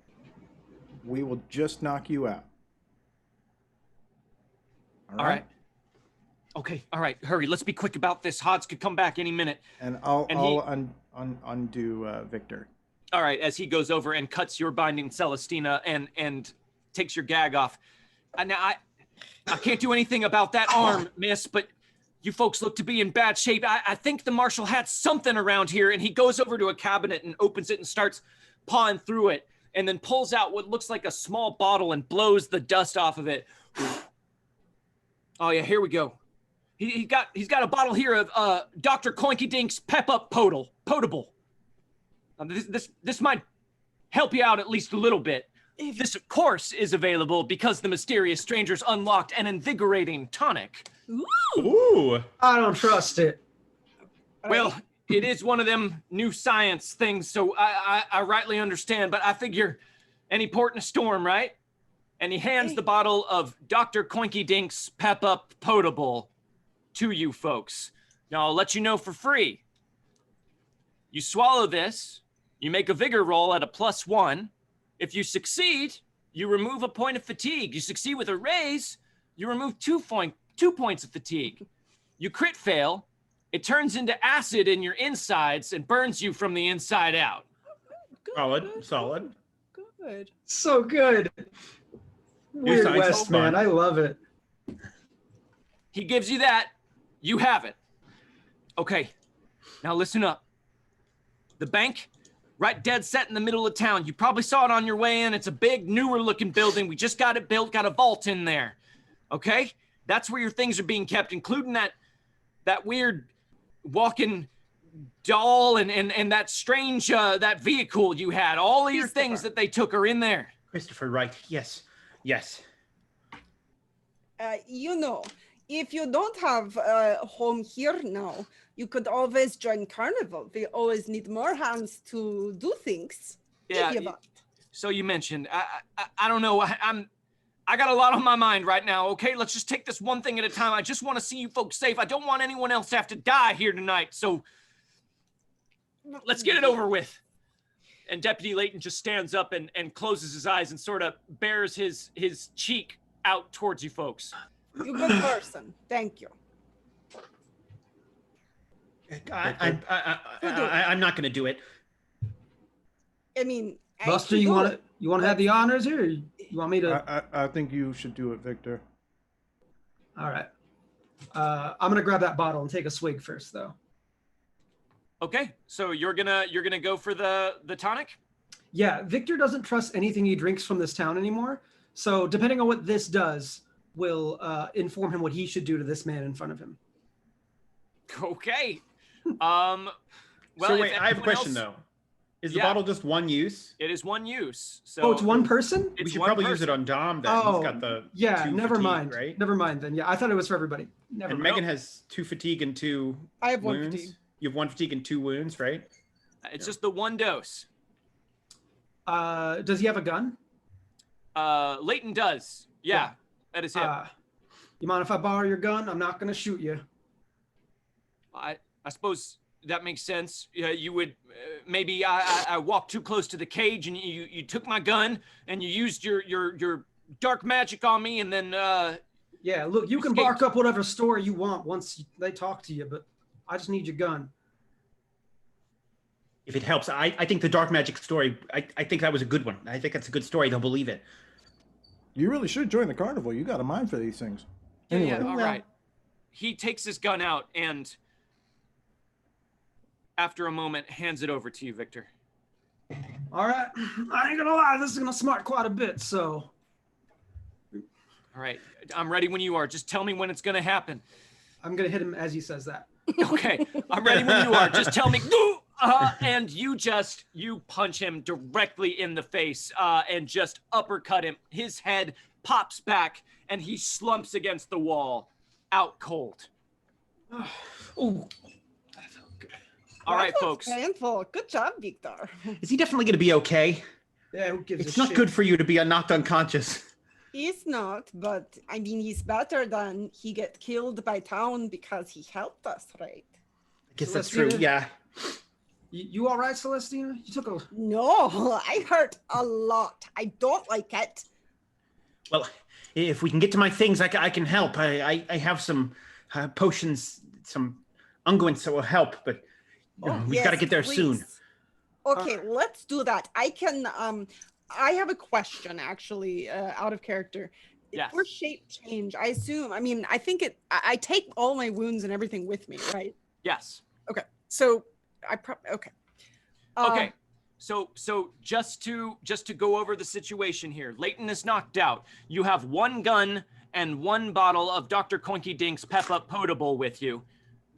We will just knock you out. All right. Okay, all right, hurry. Let's be quick about this. Hodds could come back any minute. And I'll undo Victor. All right, as he goes over and cuts your binding, Celestina, and takes your gag off. Now, I can't do anything about that arm, miss, but you folks look to be in bad shape. I think the marshal had something around here, and he goes over to a cabinet and opens it and starts pawing through it, and then pulls out what looks like a small bottle and blows the dust off of it. Oh, yeah, here we go. He's got a bottle here of Dr. Coinky Dink's Pep Up Potable. This might help you out at least a little bit. This, of course, is available because the mysterious strangers unlocked an invigorating tonic. Ooh! I don't trust it. Well, it is one of them new science things, so I rightly understand, but I figure any port in a storm, right? And he hands the bottle of Dr. Coinky Dink's Pep Up Potable to you folks. Now, I'll let you know for free. You swallow this, you make a vigor roll at a +1. If you succeed, you remove a point of fatigue. You succeed with a raise, you remove 2 points of fatigue. You crit fail, it turns into acid in your insides and burns you from the inside out. Solid. Good. So good. Weird sounds West, so man. fun. I love it. He gives you that, you have it. Okay, now listen up. The bank, right dead set in the middle of town. You probably saw it on your way in. It's a big, newer looking building. We just got it built, got a vault in there. Okay? That's where your things are being kept, including that weird walking doll and that strange, that vehicle you had. All of your things that they took are in there. Christopher, right. Yes. If you don't have a home here now, you could always join Carnival. We always need more hands to do things. Yeah. If you want. So you mentioned, I don't know, I got a lot on my mind right now, okay? Let's just take this one thing at a time. I just want to see you folks safe. I don't want anyone else to have to die here tonight, so let's get it over with. And Deputy Layton just stands up and closes his eyes and sort of bears his cheek out towards you folks. You good person. Thank you. I'm not going to do it. I mean, Buster, you want to have the honors here? Or you want me to? I think you should do it, Victor. All right. I'm gonna grab that bottle and take a swig first, though. Okay, so you're gonna go for the tonic? Yeah, Victor doesn't trust anything he drinks from this town anymore. So depending on what this does, will inform him what he should do to this man in front of him. Okay. Well, so wait, I have a question though. Is the bottle just one use? It is one use. So oh, it's one person? We should probably use it on Dom then. Oh, he's got the never fatigue, mind. Right? Never mind then. Yeah, I thought it was for everybody. Never and mind. Meghan has 2 fatigue and 2 I have wounds. 1 fatigue. You have 1 fatigue and 2 wounds, right? It's just the one dose. Does he have a gun? Layton does. Yeah, that is him. You mind if I borrow your gun? I'm not gonna shoot you. I suppose that makes sense. You would maybe I walked too close to the cage and you took my gun and you used your dark magic on me and then yeah, look, you can bark up whatever story you want once they talk to you, but I just need your gun. If it helps, I think the dark magic story, I think that was a good one. I think that's a good story. They'll believe it. You really should join the carnival. You got a mind for these things. Anyway. Yeah, all right. He takes his gun out and after a moment hands it over to you, Victor. All right. I ain't gonna lie, this is gonna smart quite a bit, so. All right. I'm ready when you are. Just tell me when it's gonna happen. I'm gonna hit him as he says that. Okay. I'm ready when you are. Just tell me. And you punch him directly in the face and just uppercut him. His head pops back and he slumps against the wall, out cold. Oh. All right, folks. Painful. Good job, Victor. Is he definitely going to be okay? Yeah, who gives a It's not shit? good for you to be knocked unconscious. He's not, but I mean, he's better than he get killed by town because he helped us, right? I guess that's true. Celestina? Yeah. You all right, Celestina? You took a. No, I hurt a lot. I don't like it. Well, if we can get to my things, I can help. I have some potions, some unguents that will help, but we've got to get there soon. Okay, let's do that. I can. I have a question actually, out of character. Yes. For shape change, I assume. I mean, I think it. I take all my wounds and everything with me, right? Yes. Okay, so okay. Okay. So just to go over the situation here, Layton is knocked out. You have 1 gun and 1 bottle of Dr. Coinky Dink's Pep Up Potable with you.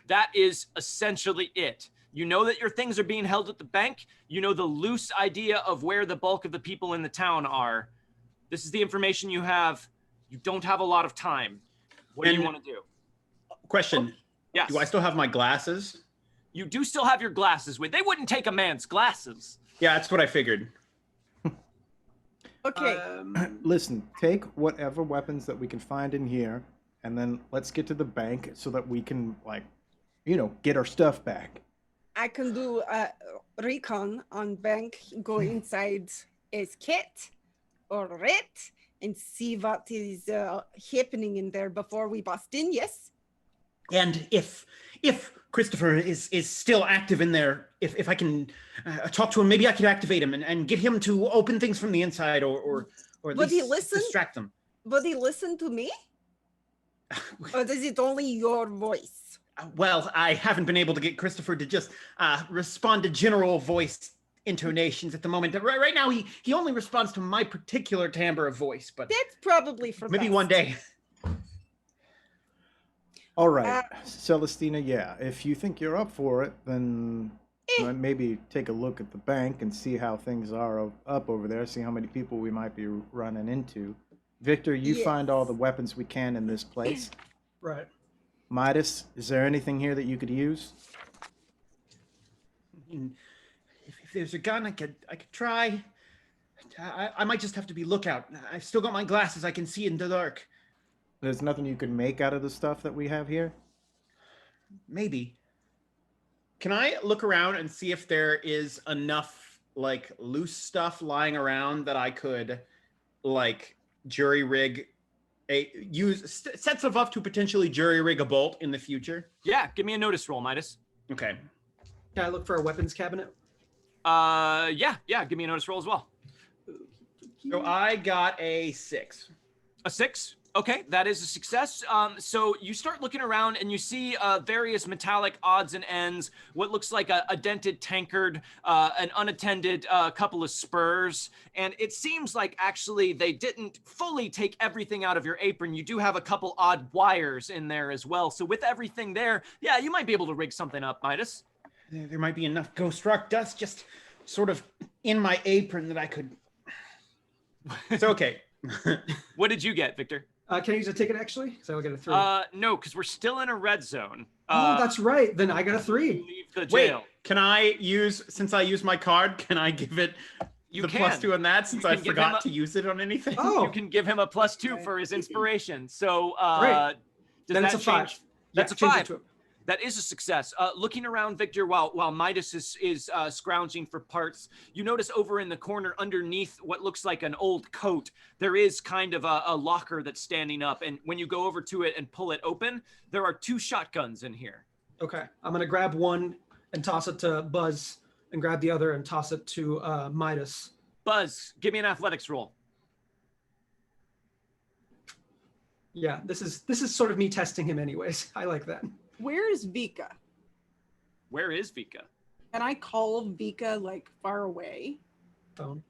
That is essentially it. You know that your things are being held at the bank. You know the loose idea of where the bulk of the people in the town are. This is the information you have. You don't have a lot of time. What do you want to do? Question. Yes. Do I still have my glasses? You do still have your glasses with. They wouldn't take a man's glasses. Yeah, that's what I figured. Okay. Listen, take whatever weapons that we can find in here, and then let's get to the bank so that we can, get our stuff back. I can do a recon on bank, go inside his kit or it, and see what is happening in there before we bust in, yes? And if Christopher is still active in there, if I can talk to him, maybe I could activate him and get him to open things from the inside or at Would he least listen? distract them. Would he listen to me? Or is it only your voice? Well, I haven't been able to get Christopher to just respond to general voice intonations at the moment. Right now, he only responds to my particular timbre of voice, but That's probably for maybe best. one day. All right, Celestina, yeah, if you think you're up for it, then maybe take a look at the bank and see how things are up over there, see how many people we might be running into. Victor, you find all the weapons we can in this place. Right. Midas, is there anything here that you could use? If there's a gun, I could try. I might just have to be lookout. I've still got my glasses. I can see in the dark. There's nothing you can make out of the stuff that we have here? Maybe. Can I look around and see if there is enough like loose stuff lying around that I could like jury rig set stuff up to potentially jury rig a bolt in the future? Yeah, give me a notice roll, Midas. Okay. Can I look for a weapons cabinet? Yeah, give me a notice roll as well. So I got a 6. A 6? Okay, that is a success. So you start looking around and you see various metallic odds and ends, what looks like a dented tankard, an unattended couple of spurs. And it seems like actually they didn't fully take everything out of your apron. You do have a couple odd wires in there as well. So with everything there, yeah, you might be able to rig something up, Midas. There might be enough ghost rock dust just sort of in my apron that I could... It's okay. What did you get, Victor? Can I use a ticket actually? So I'll get a 3. No, because we're still in a red zone. Oh, that's right. Then I got a 3. Leave the Wait, jail. can I use, since I used my card, can I give it You the can. +2 on that since You I can give him forgot to use it on anything? Oh, You can give him a +2 for his inspiration. So, Great. does then that it's a 5. change? That's a change it 5. to a- That is a success. Looking around, Victor, while Midas is scrounging for parts, you notice over in the corner underneath what looks like an old coat, there is kind of a locker that's standing up. And when you go over to it and pull it open, there are 2 shotguns in here. Okay. I'm going to grab one and toss it to Buzz and grab the other and toss it to Midas. Buzz, give me an athletics roll. Yeah, this is sort of me testing him anyways. I like that. Where is Vika? Where is Vika? Can I call Vika like far away? Phone.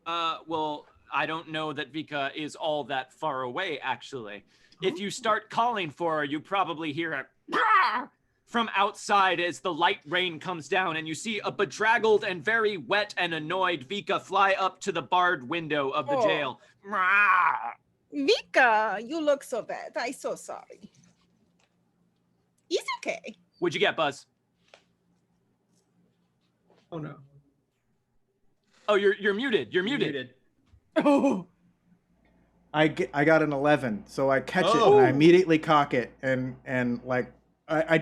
Well, I don't know that Vika is all that far away, actually. If you start calling for her, you probably hear a from outside as the light rain comes down, and you see a bedraggled and very wet and annoyed Vika fly up to the barred window of the Oh. jail. Vika, you look so bad. I'm so sorry. He's okay. What'd you get, Buzz? Oh no. Oh, you're muted. You're muted. Oh. I got an 11, so I catch it Oh. and I immediately cock it and like I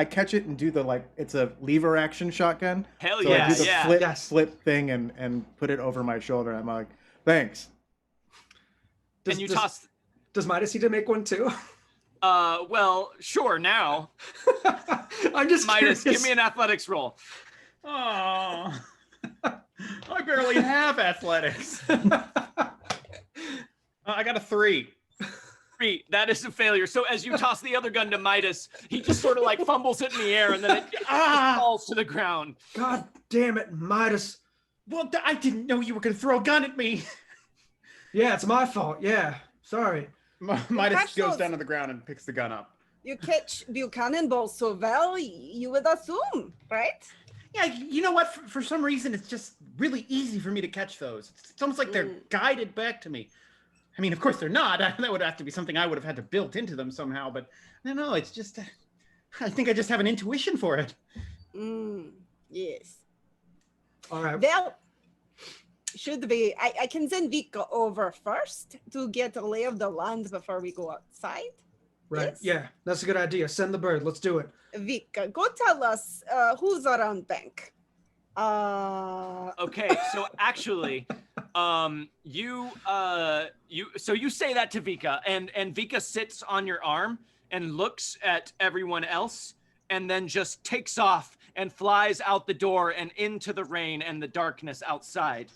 catch it and do the like it's a lever action shotgun. Hell So yeah, I do the yeah. flip thing and put it over my shoulder. I'm like, thanks. And you toss. Does Midas need to make one too? Well, sure. Now, I'm just Midas, curious. give me an athletics roll. Oh, I barely have athletics. I got a 3. 3. That is a failure. So as you toss the other gun to Midas, he just sort of like fumbles it in the air and then it falls to the ground. God damn it, Midas. Well, I didn't know you were going to throw a gun at me. Yeah, it's my fault. Yeah, sorry. Midas catch goes those. down to the ground and picks the gun up. You catch Buchanan balls so well, you would assume, right? Yeah, you know what? For some reason, it's just really easy for me to catch those. It's almost like they're guided back to me. I mean, of course they're not. That would have to be something I would have had to built into them somehow. But no, it's just, I think I just have an intuition for it. Yes. All right. Well, should be. I can send Vika over first to get a lay of the land before we go outside. Right. Yes. Yeah, that's a good idea. Send the bird. Let's do it. Vika, go tell us who's around bank. Okay, so actually, you say that to Vika, and Vika sits on your arm and looks at everyone else, and then just takes off and flies out the door and into the rain and the darkness outside.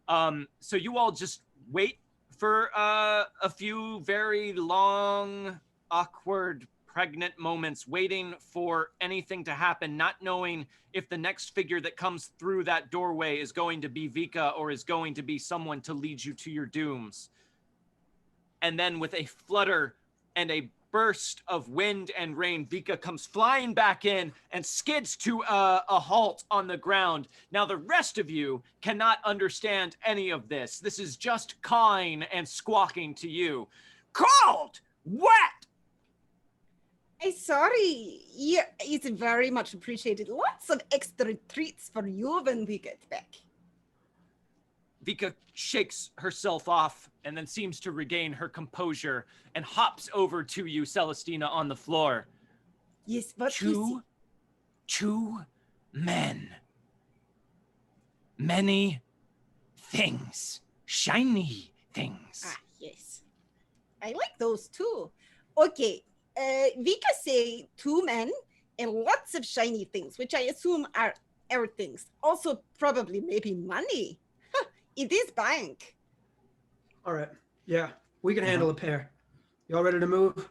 So you all just wait for a few very long, awkward, pregnant moments, waiting for anything to happen, not knowing if the next figure that comes through that doorway is going to be Vika or is going to be someone to lead you to your dooms. And then with a flutter and a burst of wind and rain, Vika comes flying back in and skids to a halt on the ground. Now the rest of you cannot understand any of this. This is just cawing and squawking to you. Cold! Wet! I'm sorry. Yeah, it's very much appreciated. Lots of extra treats for you when we get back. Vika shakes herself off and then seems to regain her composure and hops over to you, Celestina, on the floor. Yes, but you Two men. Many things. Shiny things. Ah, yes. I like those too. Okay, Vika say 2 men and lots of shiny things, which I assume are our things. Also, probably maybe money. Huh, it is bank. All right. Yeah, we can handle a pair. Y'all ready to move?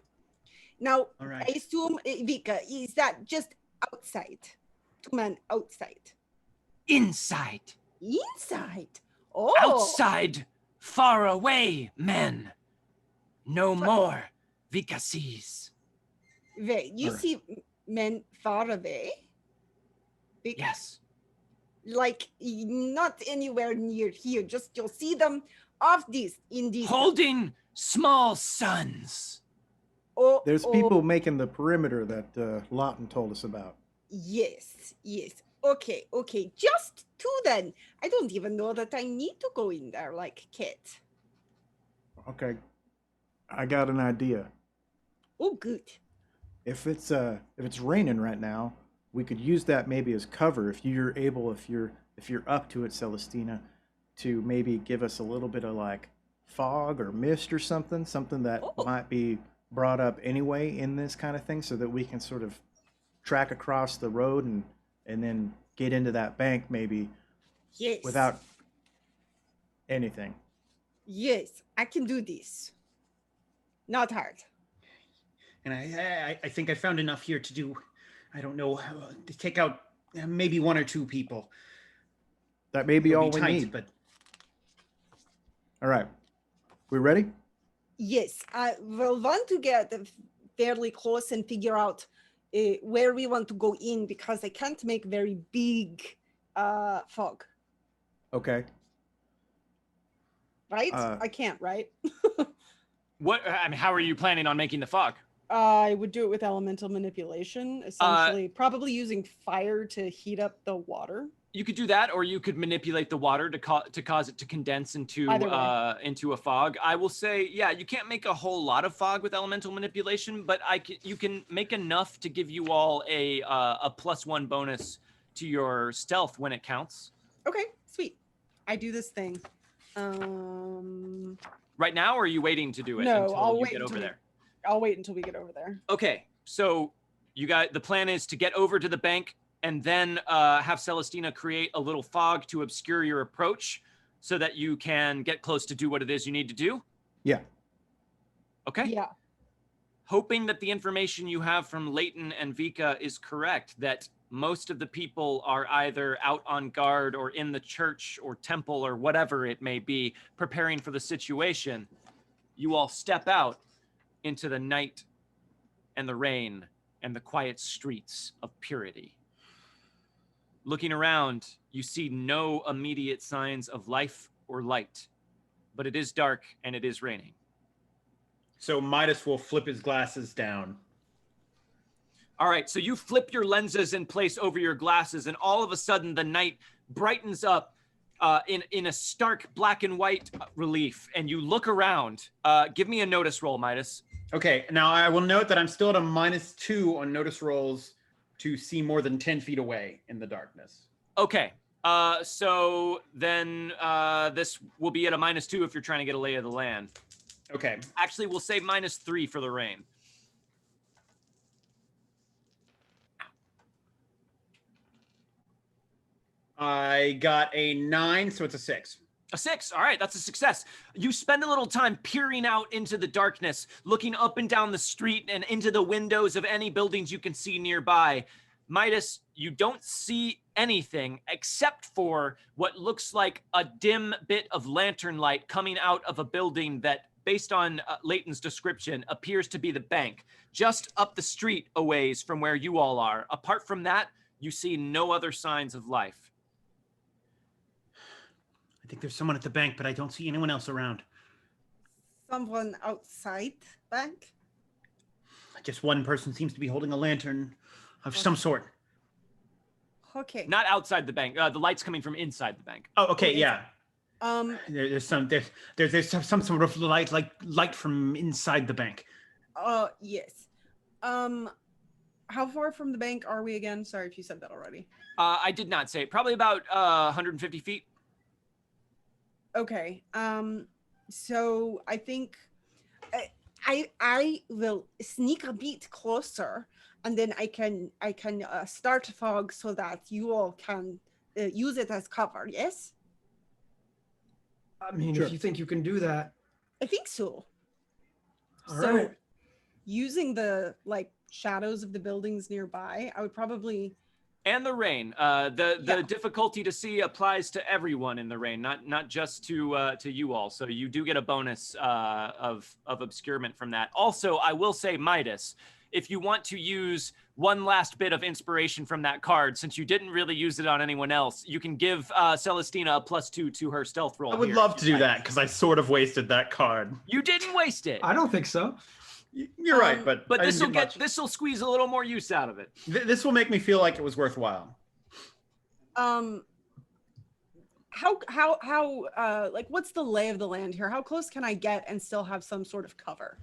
Now, All right. I assume, Vika, is that just outside? 2 men outside. Inside. Inside? Oh. Outside. Far away, men. No more. Vika sees. Wait, you Alright. see men far away? Vika? Yes. Like not anywhere near here. Just you'll see them off this in this. Holding small sons. Oh, There's oh, people making the perimeter that Lawton told us about. Yes, yes. Okay, okay. Just 2 then. I don't even know that I need to go in there like Kate. Okay, I got an idea. Oh, good. If it's raining right now, we could use that maybe as cover. If you're up to it, Celestina, to maybe give us a little bit of like fog or mist or something that Oh. might be brought up anyway in this kind of thing, so that we can sort of track across the road and then get into that bank maybe Yes. without anything. Yes, I can do this. Not hard. And I think I found enough here to do, I don't know, to take out maybe 1 or 2 people. That may be It'll all we tight, need. But All right, we ready? Yes, I will want to get fairly close and figure out where we want to go in because I can't make very big fog, Okay. right? I can't, right? How are you planning on making the fog? I would do it with elemental manipulation, essentially, probably using fire to heat up the water. You could do that, or you could manipulate the water to cause it to condense into Either way. into a fog. I will say, yeah, you can't make a whole lot of fog with elemental manipulation, but you can make enough to give you all a +1 bonus to your stealth when it counts. Okay, sweet. I do this thing. Right now, or are you waiting to do it No, until I'll you wait get over until there? I'll wait until we get over there. Okay, so the plan is to get over to the bank and then have Celestina create a little fog to obscure your approach so that you can get close to do what it is you need to do? Yeah. Okay. Yeah. Hoping that the information you have from Leighton and Vika is correct, that most of the people are either out on guard or in the church or temple or whatever it may be, preparing for the situation. You all step out into the night and the rain and the quiet streets of Purity. Looking around, you see no immediate signs of life or light, but it is dark and it is raining. so Midas will flip his glasses down. All right, so you flip your lenses in place over your glasses, and all of a sudden the night brightens up in a stark black and white relief, and you look around. Give me a notice roll, Midas. Okay, now I will note that I'm still at a -2 on notice rolls to see more than 10 feet away in the darkness. Okay. So then this will be at a -2 if you're trying to get a lay of the land. Okay. Actually, we'll say -3 for the rain. I got a 9, so it's a 6. A 6. All right, that's a success. You spend a little time peering out into the darkness, looking up and down the street and into the windows of any buildings you can see nearby. Midas, you don't see anything except for what looks like a dim bit of lantern light coming out of a building that, based on Leighton's description, appears to be the bank, just up the street a ways from where you all are. Apart from that, you see no other signs of life. I think there's someone at the bank, but I don't see anyone else around. Someone outside bank? Just one person seems to be holding a lantern of some sort. Okay. Not outside the bank. The light's coming from inside the bank. Oh, okay, yeah. Um, There's some sort of light from inside the bank. yes. How far from the bank are we again? Sorry if you said that already. I did not say it. Probably about 150 feet. Okay. So I think I will sneak a bit closer, and then I can start fog so that you all can use it as cover. Yes. I mean, Sure. if you think you can do that. I think so. All So, right. using the shadows of the buildings nearby, I would probably. And the rain. The difficulty to see applies to everyone in the rain, not just to you all. So you do get a bonus of obscurement from that. Also, I will say, Midas, if you want to use one last bit of inspiration from that card, since you didn't really use it on anyone else, you can give Celestina a +2 to her stealth roll. I would love to do that because I sort of wasted that card. You didn't waste it. I don't think so. You're right, but But I this didn't will much. this will squeeze a little more use out of it. This will make me feel like it was worthwhile. How what's the lay of the land here? How close can I get and still have some sort of cover?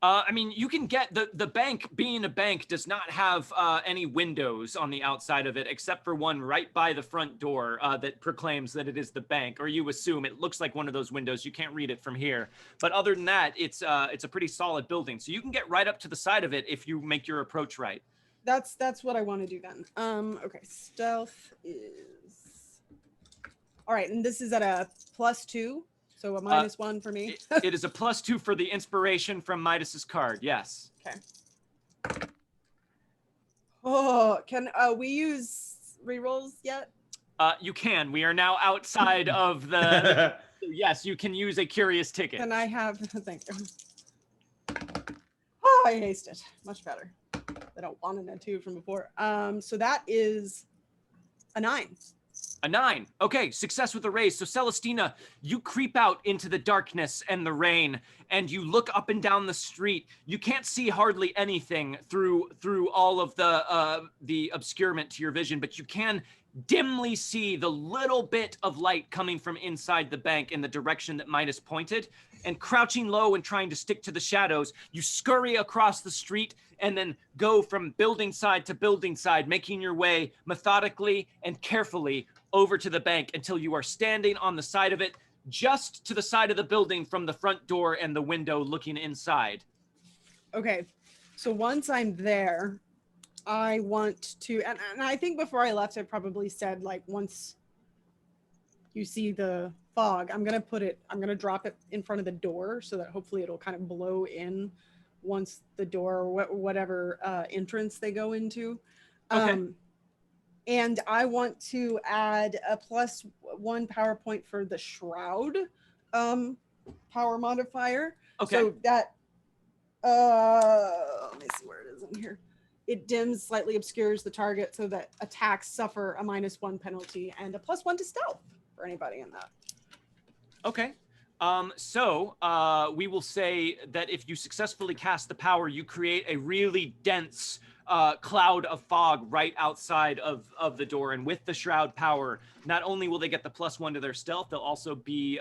I mean, you can get the bank, being a bank, does not have any windows on the outside of it, except for one right by the front door that proclaims that it is the bank, or you assume it looks like one of those windows. You can't read it from here. But other than that, it's a pretty solid building. So you can get right up to the side of it if you make your approach right. That's what I want to do then. Okay, stealth is all right, and this is at a +2, so a -1 for me. It is a +2 for the inspiration from Midas's card. Yes. Okay. Oh, can we use rerolls yet? You can. We are now outside of the. Yes, you can use a curious ticket. Can I have? Thank you. Oh, I aced it. Much better. I don't want an 2 from before. So that is a 9. A 9. Okay, success with the raise. So Celestina, you creep out into the darkness and the rain, and you look up and down the street. You can't see hardly anything through all of the obscurement to your vision, but you can dimly see the little bit of light coming from inside the bank in the direction that Midas pointed. And crouching low and trying to stick to the shadows, you scurry across the street and then go from building side to building side, making your way methodically and carefully over to the bank until you are standing on the side of it, just to the side of the building from the front door and the window looking inside. Okay, so once I'm there, I want to, and I think before I left, I probably said, once you see the fog, I'm going to drop it in front of the door so that hopefully it'll kind of blow in once the door, or whatever entrance they go into. Okay. And I want to add a +1 power point for the shroud power modifier. Okay. So that, let me see where it is in here. It dims, slightly obscures the target so that attacks suffer a -1 penalty and a +1 to stealth for anybody in that. Okay. So we will say that if you successfully cast the power, you create a really dense cloud of fog right outside of the door. And with the shroud power, not only will they get the +1 to their stealth, they'll also be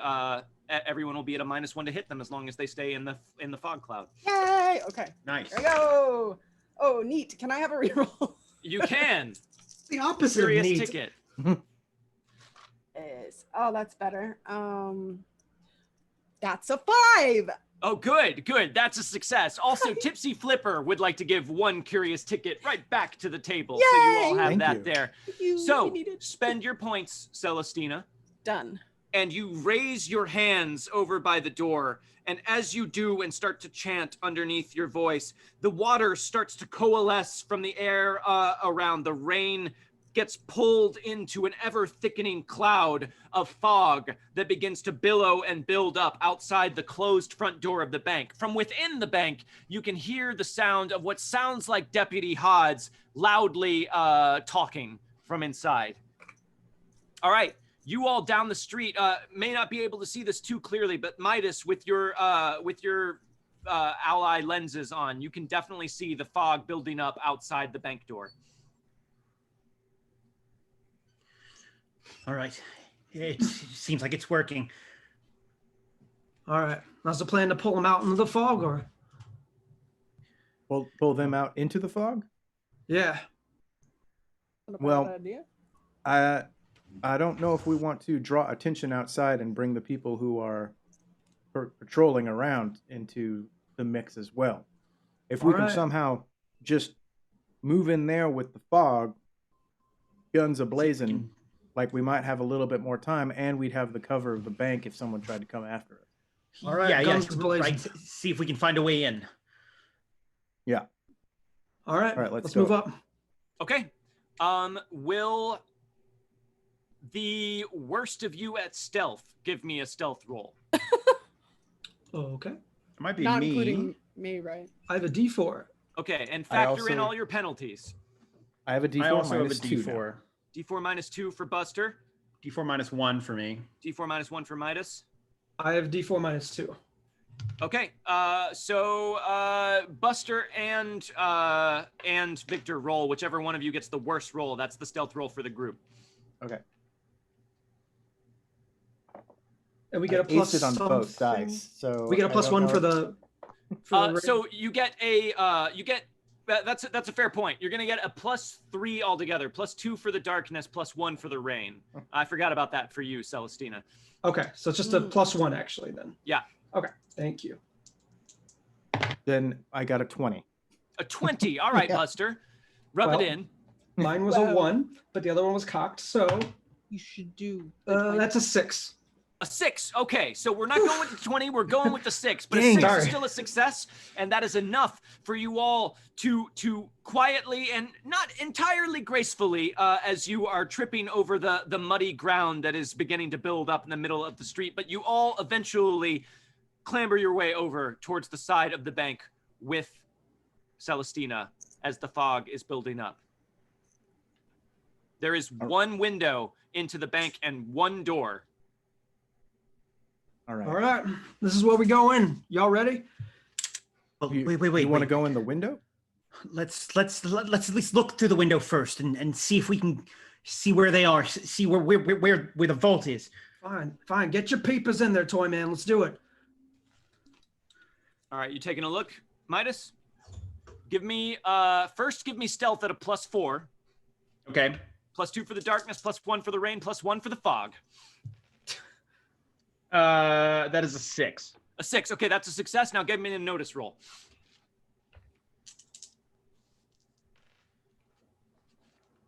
everyone will be at a -1 to hit them as long as they stay in the fog cloud. Yay! Okay. Nice. Here we go. Oh, neat. Can I have a reroll? You can. The opposite Curious of neat. ticket. Oh, that's better. That's a 5. Oh, good. That's a success. Also, Tipsy Flipper would like to give 1 curious ticket right back to the table. So you all Yay! have Thank that you. there. You So need it. spend your points, Celestina. Done. And you raise your hands over by the door. And as you do and start to chant underneath your voice, the water starts to coalesce from the air around. The rain gets pulled into an ever-thickening cloud of fog that begins to billow and build up outside the closed front door of the bank. From within the bank, you can hear the sound of what sounds like Deputy Hodds loudly talking from inside. All right. You all down the street may not be able to see this too clearly, but Midas, with your ally lenses on, you can definitely see the fog building up outside the bank door. All right. It seems like it's working. All right. How's the plan to pull them out into the fog, or? Pull them out into the fog? Yeah. Not a Well, bad idea. I don't know if we want to draw attention outside and bring the people who are patrolling around into the mix as well. If we can Alright. somehow just move in there with the fog, guns a-blazing, like we might have a little bit more time, and we'd have the cover of the bank if someone tried to come after us. All right, Yeah, guns yeah. blazing. Right. See if we can find a way in. Yeah. All right. All right, let's move go. up. Okay. Will the worst of you at stealth give me a stealth roll? Okay. It might be Not me. including me, right? I have a D4. Okay, and I factor in also- all your penalties. I have a D4 I also have a -2 now. D4. D4 -2 for Buster. D4 -1 for me. D4 -1 for Midas. I have D4 -2. Okay, so Buster and Victor roll. Whichever one of you gets the worst roll, that's the stealth roll for the group. Okay. And we get a I plus aced it on both something. dice, so We get a I plus don't 1 know for if- the. So you get that's a fair point. You're gonna get a +3 altogether, +2 for the darkness, +1 for the rain. I forgot about that for you, Celestina. Okay, so it's just a plus 1 actually then. Yeah. Okay, thank you. Then I got a 20. A 20. All right, Yeah. Buster. Rub Well, it in. Mine was Wow. a 1, but the other one was cocked, so You should do. the 20. that's a 6. A 6. Okay, so we're not going with the 20. We're going with the 6. But Dang. a 6 is Sorry. still a success, and that is enough for you all to quietly and not entirely gracefully, as you are tripping over the muddy ground that is beginning to build up in the middle of the street. But you all eventually clamber your way over towards the side of the bank with Celestina as the fog is building up. There is one window into the bank and one door. All right. All right, this is where we go in. Y'all ready? Oh, You, wait. You want to go in the window? Let's at least look through the window first and see if we can see where they are. See where the vault is. Fine. Get your papers in there, toy man. Let's do it. All right, you taking a look, Midas? Give me give me stealth at a +4, Okay. +2 for the darkness, +1 for the rain, +1 for the fog. That is a 6. A 6. Okay, that's a success. Now give me a notice roll.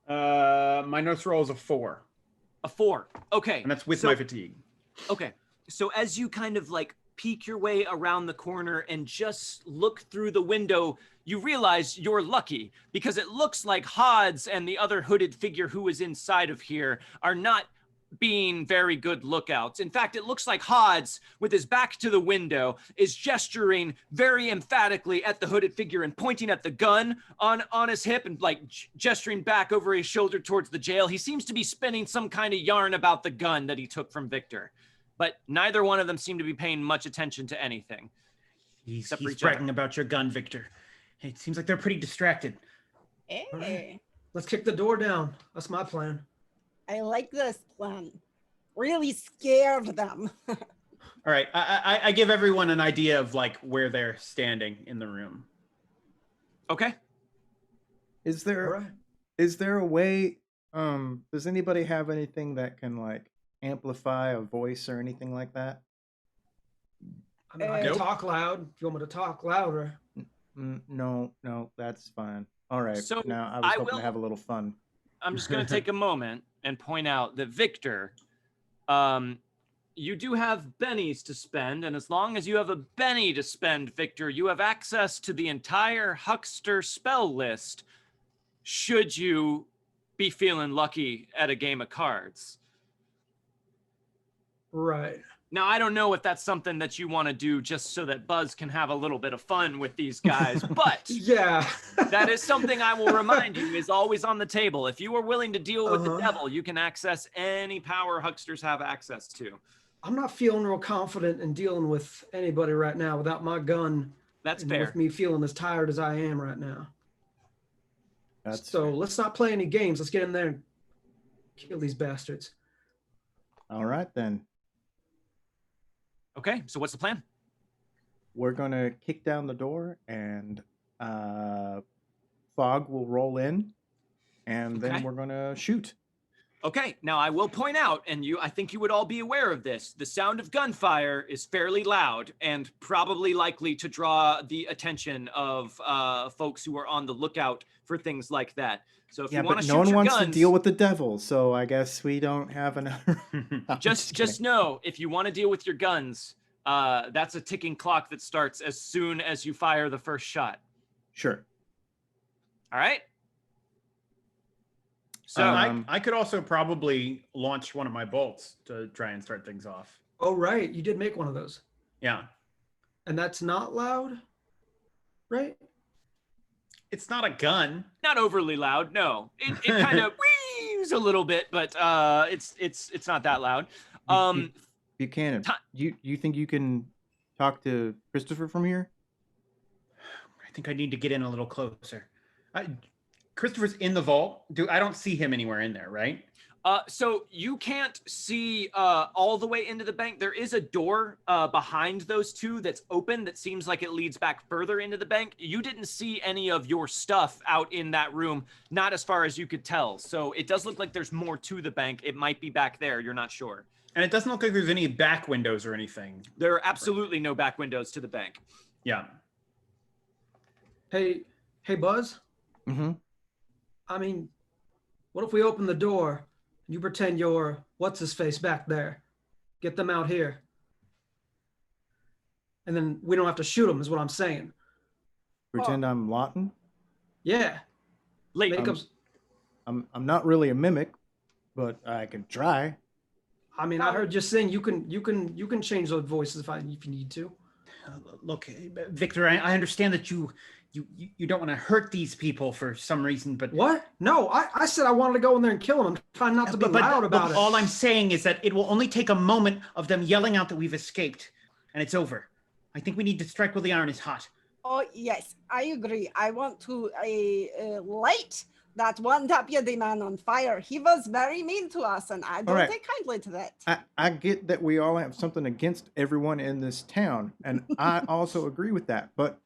My notes roll is a 4, A 4. Okay. and that's with so- my fatigue. Okay. So as you kind of like peek your way around the corner and just look through the window, you realize you're lucky because it looks like Hodds and the other hooded figure who is inside of here are not being very good lookouts. In fact, it looks like Hodds, with his back to the window, is gesturing very emphatically at the hooded figure and pointing at the gun on his hip and like gesturing back over his shoulder towards the jail. He seems to be spinning some kind of yarn about the gun that he took from Victor. But neither one of them seem to be paying much attention to anything. He's Except for each bragging about your gun, Victor. It seems like they're pretty distracted. Hey, Let's kick the door down. That's my plan. I like this plan. Really scared them. All right, I give everyone an idea of like where they're standing in the room. Okay. Is All there right. is there a way? Does anybody have anything that can like amplify a voice or anything like that? I mean, I can Nope. talk loud. If you want me to talk louder. No, that's fine. All right. So, Now I was I hoping will- to have a little fun. I'm just going to take a moment and point out that Victor, you do have bennies to spend, and as long as you have a benny to spend, Victor, you have access to the entire Huckster spell list, should you be feeling lucky at a game of cards. Right. Now, I don't know if that's something that you want to do just so that Buzz can have a little bit of fun with these guys, but Yeah. that is something I will remind you is always on the table. If you are willing to deal with the devil, you can access any power Hucksters have access to. I'm not feeling real confident in dealing with anybody right now without my gun. That's and fair. with me feeling as tired as I am right now. That's So let's not play any games. Let's get in there and kill these bastards. all right then. Okay, so what's the plan? We're gonna kick down the door, and Fog will roll in, and then Okay. we're gonna shoot. Okay, now I will point out, and I think you would all be aware of this, the sound of gunfire is fairly loud and probably likely to draw the attention of folks who are on the lookout for things like that. So if Yeah, you want but to no shoot one your wants guns, to deal with the devil, so I guess we don't have another. I'm just kidding. know, if you want to deal with your guns, that's a ticking clock that starts as soon as you fire the first shot. Sure. All right? So, I could also probably launch one of my bolts to try and start things off. Oh, right. You did make one of those. Yeah. And that's not loud, right? It's not a gun. not overly loud, no. It kind of wheeze a little bit, but it's not that loud. Buchanan, Ti- you think you can talk to Christopher from here? I think I need to get in a little closer. Christopher's in the vault. I don't see him anywhere in there, right? So you can't see all the way into the bank. There is a door behind those two that's open that seems like it leads back further into the bank. You didn't see any of your stuff out in that room, not as far as you could tell. So it does look like there's more to the bank. It might be back there. You're not sure. And it doesn't look like there's any back windows or anything. There are absolutely no back windows to the bank. Yeah. Hey, Buzz. Mm-hmm. I mean, what if we open the door and you pretend you're what's his face back there? Get them out here. And then we don't have to shoot them, is what I'm saying. Pretend I'm Lawton. Yeah. Late. Make 'em- I'm not really a mimic, but I can try. I mean, I heard you sing. You can change those voices if you need to. Look, Victor, I understand that you don't want to hurt these people for some reason, but What? No, I said I wanted to go in there and kill them. I'm trying not to be loud about it. all I'm saying is that it will only take a moment of them yelling out that we've escaped, and it's over. I think we need to strike while the iron is hot. Oh, yes, I agree. I want to light that one deputy man on fire. He was very mean to us, and I don't right. take kindly to that. I get that we all have something against everyone in this town, and I also agree with that. But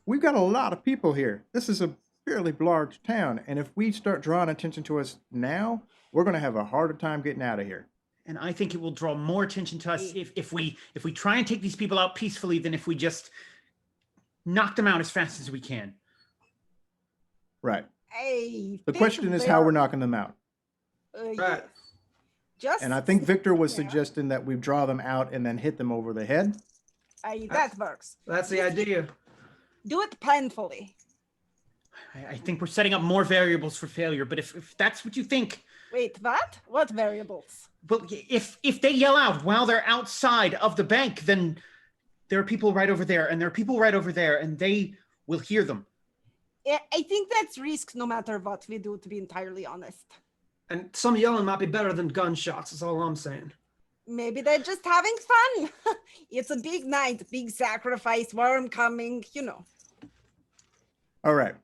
we've got a lot of people here. This is a fairly large town, and if we start drawing attention to us now, we're going to have a harder time getting out of here. And I think it will draw more attention to us if we try and take these people out peacefully than if we just knock them out as fast as we can. Right. I The think question is how they're- we're knocking them out. Right. yes. Just And I think Victor was there. suggesting that we draw them out and then hit them over the head. That works. That's the idea. Do it painfully. I think we're setting up more variables for failure, but if that's what you think, Wait, what? What variables? well, if they yell out while they're outside of the bank, then there are people right over there, and there are people right over there, and they will hear them. I think that's risk no matter what we do, to be entirely honest. And some yelling might be better than gunshots. That's all I'm saying. Maybe they're just having fun. It's a big night, big sacrifice, worm coming, you know. All right.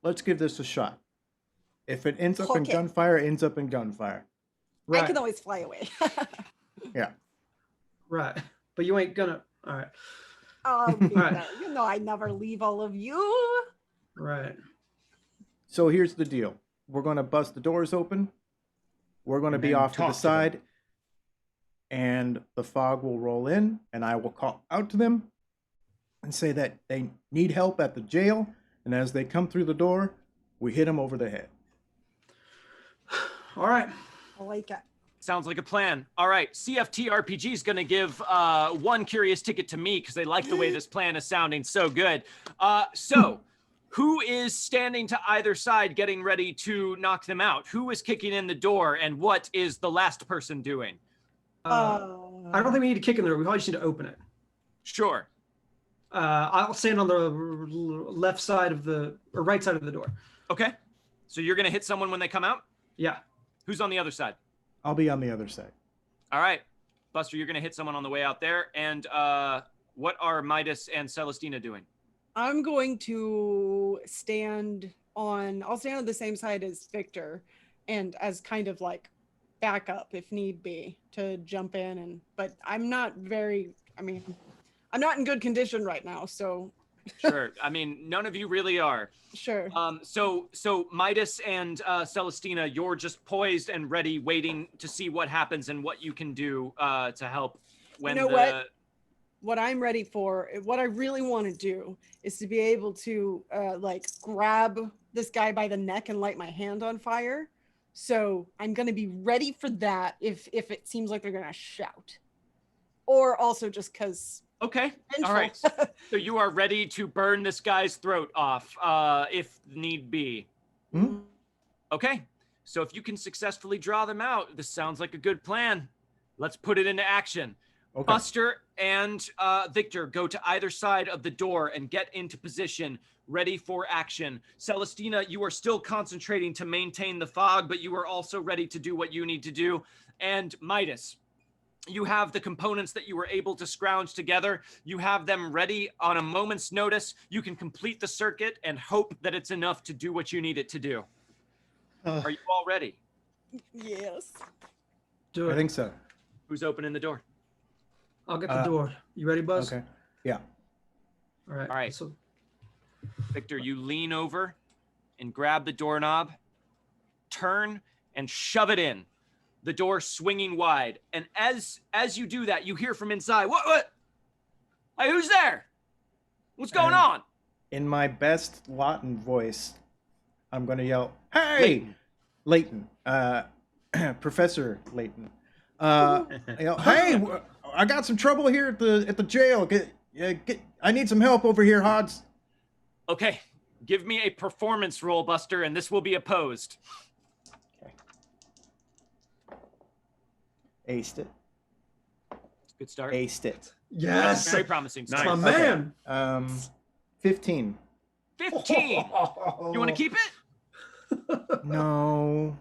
let's give this a shot. If it ends up in Okay. gunfire, it ends up in gunfire. Right. I can always fly away. Yeah. Right. But you ain't gonna. All right. Oh, Right. you know I never leave all of you. Right. So here's the deal. We're going to bust the doors open. We're going to And be then off to the talk to them. side. And the fog will roll in, and I will call out to them and say that they need help at the jail. And as they come through the door, we hit them over the head. All right. I like it. Sounds like a plan. All right, CFT RPG is going to give one curious ticket to me because they like the way this plan is sounding so good. So, who is standing to either side getting ready to knock them out? Who is kicking in the door, and what is the last person doing? I don't think we need to kick in the door. We probably just need to open it. Sure. I'll stand on the left side of the or right side of the door. Okay. So you're going to hit someone when they come out? Yeah. Who's on the other side? I'll be on the other side. All right. Buster, you're going to hit someone on the way out there. And what are Midas and Celestina doing? I'm going to stand on. I'll stand on the same side as Victor, and as kind of like backup if need be to jump in. And but I'm not very. I mean, I'm not in good condition right now. So Sure. I mean, none of you really are. sure. So Midas and Celestina, you're just poised and ready, waiting to see what happens and what you can do to help. When You know what I'm ready for, what I really want to do is to be able to like grab this guy by the neck and light my hand on fire. So I'm going to be ready for that if it seems like they're going to shout. Or also just because. Okay. All right. So you are ready to burn this guy's throat off if need be. Hmm? Okay. So if you can successfully draw them out, this sounds like a good plan. Let's put it into action. Okay. Buster and Victor go to either side of the door and get into position, ready for action. Celestina, you are still concentrating to maintain the fog, but you are also ready to do what you need to do. And Midas, you have the components that you were able to scrounge together. You have them ready on a moment's notice. You can complete the circuit and hope that it's enough to do what you need it to do. Are you all ready? Yes. Do it. I think so. Who's opening the door? I'll get the door. You ready, Buzz? Okay. Yeah. All right. All right. So, Victor, you lean over and grab the doorknob, turn and shove it in. The door swinging wide. And as you do that, you hear from inside, what? Hey, who's there? What's going on? In my best Lawton voice, I'm going to yell, "Hey, Leighton, Professor Leighton. Hey, I got some trouble here at the jail. I need some help over here, Hods." Okay, give me a performance roll, Buster, and this will be opposed. Aced it. Good start. Aced it. yes. Very promising That's start. my man. 15. 15. You want to keep it? No.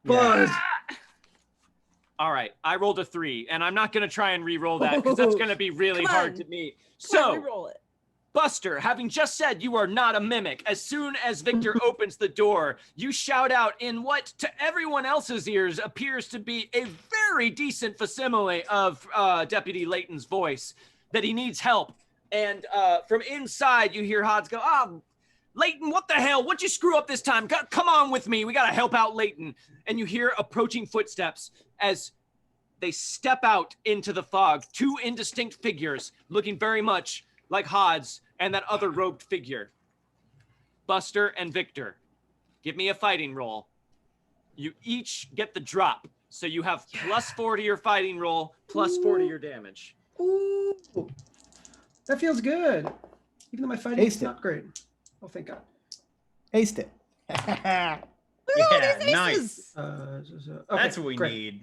Buzz. All right, I rolled a 3, and I'm not going to try and re-roll that because that's going to be really Come hard on. to meet. So So, roll it. Buster, having just said you are not a mimic, as soon as Victor opens the door, you shout out in what, to everyone else's ears, appears to be a very decent facsimile of Deputy Leighton's voice, that he needs help. And from inside, you hear Hods go, Leighton, what the hell? What'd you screw up this time? Come on with me. We got to help out Leighton. And you hear approaching footsteps as they step out into the fog, 2 indistinct figures looking very much like Hods and that other robed figure. Buster and Victor, give me a fighting roll. You each get the drop. So you have +4 to your fighting roll, +4 to your damage. Ooh. That feels good. Even though my fighting is Aced it. not great. Oh, thank God. Aced it. Look at all Yeah, these nice. aces. Okay, That's what we great. need.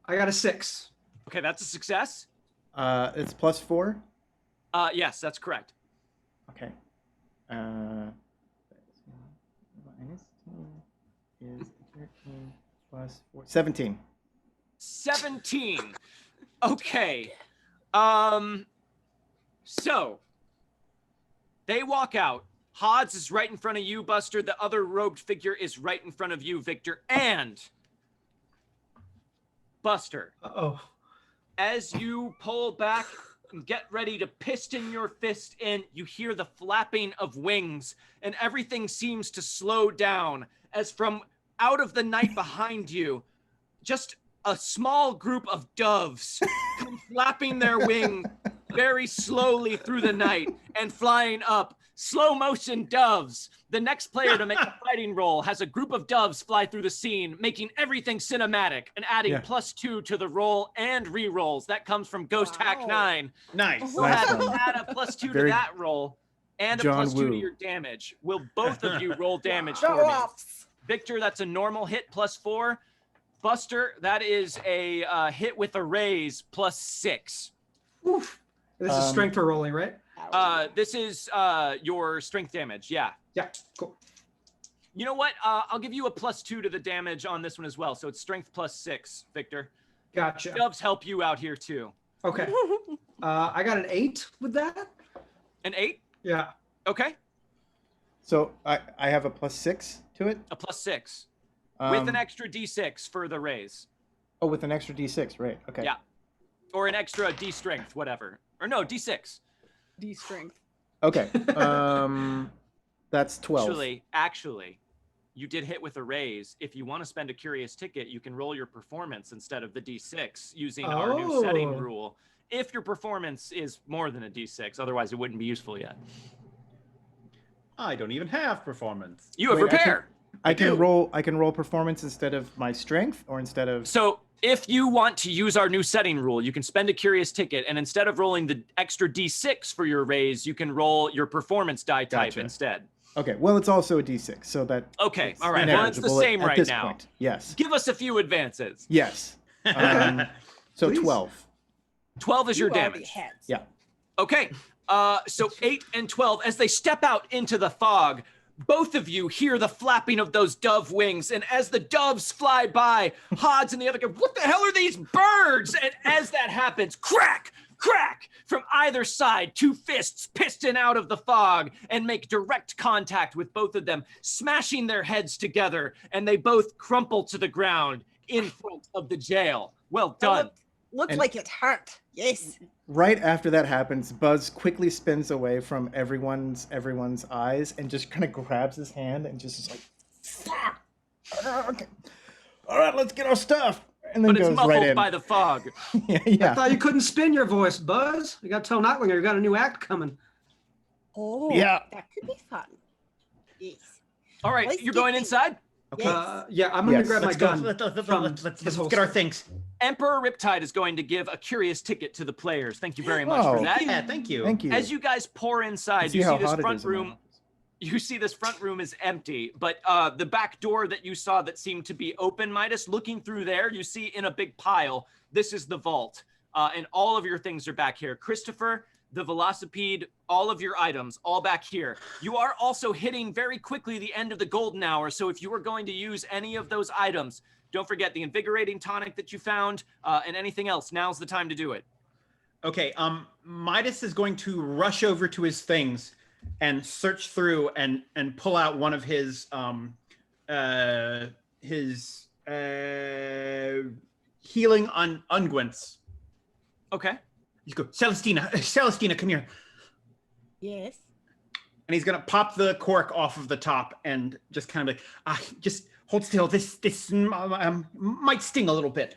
I got a 6. Okay, that's a success. It's +4. Yes, that's correct. Okay. Minus 2 is 13 plus 4. 17. 17. Okay. So they walk out Hodds is right in front of you, Buster. The other robed figure is right in front of you, Victor. And Buster, as you pull back and get ready to piston your fist in, you hear the flapping of wings, and everything seems to slow down as from out of the night behind you, just a small group of doves come flapping their wings very slowly through the night and flying up. Slow motion doves. The next player to make a fighting roll has a group of doves fly through the scene, making everything cinematic and adding +2 to the roll and re-rolls. That comes from Ghost Hack 9. Nice. We'll add a +2 to that roll and a John +2 Woo. to your damage. Will both of you roll damage for me? Victor, that's a normal hit +4. Buster, that is a hit with a raise +6. Oof. This is strength for rolling, right? This is your strength damage. Yeah. Yeah. Cool. You know what? I'll give you a +2 to the damage on this one as well. So it's strength +6, Victor. Gotcha. Doves help you out here too. Okay. I got an 8 with that. An 8? Yeah. Okay. So I have a +6 to it. A +6 with an extra D6 for the raise. Oh, with an extra D6, right? Okay. Yeah. Or an extra D strength, whatever. Or no, D6. D strength. Okay. That's 12. Actually, you did hit with a raise. If you want to spend a curious ticket, you can roll your performance instead of the D6 using our new setting rule. If your performance is more than a D6, otherwise it wouldn't be useful yet. I don't even have performance. You have repair. I can roll performance instead of my strength, or instead of. So if you want to use our new setting rule, you can spend a curious ticket, and instead of rolling the extra D6 for your raise, you can roll your performance die type instead. Okay, well, it's also a D6, so that. Okay, all right. Well, it's the same at right this now. Point. Yes. Give us a few advances. Yes. So Please. 12. 12 is your damage. Yeah. Okay. So 8 and 12, as they step out into the fog, both of you hear the flapping of those dove wings, and as the doves fly by, Hodds and the other go, what the hell are these birds? And as that happens, crack, crack, from either side, two fists piston out of the fog and make direct contact with both of them, smashing their heads together, and they both crumple to the ground in front of the jail. Well done. Looks like it hurt. Yes. Right after that happens, Buzz quickly spins away from everyone's eyes and just kind of grabs his hand and just is like, fuck. Okay. All right, let's get our stuff. And then But it's goes muffled right in. by the fog. Yeah. I thought you couldn't spin your voice, Buzz. You got to tell Nightlinger you got a new act coming. Oh, Yeah. that could be fun. Yes. All right, Let's you're get going things- inside? Okay. Yeah, I'm going to Yes. grab my Let's go. gun. Let's get our things. Emperor Riptide is going to give a curious ticket to the players. Thank you very much Oh. for that. Yeah, thank you. Thank you. As you guys pour inside, See you how see this hot it front is in my room. house. You see this front room is empty, but the back door that you saw that seemed to be open, Midas, looking through there, you see in a big pile, this is the vault. And all of your things are back here. Christopher, the velocipede, all of your items, all back here. You are also hitting very quickly the end of the golden hour, so if you were going to use any of those items, don't forget the invigorating tonic that you found, and anything else, now's the time to do it. Okay, Midas is going to rush over to his things and search through and pull out one of his healing unguents. Okay. You go, Celestina, come here. Yes. And he's gonna pop the cork off of the top and just kind of like, just hold still. This might sting a little bit,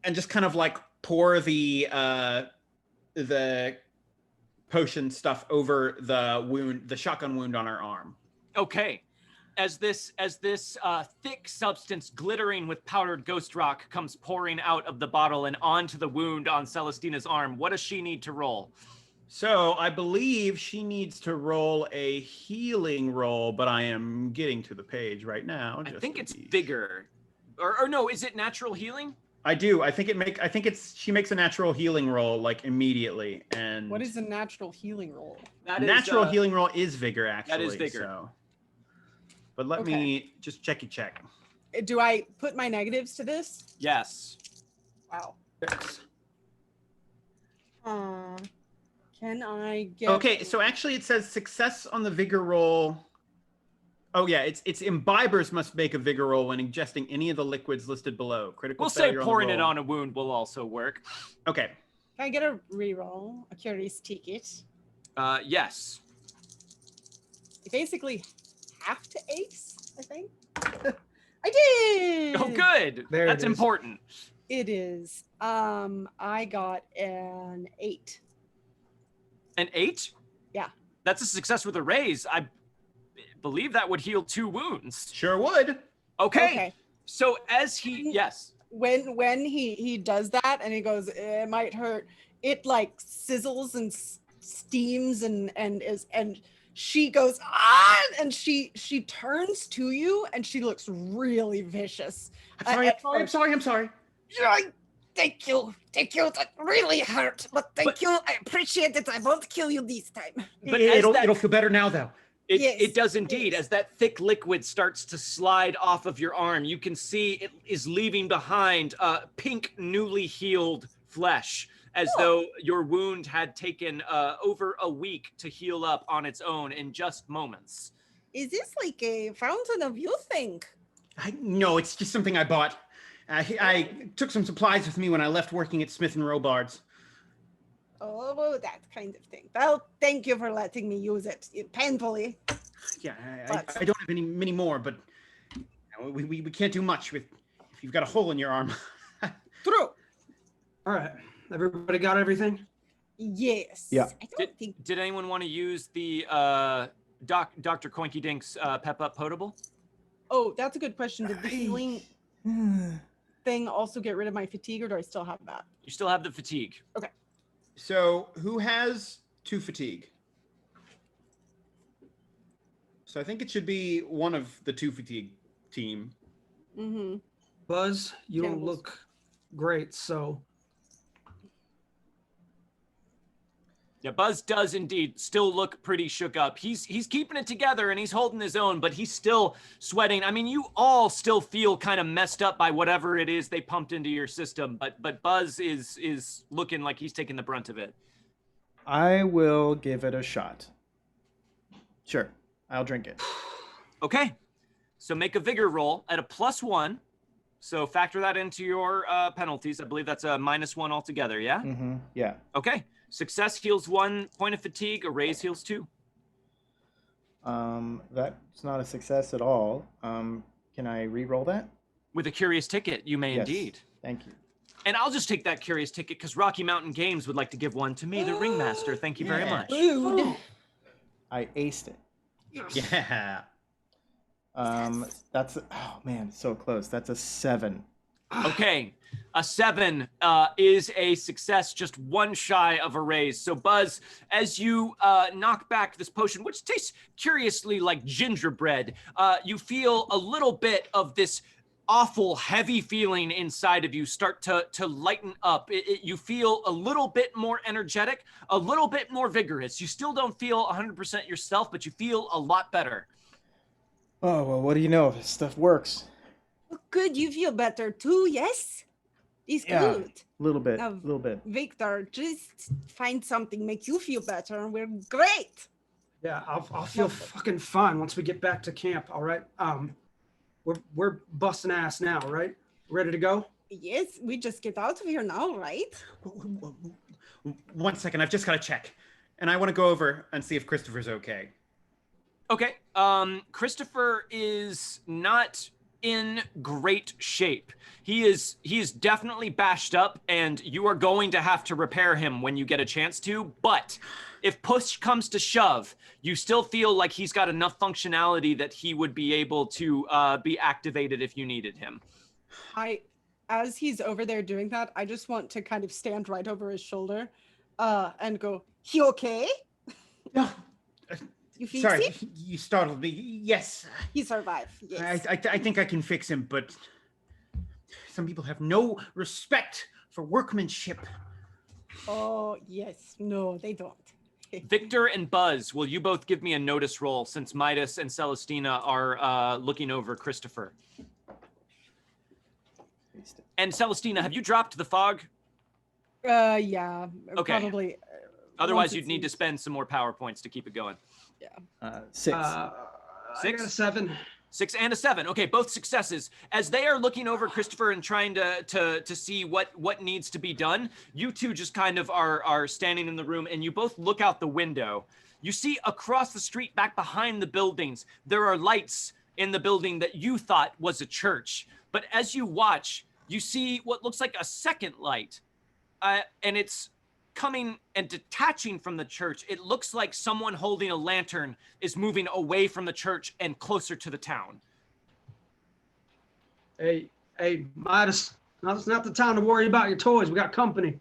and just kind of like pour the potion stuff over the wound, the shotgun wound on her arm. Okay. As this thick substance glittering with powdered ghost rock comes pouring out of the bottle and onto the wound on Celestina's arm, what does she need to roll? So I believe she needs to roll a healing roll, but I am getting to the page right now. I think it's vigor. Or no, is it natural healing? I do. I think she makes a natural healing roll like immediately. And What is a natural healing roll? That is, natural healing roll is vigor, actually. That is vigor. So. But let Okay. me just check. Do I put my negatives to this? Yes. Wow. Can I get? Okay, so actually it says success on the vigor roll. Oh yeah, it's imbibers must make a vigor roll when ingesting any of the liquids listed below. Critical We'll say failure pouring on it the roll. on a wound will also work. Okay. Can I get a reroll? A curious ticket. Yes. You basically have to ace, I think. I did. Oh, good. There it That's is. important. It is. I got an 8. An 8? Yeah. That's a success with a raise. I believe that would heal 2 wounds. Sure would. Okay. So as he, yes. When he does that and he goes, it might hurt. It like sizzles and steams and she goes and she turns to you and she looks really vicious. I'm sorry. Thank you. That really hurt, but thank you. I appreciate it. I won't kill you this time. But It'll feel better now though. It does indeed. As that thick liquid starts to slide off of your arm, you can see it is leaving behind pink, newly healed flesh, as though your wound had taken over a week to heal up on its own in just moments. Is this like a fountain of youth thing? No, it's just something I bought. I took some supplies with me when I left working at Smith & Robards. Oh, that kind of thing. Well, thank you for letting me use it painfully. Yeah, I don't have many more, but we can't do much with if you've got a hole in your arm. True. All right. Everybody got everything? Yes. Yeah. I don't think. Did anyone want to use the Dr. Coinky Dink's Pep Up Potable? Oh, that's a good question. Did the healing thing also get rid of my fatigue, or do I still have that? You still have the fatigue. Okay. So who has 2 fatigue? So I think it should be one of the 2 fatigue team. Mm-hmm. Buzz, you don't Campbell's. look great, so Yeah, Buzz does indeed still look pretty shook up. He's keeping it together and he's holding his own, but he's still sweating. I mean, you all still feel kind of messed up by whatever it is they pumped into your system, but Buzz is looking like he's taking the brunt of it. I will give it a shot. Sure, I'll drink it. Okay, so make a vigor roll at a +1. So factor that into your penalties. I believe that's a -1 altogether, yeah? Mm-hmm. Yeah. Okay, success heals 1 point of fatigue, a raise heals 2. That's not a success at all. Can I re-roll that? With a curious ticket, you may Yes. indeed. Thank you. And I'll just take that curious ticket because Rocky Mountain Games would like to give one to me, the ringmaster. Thank you very much. Rude. I aced it. Yeah. That's oh man, so close. That's a 7. Okay, a 7 is a success, just 1 shy of a raise. So Buzz, as you knock back this potion, which tastes curiously like gingerbread, you feel a little bit of this awful, heavy feeling inside of you start to lighten up. You feel a little bit more energetic, a little bit more vigorous. You still don't feel 100% yourself, but you feel a lot better. Oh well, what do you know? This stuff works. Good, you feel better too, yes? It's Yeah. good. A little bit. Now, A little bit. Victor, just find something make you feel better and we're great. yeah, I'll feel fucking fine once we get back to camp. All right. We're busting ass now, right? Ready to go? Yes, we just get out of here now, right? 1 second, I've just got to check. And I want to go over and see if Christopher's okay. Okay, Christopher is not in great shape. He is definitely bashed up, and you are going to have to repair him when you get a chance to, but if push comes to shove, you still feel like he's got enough functionality that he would be able to be activated if you needed him. As he's over there doing that, I just want to kind of stand right over his shoulder and go, he okay? No. You fix Sorry, it? you startled me. Yes. He survived, yes. I think I can fix him, but some people have no respect for workmanship. Oh, yes. No, they don't. Victor and Buzz, will you both give me a notice roll since Midas and Celestina are looking over Christopher? And Celestina, have you dropped the fog? Yeah. Okay. Probably. Otherwise, you'd need to spend some more power points to keep it going. 6. I got a 7. 6 and a 7. Okay, both successes. As they are looking over Christopher and trying to see what needs to be done, you two just kind of are standing in the room, and you both look out the window. You see across the street, back behind the buildings, there are lights in the building that you thought was a church. But as you watch, you see what looks like a second light, and it's coming and detaching from the church. It looks like someone holding a lantern is moving away from the church and closer to the town. Hey, Midas, it's not the time to worry about your toys. We got company.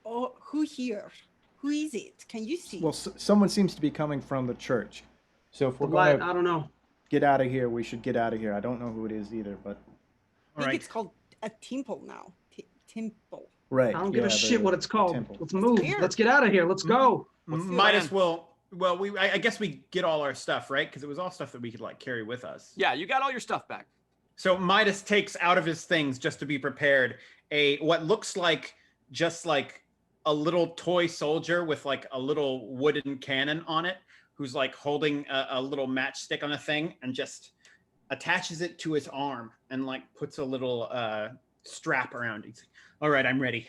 Oh, who here? Who is it? Can you see? Well, someone seems to be coming from the church. So if we're Light, going I don't know. to get out of here, we should get out of here. I don't know who it is either, but... I think it's called a temple now. Temple. Right. I don't give a shit what it's called. temple. Let's move. weird. Let's get out of here. Let's go. Midas will. Well, I guess we get all our stuff, right? Because it was all stuff that we could like carry with us. Yeah, you got all your stuff back. So Midas takes out of his things just to be prepared what looks like just like a little toy soldier with like a little wooden cannon on it, who's like holding a little matchstick on a thing and just attaches it to his arm and like puts a little strap around it. He's like, all right, I'm ready.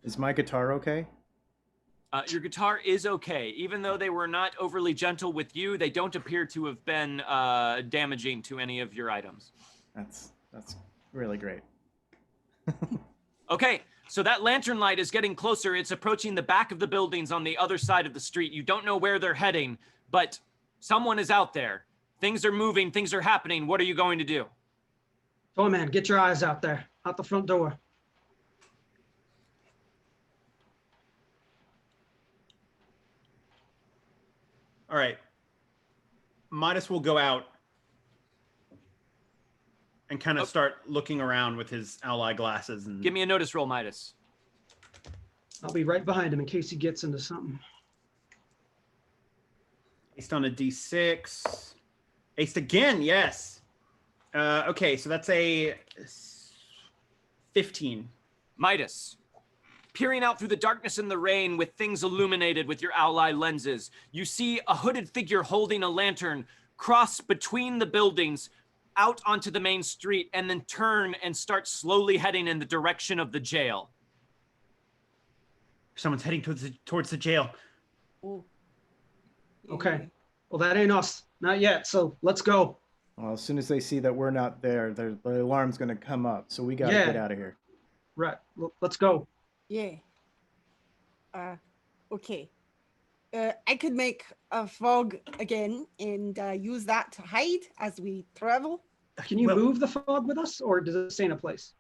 Is my guitar okay? Your guitar is okay. Even though they were not overly gentle with you, they don't appear to have been damaging to any of your items. That's really great. Okay, so that lantern light is getting closer. It's approaching the back of the buildings on the other side of the street. You don't know where they're heading, but someone is out there. Things are moving. Things are happening. What are you going to do? Toy man, get your eyes out there. Out the front door. All right. Midas will go out and kind of start looking around with his ally glasses. And Give me a notice roll, Midas. I'll be right behind him in case he gets into something. based on a D6. Aced again, yes. Okay, so that's a 15. Midas, peering out through the darkness and the rain with things illuminated with your ally lenses, you see a hooded figure holding a lantern cross between the buildings out onto the main street and then turn and start slowly heading in the direction of the jail. Someone's heading towards the jail. Oh. Okay. Well, that ain't us. Not yet. So let's go. Well, as soon as they see that we're not there, the alarm's going to come up. So we got to Yeah. get out of here. Right. Let's go. Yeah. Okay. I could make a fog again and use that to hide as we travel. Can you move the fog with us, or does it stay in a place?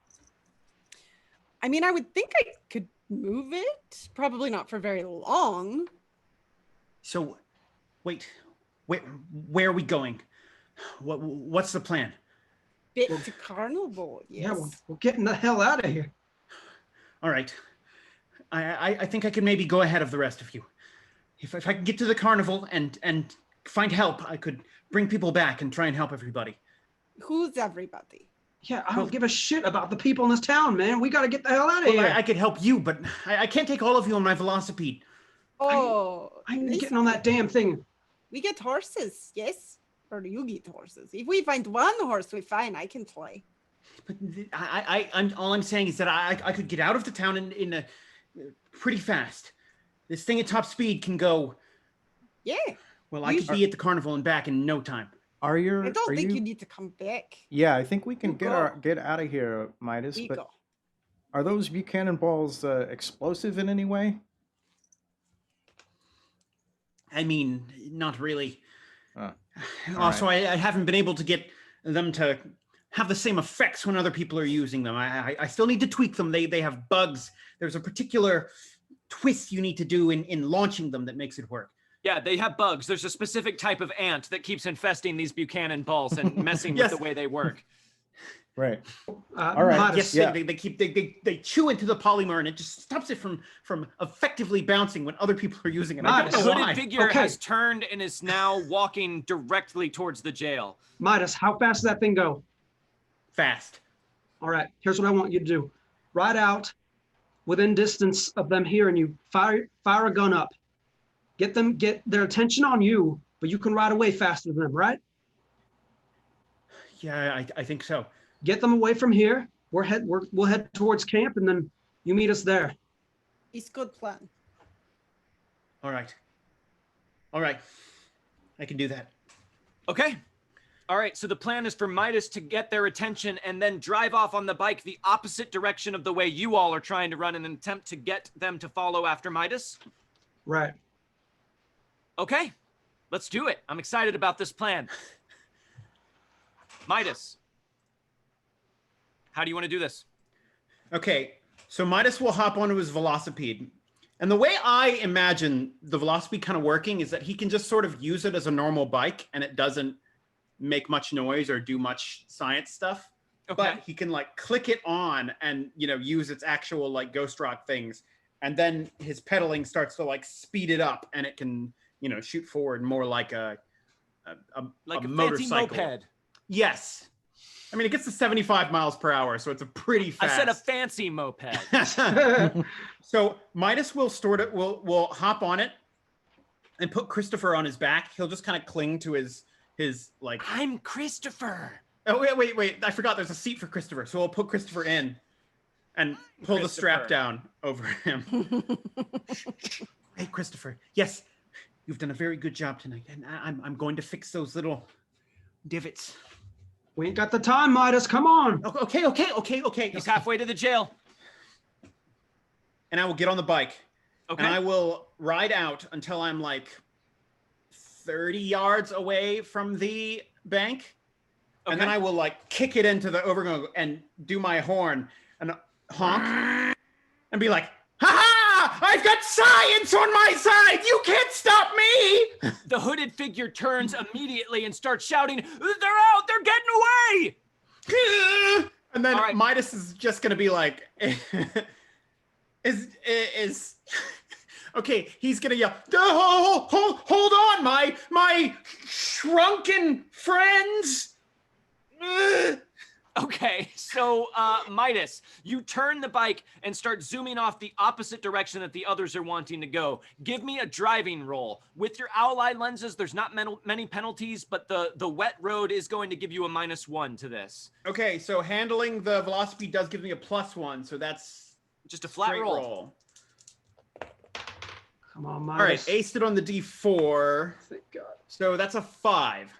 I mean, I would think I could move it. Probably not for very long. So, wait, where are we going? What's the plan? Bit to Carnival, yes. Yeah, we're getting the hell out of here. All right. I think I could maybe go ahead of the rest of you. If I could get to the carnival and find help, I could bring people back and try and help everybody. Who's everybody? Yeah, I don't give a shit about the people in this town, man. We got to get the hell out of Well, here. I could help you, but I can't take all of you on my velocipede. Oh, I'm listen, getting on that damn thing. we get horses, yes? Or do you get horses? If we find one horse, we're fine. I can play. But I'm all I'm saying is that I could get out of the town in a pretty fast. This thing at top speed can go. Yeah. Well, I could be at the carnival and back in no time. I don't think you need to come back. Yeah, I think we can You get out of here, Midas. We But go. are those Buchanan balls explosive in any way? I mean, not really. Oh, Also, I haven't been able to get them to have the same effects when other people are using them. I still need to tweak them. They have bugs. There's a particular twist you need to do in launching them that makes it work. Yeah, they have bugs. There's a specific type of ant that keeps infesting these Buchanan balls and messing Yes. with the way they work. Right. All right. Modest. Yes, Yeah. they chew into the polymer and it just stops it from effectively bouncing when other people are using it. I Nice. don't The know hooded why. figure Okay. has turned and is now walking directly towards the jail. Midas, how fast does that thing go? Fast. All right, here's what I want you to do. Ride out within distance of them here, and you fire a gun up. Get their attention on you, but you can ride away faster than them, right? Yeah, I think so. Get them away from here. We'll head towards camp, and then you meet us there. It's good plan. All right. I can do that. Okay. All right, so the plan is for Midas to get their attention and then drive off on the bike the opposite direction of the way you all are trying to run in an attempt to get them to follow after Midas. Right. Okay, let's do it. I'm excited about this plan. Midas, how do you want to do this? Okay, so Midas will hop onto his velocipede. And the way I imagine the velocipede kind of working is that he can just sort of use it as a normal bike and it doesn't make much noise or do much science stuff. Okay. But he can like click it on and, use its actual like ghost rock things. And then his pedaling starts to like speed it up and it can, shoot forward more like a motorcycle. Fancy moped. Yes. I mean, it gets to 75 miles per hour, so it's a pretty fast. I said a fancy moped. So Midas will will hop on it and put Christopher on his back. He'll just kind of cling to his like. I'm Christopher. Oh wait! I forgot. There's a seat for Christopher, so we'll put Christopher in and pull the strap down over him. Hey, Christopher. Yes, you've done a very good job tonight, and I'm going to fix those little divots. We ain't got the time, Midas. Come on. Okay. He's halfway to the jail. And I will get on the bike. Okay. And I will ride out until I'm like 30 yards away from the bank. Okay. And then I will like kick it into the overground and do my horn and honk and be like, ha-ha! I've got science on my side! You can't stop me! The hooded figure turns immediately and starts shouting, they're out! They're getting away! And then All right. Midas is just gonna be like, okay, he's gonna yell, hold on, my shrunken friends. Okay, so Midas, you turn the bike and start zooming off the opposite direction that the others are wanting to go. Give me a driving roll. With your owl eye lenses, there's not many penalties, but the wet road is going to give you a -1 to this. Okay, so handling the velocipede does give me a +1, so that's just a flat straight roll. Come on, Midas. All right, aced it on the D4. Thank God. So that's a 5.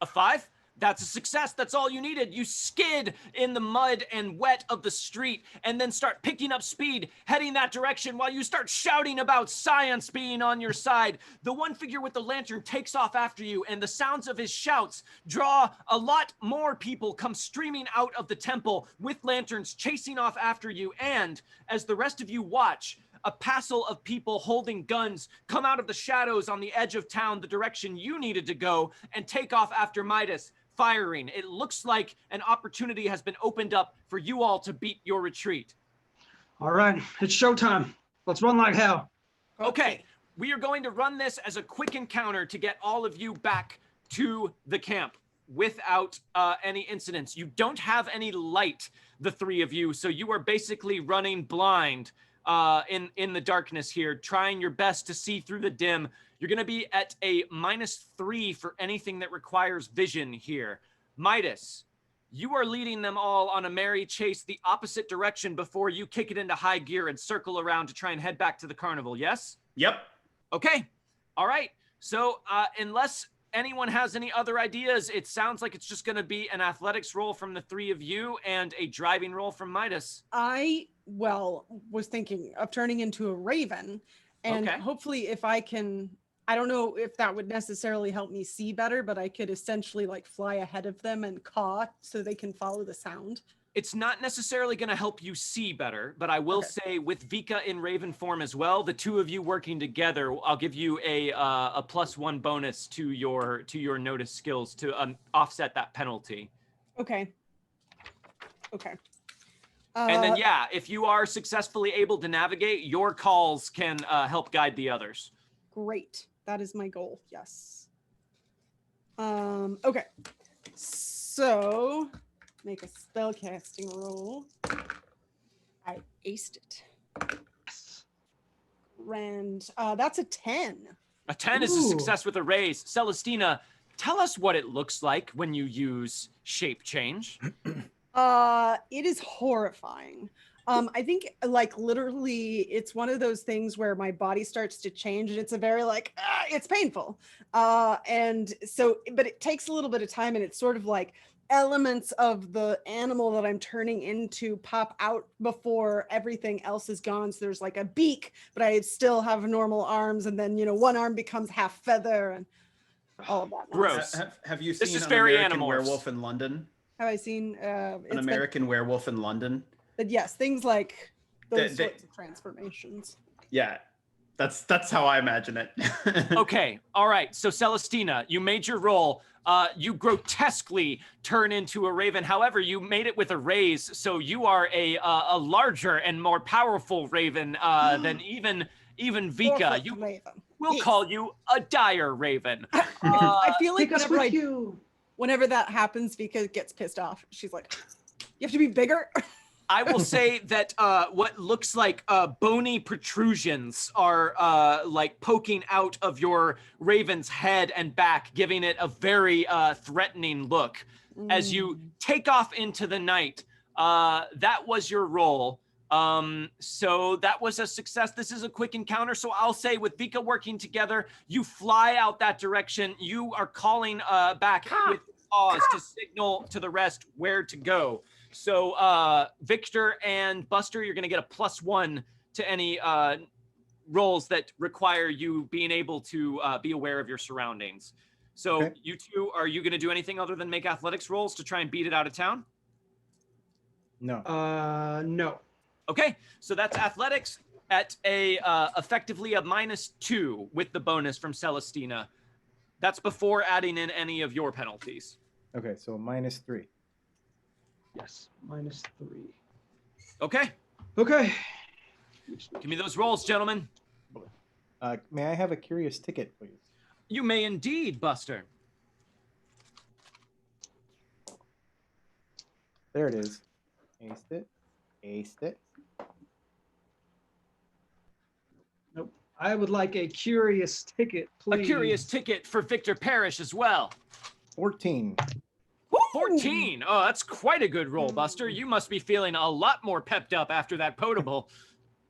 A 5? That's a success. That's all you needed. You skid in the mud and wet of the street and then start picking up speed, heading that direction while you start shouting about science being on your side. The one figure with the lantern takes off after you, and the sounds of his shouts draw a lot more people come streaming out of the temple with lanterns chasing off after you. And as the rest of you watch, a passel of people holding guns come out of the shadows on the edge of town, the direction you needed to go, and take off after Midas, firing. It looks like an opportunity has been opened up for you all to beat your retreat. All right, it's showtime. Let's run like hell. Okay, we are going to run this as a quick encounter to get all of you back to the camp without any incidents. You don't have any light, the three of you, so you are basically running blind in the darkness here, trying your best to see through the dim. You're going to be at a -3 for anything that requires vision here. Midas, you are leading them all on a merry chase the opposite direction before you kick it into high gear and circle around to try and head back to the carnival, yes? Yep. Okay. All right. So unless anyone has any other ideas, it sounds like it's just going to be an athletics roll from the three of you and a driving roll from Midas. I was thinking of turning into a raven, and Okay. hopefully if I can, I don't know if that would necessarily help me see better, but I could essentially like fly ahead of them and caw so they can follow the sound. It's not necessarily going to help you see better, but I will say with Vika in raven form as well, the two of you working together, I'll give you a +1 bonus to your notice skills to offset that penalty. Okay. And then, yeah, if you are successfully able to navigate, your calls can help guide the others. Great. That is my goal. Yes. Okay. So make a spell casting roll. I aced it. And that's a 10. A 10 is a success with a raise. Celestina, tell us what it looks like when you use shape change. It is horrifying. I think like literally it's one of those things where my body starts to change and it's a very like, it's painful. And so, but it takes a little bit of time and it's sort of like elements of the animal that I'm turning into pop out before everything else is gone. So there's like a beak, but I still have normal arms. And then, one arm becomes half feather and all of that. Gross. Have you This seen is an very American Animorphs. Werewolf in London? Have I seen An American Werewolf in London? But yes, things like those They- sorts of transformations. Yeah, that's how I imagine it. Okay, all right. So Celestina, you made your roll. You grotesquely turn into a raven. However, you made it with a raise, so you are a larger and more powerful raven than even Vika. We'll call you a dire raven. I feel like Take us with you. whenever that happens, Vika gets pissed off. She's like, "You have to be bigger." I will say that what looks like bony protrusions are like poking out of your raven's head and back, giving it a very threatening look. As you take off into the night, that was your roll. So that was a success. This is a quick encounter. So I'll say with Vika working together, you fly out that direction. You are calling back with paws to signal to the rest where to go. So Victor and Buster, you're going to get a +1 to any rolls that require you being able to be aware of your surroundings. So Okay. you two, are you going to do anything other than make athletics rolls to try and beat it out of town? No. No. Okay, so that's athletics at a effectively a -2 with the bonus from Celestina. That's before adding in any of your penalties. Okay, so -3. Yes. -3. Okay, Okay. give me those rolls, gentlemen. May I have a curious ticket, please? You may indeed, Buster. There it is. Aced it. Aced it. Nope. I would like a curious ticket, please. A curious ticket for Victor Parrish as well. 14. 14. Oh, that's quite a good roll, Buster. You must be feeling a lot more pepped up after that potable.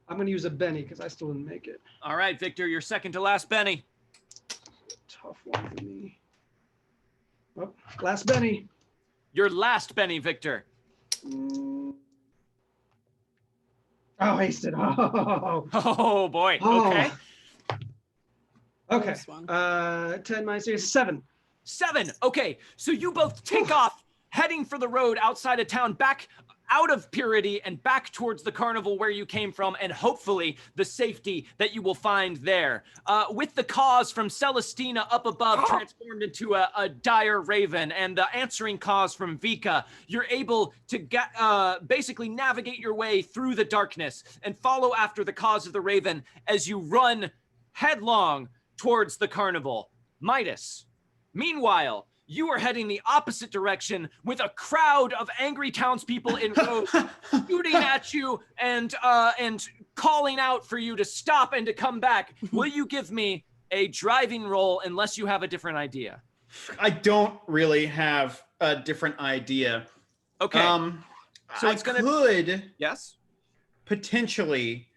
I'm going to use a Benny because I still didn't make it. All right, Victor, you're second to last Benny. Tough one for me. Oh, last Benny. Your last Benny, Victor. Oh, aced it. Oh. Oh, boy. Oh. Okay. Okay. Close one. 10 -3 is 7. 7. Okay, so you both take off, heading for the road outside of town, back out of Purity and back towards the carnival where you came from, and hopefully the safety that you will find there. With the cause from Celestina up above transformed into a dire raven, and the answering cause from Vika, you're able to basically navigate your way through the darkness and follow after the cause of the raven as you run headlong towards the carnival. Midas. Meanwhile, you are heading the opposite direction with a crowd of angry townspeople in robes shooting at you and calling out for you to stop and to come back. Will you give me a driving roll unless you have a different idea? I don't really have a different idea. Okay. So I it's gonna could Yes? potentially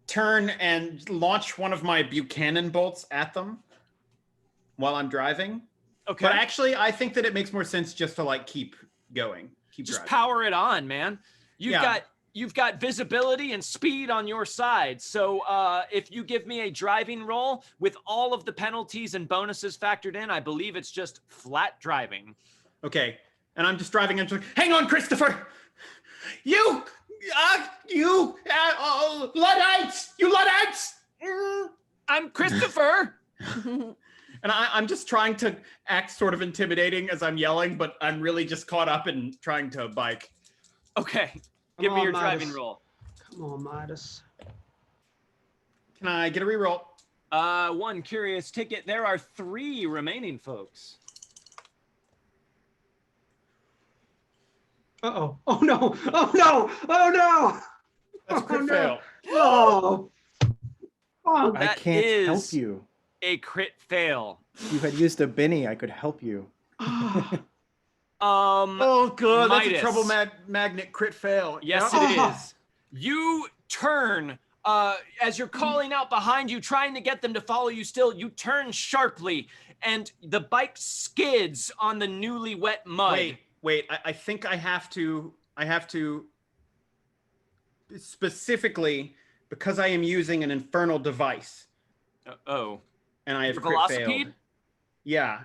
turn and launch one of my Buchanan bolts at them while I'm driving. Okay. But actually, I think that it makes more sense just to like keep going, keep Just driving. power it on, man. Yeah. You've got visibility and speed on your side. So if you give me a driving roll with all of the penalties and bonuses factored in, I believe it's just flat driving. Okay, and I'm just driving. I'm just like, hang on, Christopher. You Luddites! You Luddites! I'm Christopher. And I'm just trying to act sort of intimidating as I'm yelling, but I'm really just caught up in trying to bike. Okay. Come Give me on, your Midas. driving roll. Come on, Midas. Can I get a reroll? One curious ticket. There are 3 remaining folks. Uh-oh. Oh, no. Oh, no. Oh, no. That's a crit Oh, no. fail. Oh, oh. I That can't help is you. a crit fail. If you had used a Benny, I could help you. Oh, good. That's a Midas. trouble magnet crit fail. Yes, Yep. it is. You turn as you're calling out behind you, trying to get them to follow you still. You turn sharply, and the bike skids on the newly wet mud. Wait. I think I have to specifically, because I am using an infernal device. Oh. And I have Your crit velocipede? failed. Yeah.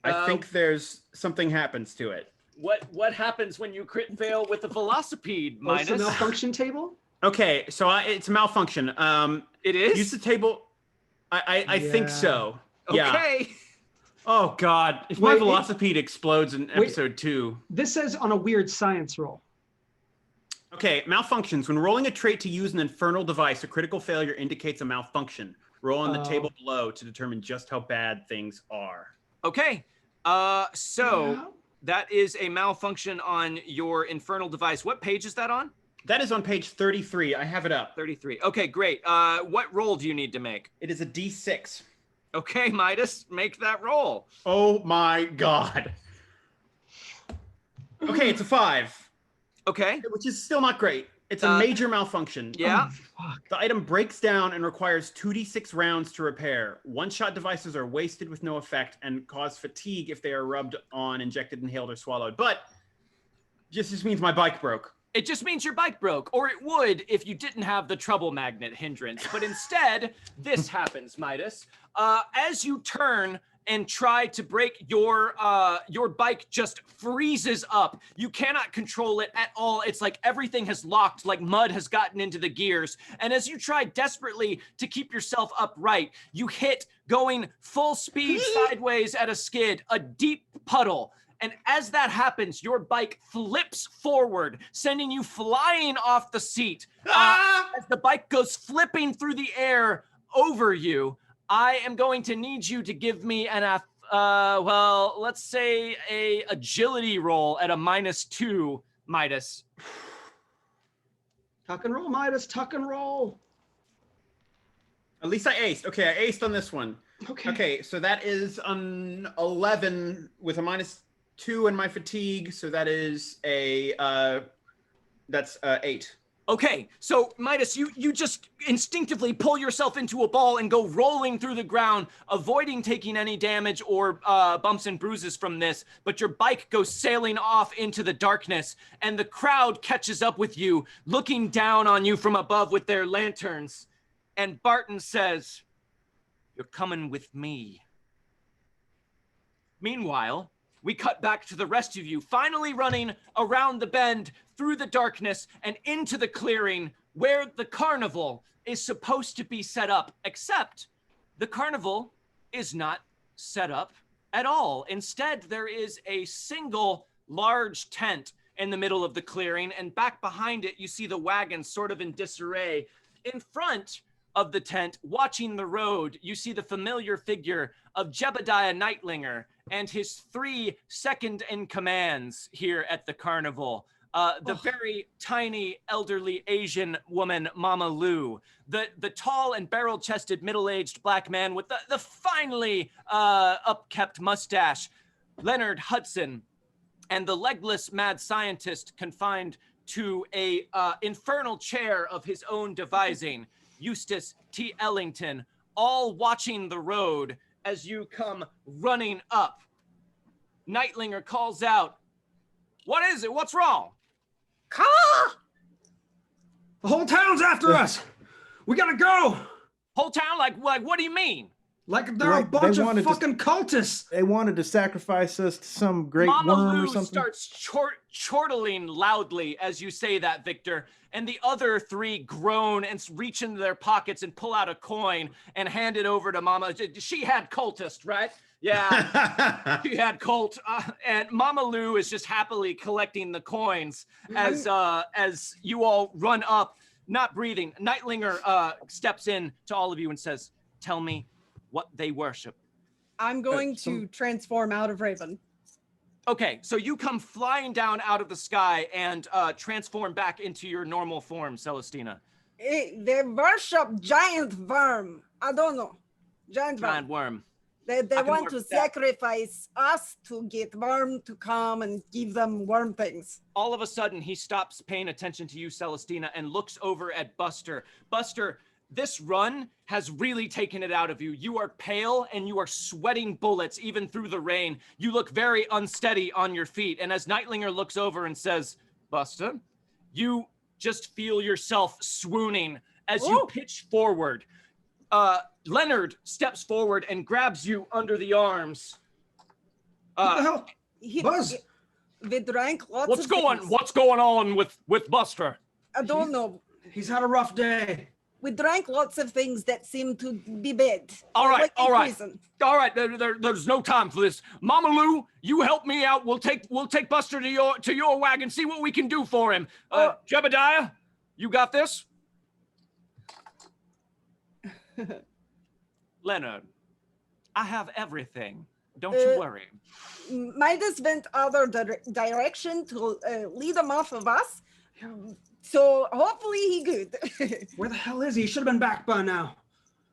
I think there's something happens to it. What happens when you crit fail with the velocipede, Oh, it's a Midas? malfunction table? Okay, so it's a malfunction. It is? Use the table. I think so. Yeah. Okay. Oh God! If my Wait, velocipede explodes in episode 2. This says on a weird science roll. Okay, malfunctions. When rolling a trait to use an infernal device, a critical failure indicates a malfunction. Roll on the table below to determine just how bad things are. Okay. So that is a malfunction on your infernal device. What page is that on? That is on page 33. I have it up. 33. Okay, great. What roll do you need to make? It is a D6. Okay, Midas, make that roll. Oh my God. Okay, it's a 5. Okay. Which is still not great. It's a major malfunction. Yeah. The item breaks down and requires 2d6 rounds to repair. One-shot devices are wasted with no effect and cause fatigue if they are rubbed on, injected, inhaled, or swallowed. But just means my bike broke. It just means your bike broke, or it would if you didn't have the trouble magnet hindrance. But instead, this happens, Midas. As you turn and try to brake, your bike just freezes up. You cannot control it at all. It's like everything has locked, like mud has gotten into the gears. And as you try desperately to keep yourself upright, you hit, going full speed sideways at a skid, a deep puddle. And as that happens, your bike flips forward, sending you flying off the seat. As the bike goes flipping through the air over you, I am going to need you to give me an, well, let's say a agility roll at a -2, Midas. Tuck and roll, Midas, tuck and roll. At least I aced. Okay, I aced on this one. Okay. Okay, so that is an 11 with a -2 in my fatigue. So that is a, that's 8. Okay, so Midas, you just instinctively pull yourself into a ball and go rolling through the ground, avoiding taking any damage or bumps and bruises from this, but your bike goes sailing off into the darkness, and the crowd catches up with you, looking down on you from above with their lanterns. And Barton says, "You're coming with me." Meanwhile, we cut back to the rest of you, finally running around the bend, through the darkness, and into the clearing where the carnival is supposed to be set up, except the carnival is not set up at all. Instead, there is a single large tent in the middle of the clearing, and back behind it, you see the wagons sort of in disarray. In front of the tent, watching the road, you see the familiar figure of Jebediah Nightlinger and his 3 second-in-commands here at the carnival. The very tiny, elderly Asian woman, Mama Lou. The tall and barrel-chested, middle-aged black man with the finely upkept mustache, Leonard Hudson. And the legless mad scientist confined to a infernal chair of his own devising, Eustace T. Ellington, all watching the road as you come running up. Nightlinger calls out, "What is it? What's wrong?" The whole town's after us. We gotta go. Whole town? Like what do you mean? Like they're a bunch of fucking cultists. They wanted to sacrifice us to some great Mama worm Lou or something. starts chortling loudly as you say that, Victor, and the other 3 groan and reach into their pockets and pull out a coin and hand it over to Mama. She had cultist, right? Yeah, she had cult, and Mama Lou is just happily collecting the coins as you all run up, not breathing. Nightlinger steps in to all of you and says, "Tell me what they worship." I'm going to transform out of Raven. Okay, so you come flying down out of the sky and transform back into your normal form, Celestina. They worship giant worm. I don't know. Giant worm. Giant worm. They can want work to with that. sacrifice us to get worm to come and give them worm things. All of a sudden, he stops paying attention to you, Celestina, and looks over at Buster. Buster, this run has really taken it out of you. You are pale and you are sweating bullets even through the rain. You look very unsteady on your feet. And as Nightlinger looks over and says, Buster, you just feel yourself swooning as you pitch forward. Leonard steps forward and grabs you under the arms. What the hell? Buzz. We drank lots What's of going things. What's going on with Buster? I don't know. He's had a rough day. We drank lots of things that seem to be bad. All right, Like all right. poison. All right, there's no time for this. Mama Lou, you help me out. We'll take Buster to your wagon, see what we can do for him. Jebediah, you got this? Leonard, I have everything. Don't you worry. Midas went other direction to lead them off of us. So hopefully he good. Where the hell is he? He should have been back by now.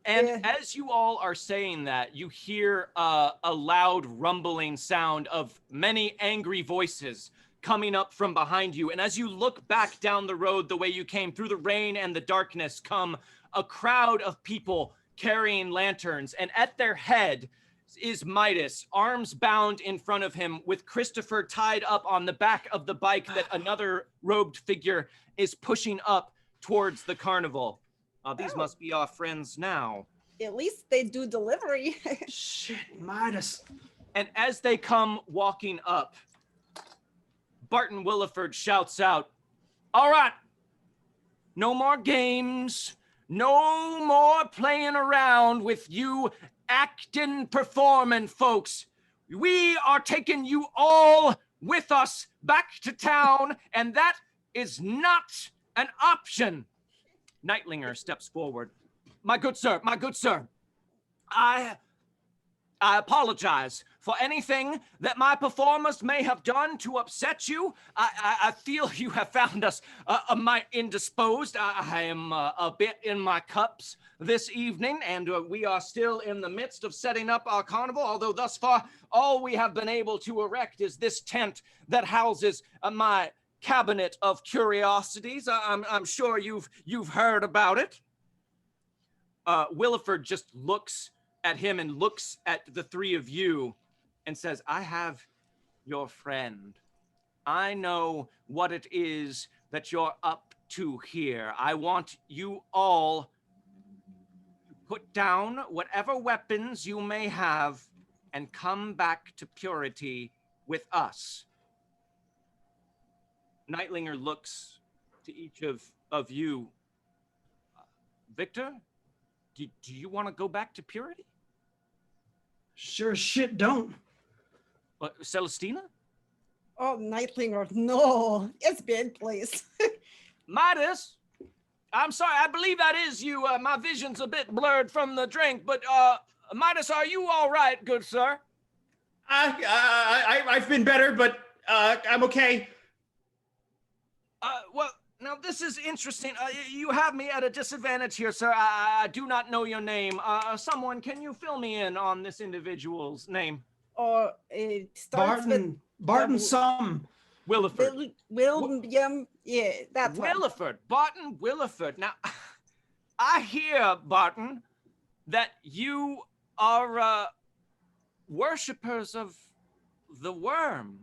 And as you all are saying that, you hear a loud rumbling sound of many angry voices coming up from behind you. And as you look back down the road the way you came through the rain and the darkness, come a crowd of people carrying lanterns. And at their head is Midas, arms bound in front of him, with Christopher tied up on the back of the bike that another robed figure is pushing up towards the carnival. These must be our friends now. At least they do delivery. Shit, Midas. And as they come walking up, Barton Williford shouts out, all right, no more games, no more playing around with you acting, performing folks. We are taking you all with us back to town, and that is not an option. Nightlinger steps forward. My good sir, I apologize for anything that my performers may have done to upset you. I feel you have found us a mite indisposed. I am a bit in my cups this evening, and we are still in the midst of setting up our carnival, although thus far, all we have been able to erect is this tent that houses my cabinet of curiosities. I'm sure you've heard about it. Williford just looks at him and looks at the three of you and says, I have your friend. I know what it is that you're up to here. I want you all to put down whatever weapons you may have and come back to purity with us. Nightlinger looks to each of you. Victor, do you want to go back to purity? Sure as shit don't. Celestina? Oh, Nightlinger, no. It's bad place. Midas? I'm sorry, I believe that is you. My vision's a bit blurred from the drink, but Midas, are you all right, good sir? I've been better, but I'm okay. Well, now this is interesting. You have me at a disadvantage here, sir. I do not know your name. Someone, can you fill me in on this individual's name? Or it starts Barton Sum. Williford. William, yeah, that's one. Williford. Barton Williford. Now, I hear, Barton, that you are worshippers of the worm.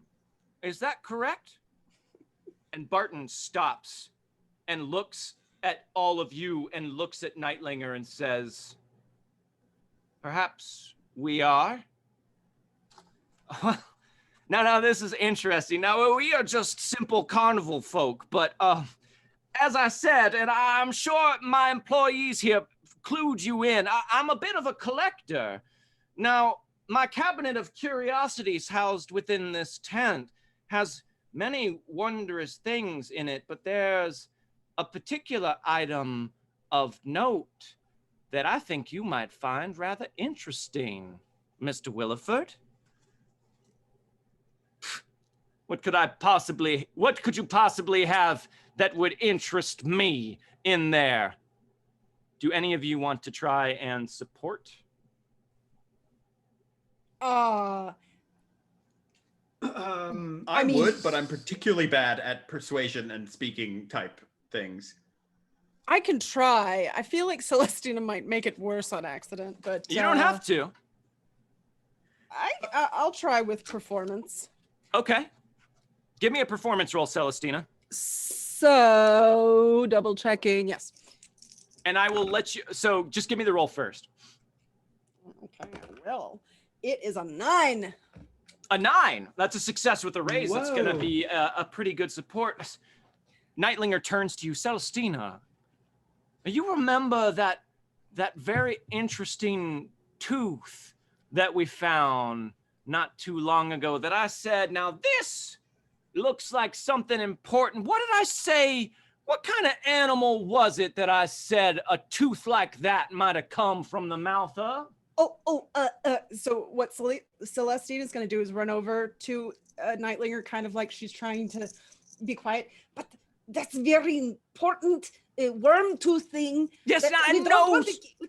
Is that correct? And Barton stops and looks at all of you and looks at Nightlinger and says, perhaps we are? Now, this is interesting. Now, we are just simple carnival folk, but as I said, and I'm sure my employees here clued you in, I'm a bit of a collector. Now, my cabinet of curiosities housed within this tent has many wondrous things in it, but there's a particular item of note that I think you might find rather interesting, Mr. Williford. What could you possibly have that would interest me in there? Do any of you want to try and support? I mean- would, but I'm particularly bad at persuasion and speaking type things. I can try. I feel like Celestina might make it worse on accident, but You don't have to. I'll try with performance. Okay. Give me a performance roll, Celestina. So double checking, yes. And I will let you, so just give me the roll first. Okay, I will. It is a 9. A 9. That's a success with a raise. That's going to Whoa. be a pretty good support. Nightlinger turns to you, Celestina. You remember that very interesting tooth that we found not too long ago that I said, now this looks like something important. What did I say? What kind of animal was it that I said a tooth like that might have come from the mouth of? So what Celestine is going to do is run over to Nightlinger, kind of like she's trying to be quiet. But that's very important worm tooth thing. Yes, that I we don't know. want to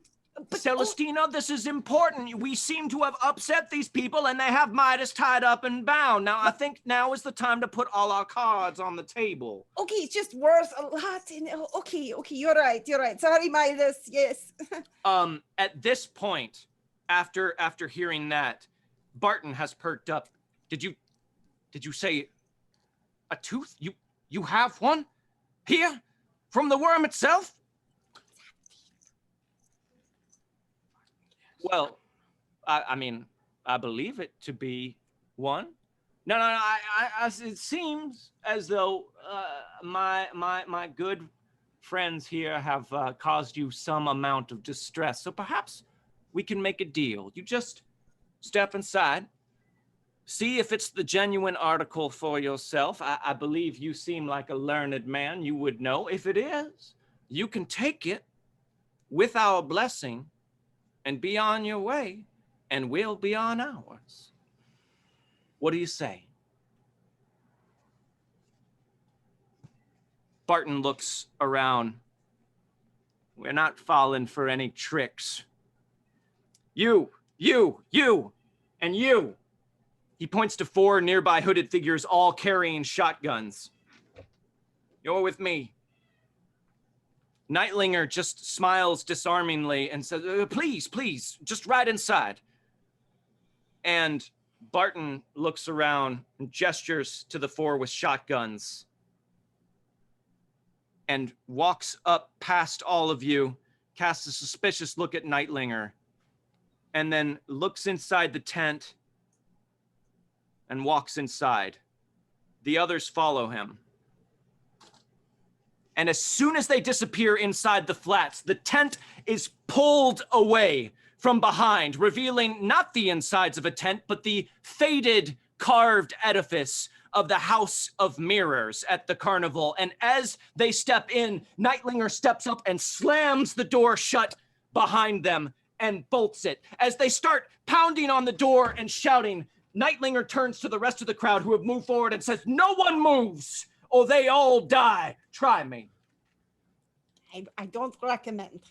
but, Celestina, this is important. We seem to have upset these people and they have Midas tied up and bound. Now, I think now is the time to put all our cards on the table. Okay, it's just worth a lot. Okay, you're right. Sorry, Midas, yes. At this point, after hearing that, Barton has perked up. Did you say a tooth? You have one? Here? From the worm itself? Well, I mean, I believe it to be one. No, it seems as though my good friends here have caused you some amount of distress. So perhaps we can make a deal. You just step inside, see if it's the genuine article for yourself. I believe you seem like a learned man. You would know. If it is, you can take it with our blessing and be on your way, and we'll be on ours. What do you say? Barton looks around. We're not falling for any tricks. You, and you. He points to 4 nearby hooded figures, all carrying shotguns. You're with me. Nightlinger just smiles disarmingly and says, please, just right inside. And Barton looks around and gestures to the 4 with shotguns and walks up past all of you, casts a suspicious look at Nightlinger, and then looks inside the tent and walks inside. The others follow him. And as soon as they disappear inside the flats, the tent is pulled away from behind, revealing not the insides of a tent, but the faded carved edifice of the House of Mirrors at the Carnival. And as they step in, Nightlinger steps up and slams the door shut behind them and bolts it. As they start pounding on the door and shouting, Nightlinger turns to the rest of the crowd who have moved forward and says, no one moves, or they all die. Try me. I don't recommend.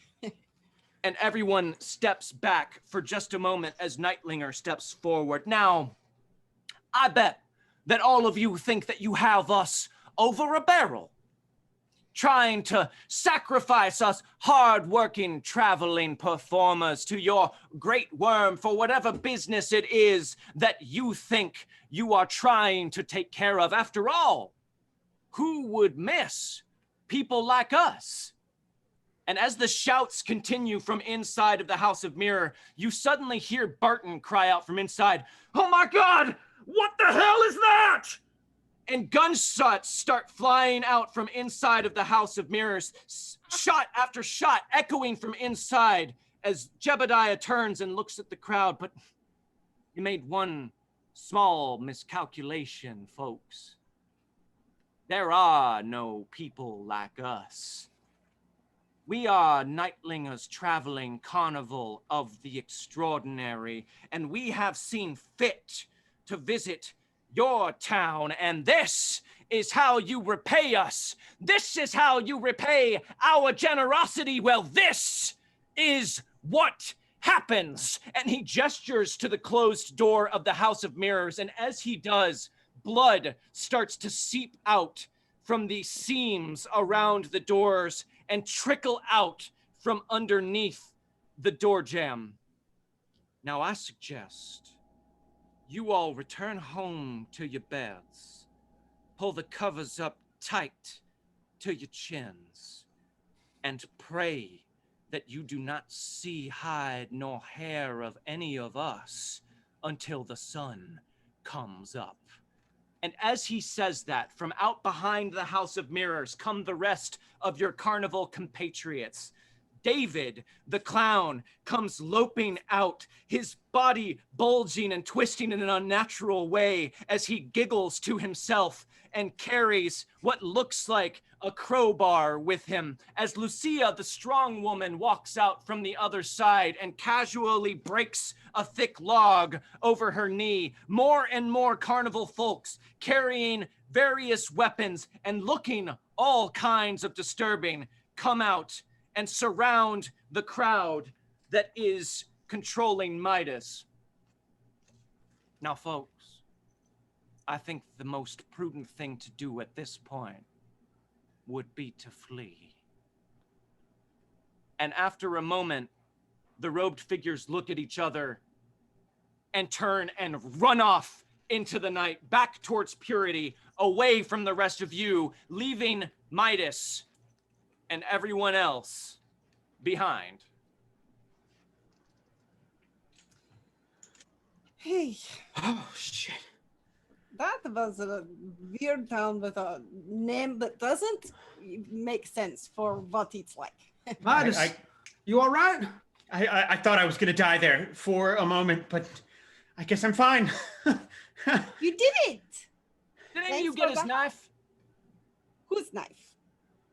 And everyone steps back for just a moment as Nightlinger steps forward. Now, I bet that all of you think that you have us over a barrel, trying to sacrifice us hard-working, traveling performers to your great worm for whatever business it is that you think you are trying to take care of. After all, who would miss people like us? And as the shouts continue from inside of the House of Mirror, you suddenly hear Barton cry out from inside, "Oh my God, what the hell is that?" And gunshots start flying out from inside of the House of Mirrors, shot after shot echoing from inside as Jebediah turns and looks at the crowd. But you made one small miscalculation, folks. There are no people like us. We are Nightlinger's traveling carnival of the extraordinary, and we have seen fit to visit your town, and this is how you repay us. This is how you repay our generosity. Well, this is what happens. And he gestures to the closed door of the House of Mirrors, and as he does, blood starts to seep out from the seams around the doors and trickle out from underneath the door jamb. Now I suggest you all return home to your beds, pull the covers up tight to your chins, and pray that you do not see hide nor hair of any of us until the sun comes up. And as he says that, from out behind the House of Mirrors come the rest of your carnival compatriots. David, the clown, comes loping out, his body bulging and twisting in an unnatural way as he giggles to himself and carries what looks like a crowbar with him, as Lucia, the strong woman, walks out from the other side and casually breaks a thick log over her knee. More and more carnival folks carrying various weapons and looking all kinds of disturbing come out and surround the crowd that is controlling Midas. Now, folks, I think the most prudent thing to do at this point would be to flee. And after a moment, the robed figures look at each other and turn and run off into the night, back towards Purity, away from the rest of you, leaving Midas and everyone else behind. Hey, Oh shit. that was a weird town with a name that doesn't make sense for what it's like. Midas, you all right? I thought I was gonna die there for a moment, but I guess I'm fine. You did it! Did any of Thanks you get for his that. knife? Whose knife?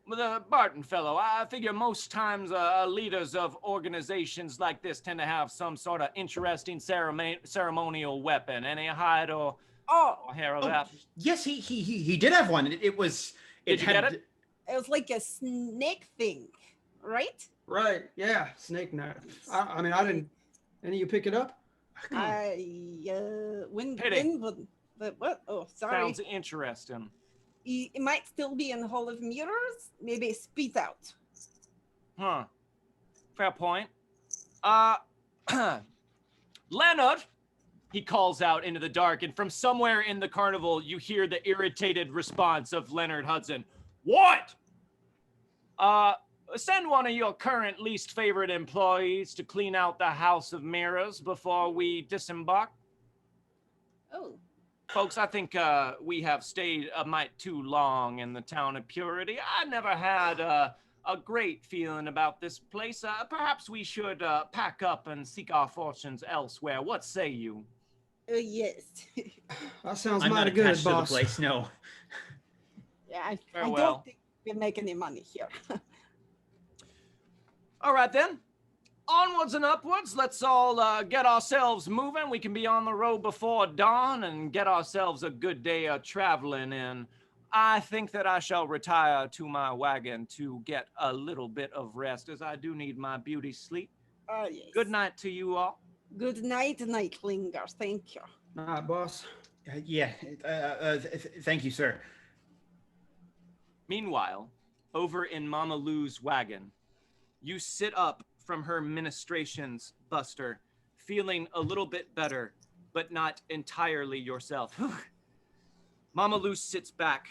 The Barton fellow. I figure most times leaders of organizations like this tend to have some sort of interesting ceremonial weapon. Any hide or hair of that? Yes, he did have one. It was. Did you get it? It was like a snake thing, right? Right. Yeah. Snake knife. I mean, I didn't. Any of you pick it up? When what? Oh, sorry. Sounds interesting. It might still be in the Hall of Mirrors. Maybe spit out. Huh. Fair point. Leonard, he calls out into the dark, and from somewhere in the carnival, you hear the irritated response of Leonard Hudson. What? Send one of your current least favorite employees to clean out the House of Mirrors before we disembark. Oh. Folks, I think we have stayed a mite too long in the town of Purity. I never had a great feeling about this place. Perhaps we should pack up and seek our fortunes elsewhere. What say you? Yes. That sounds I'm not mighty good, attached to the boss. place. No. Yeah, I Farewell. don't think we make any money here. All right, then. Onwards and upwards. Let's all get ourselves moving. We can be on the road before dawn and get ourselves a good day of traveling in. I think that I shall retire to my wagon to get a little bit of rest, as I do need my beauty sleep. Yes. Good night to you all. Good night, Nightlinger. Thank you. All right, boss. Thank you, sir. Meanwhile, over in Mama Lou's wagon, you sit up from her ministrations, Buster, feeling a little bit better, but not entirely yourself. Mama Lou sits back,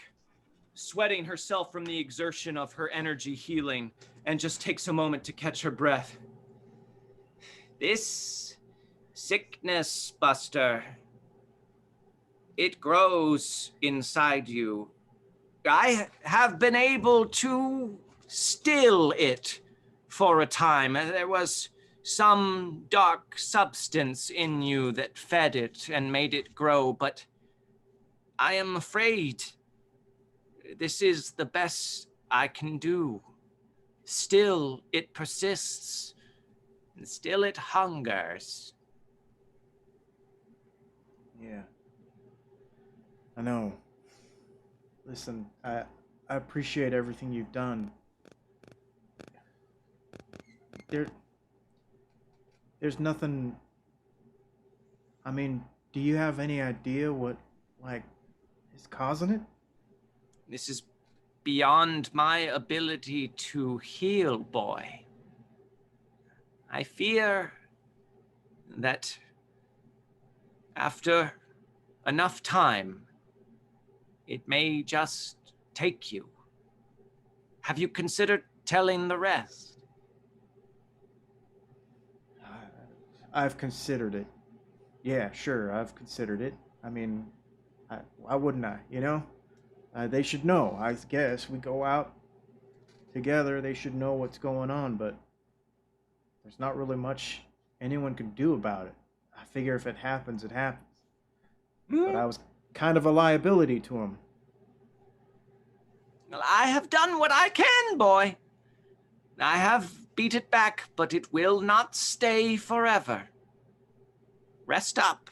sweating herself from the exertion of her energy healing, and just takes a moment to catch her breath. This sickness, Buster, it grows inside you. I have been able to still it for a time. There was some dark substance in you that fed it and made it grow, but I am afraid this is the best I can do. Still it persists, and still it hungers. Yeah. I know. Listen, I appreciate everything you've done. There's nothing. I mean, do you have any idea what, like, is causing it? This is beyond my ability to heal, boy. I fear that after enough time, it may just take you. Have you considered telling the rest? I've considered it. Yeah, sure, I've considered it. I mean, why wouldn't I? You know, they should know. I guess we go out together. They should know what's going on, but there's not really much anyone can do about it. I figure if it happens, it happens. But I was kind of a liability to him. Well, I have done what I can, boy. I have beat it back, but it will not stay forever. Rest up.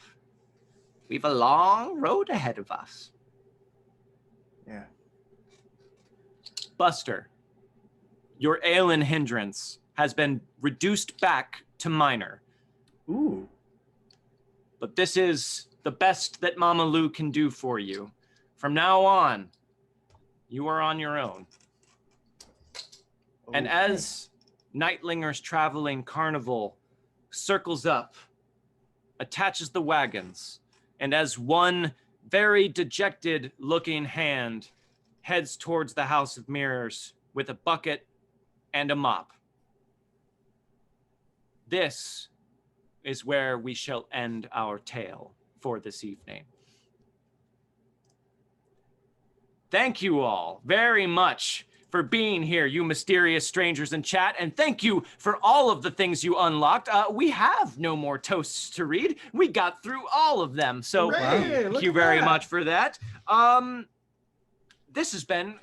We've a long road ahead of us. Yeah. Buster, your ailin hindrance has been reduced back to minor. Ooh. But this is the best that Mama Lou can do for you. From now on, you are on your own. Okay. And as Nightlinger's traveling carnival circles up, attaches the wagons, and as one very dejected looking hand heads towards the House of Mirrors with a bucket and a mop, this is where we shall end our tale for this evening. Thank you all very much for being here, you mysterious strangers in chat, and thank you for all of the things you unlocked. We have no more toasts to read. We got through all of them, so Hooray, thank look you at very that. much for that. This has been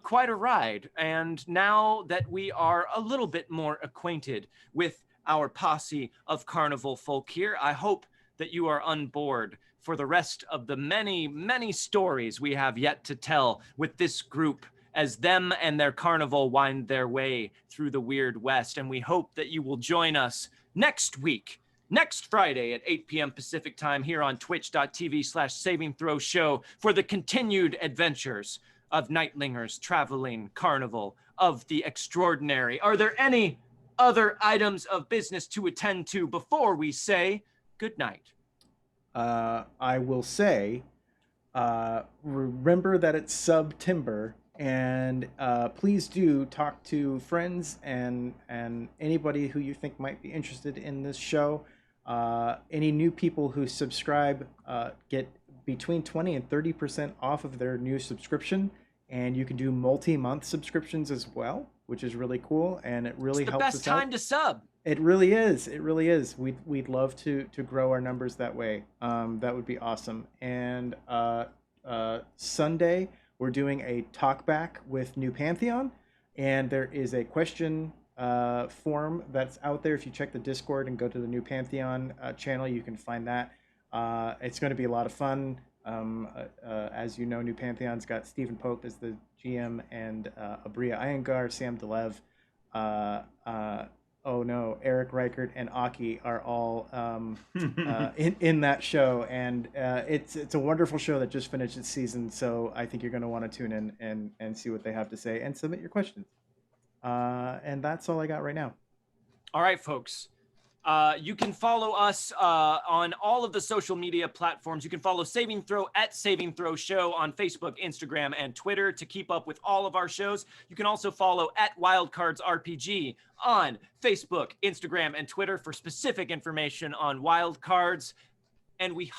quite a ride, and now that we are a little bit more acquainted with our posse of carnival folk here, I hope that you are on board for the rest of the many, many stories we have yet to tell with this group as them and their carnival wind their way through the Weird West. And we hope that you will join us next week, next Friday at 8 p.m. Pacific time here on twitch.tv/savingthrowshow for the continued adventures of Nightlinger's traveling carnival of the extraordinary. Are there any other items of business to attend to before we say good night? I will say, remember that it's September, and please do talk to friends and anybody who you think might be interested in this show. Any new people who subscribe get between 20 and 30% off of their new subscription, and you can do multi-month subscriptions as well, which is really cool, and it really It's the helps best us out. time to sub. It really is. It really is. We'd love to grow our numbers that way. That would be awesome. And Sunday we're doing a talk back with New Pantheon, and there is a question form that's out there. If you check the Discord and go to the New Pantheon channel, you can find that. It's going to be a lot of fun. As you know, New Pantheon's got Stephen Pope as the GM and Abria Iyengar, Sam Delev. Oh no, Eric Reichert and Aki are all in that show, and it's a wonderful show that just finished its season. So I think you're going to want to tune in and see what they have to say and submit your questions. And that's all I got right now. All right, folks. You can follow us on all of the social media platforms. You can follow Saving Throw at Saving Throw Show on Facebook, Instagram, and Twitter to keep up with all of our shows. You can also follow at Wildcards RPG on Facebook, Instagram, and Twitter for specific information on Wildcards. And we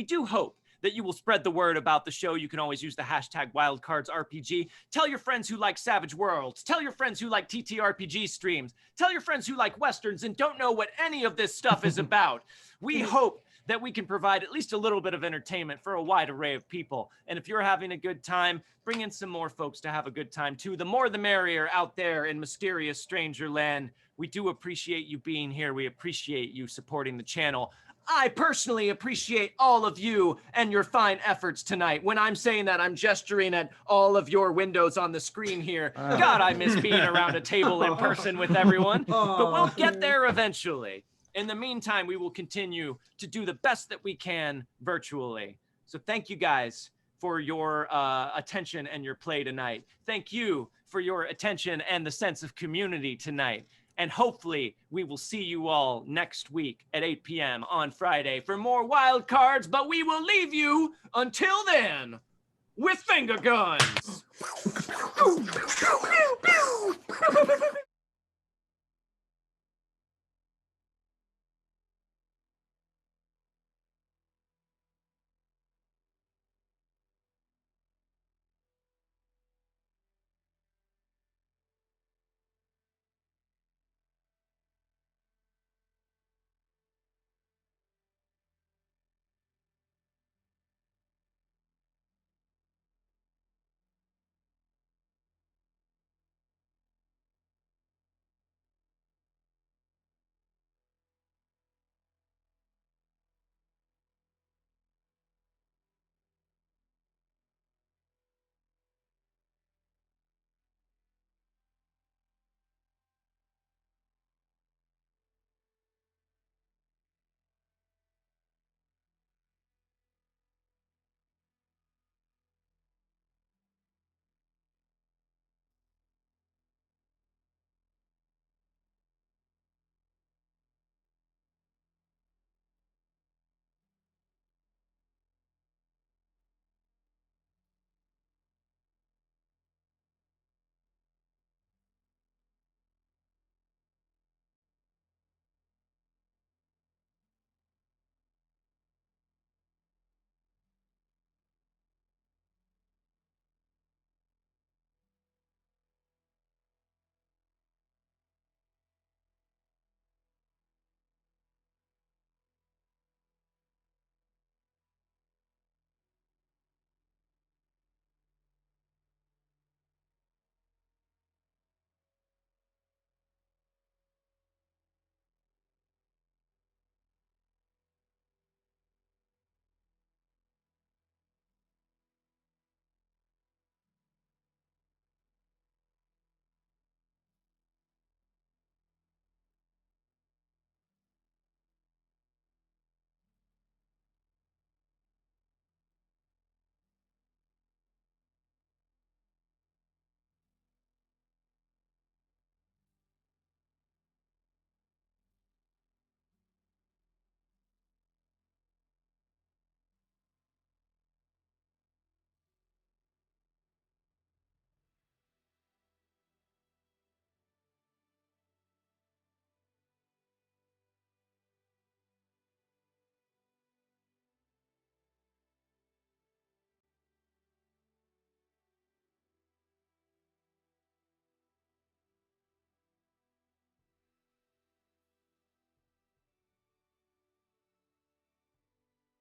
do hope that you will spread the word about the show. You can always use the hashtag WildcardsRPG. Tell your friends who like Savage Worlds. Tell your friends who like TTRPG streams. Tell your friends who like Westerns and don't know what any of this stuff is about. We hope that we can provide at least a little bit of entertainment for a wide array of people. And if you're having a good time, bring in some more folks to have a good time too. The more the merrier out there in mysterious stranger land. We do appreciate you being here. We appreciate you supporting the channel. I personally appreciate all of you and your fine efforts tonight. When I'm saying that, I'm gesturing at all of your windows on the screen here. God, I miss being around a table in person with everyone, but we'll get there eventually. In the meantime, we will continue to do the best that we can virtually. So thank you guys for your attention and your play tonight. Thank you for your attention and the sense of community tonight. And hopefully we will see you all next week at 8 p.m. on Friday for more Wild Cards, but we will leave you until then with finger guns.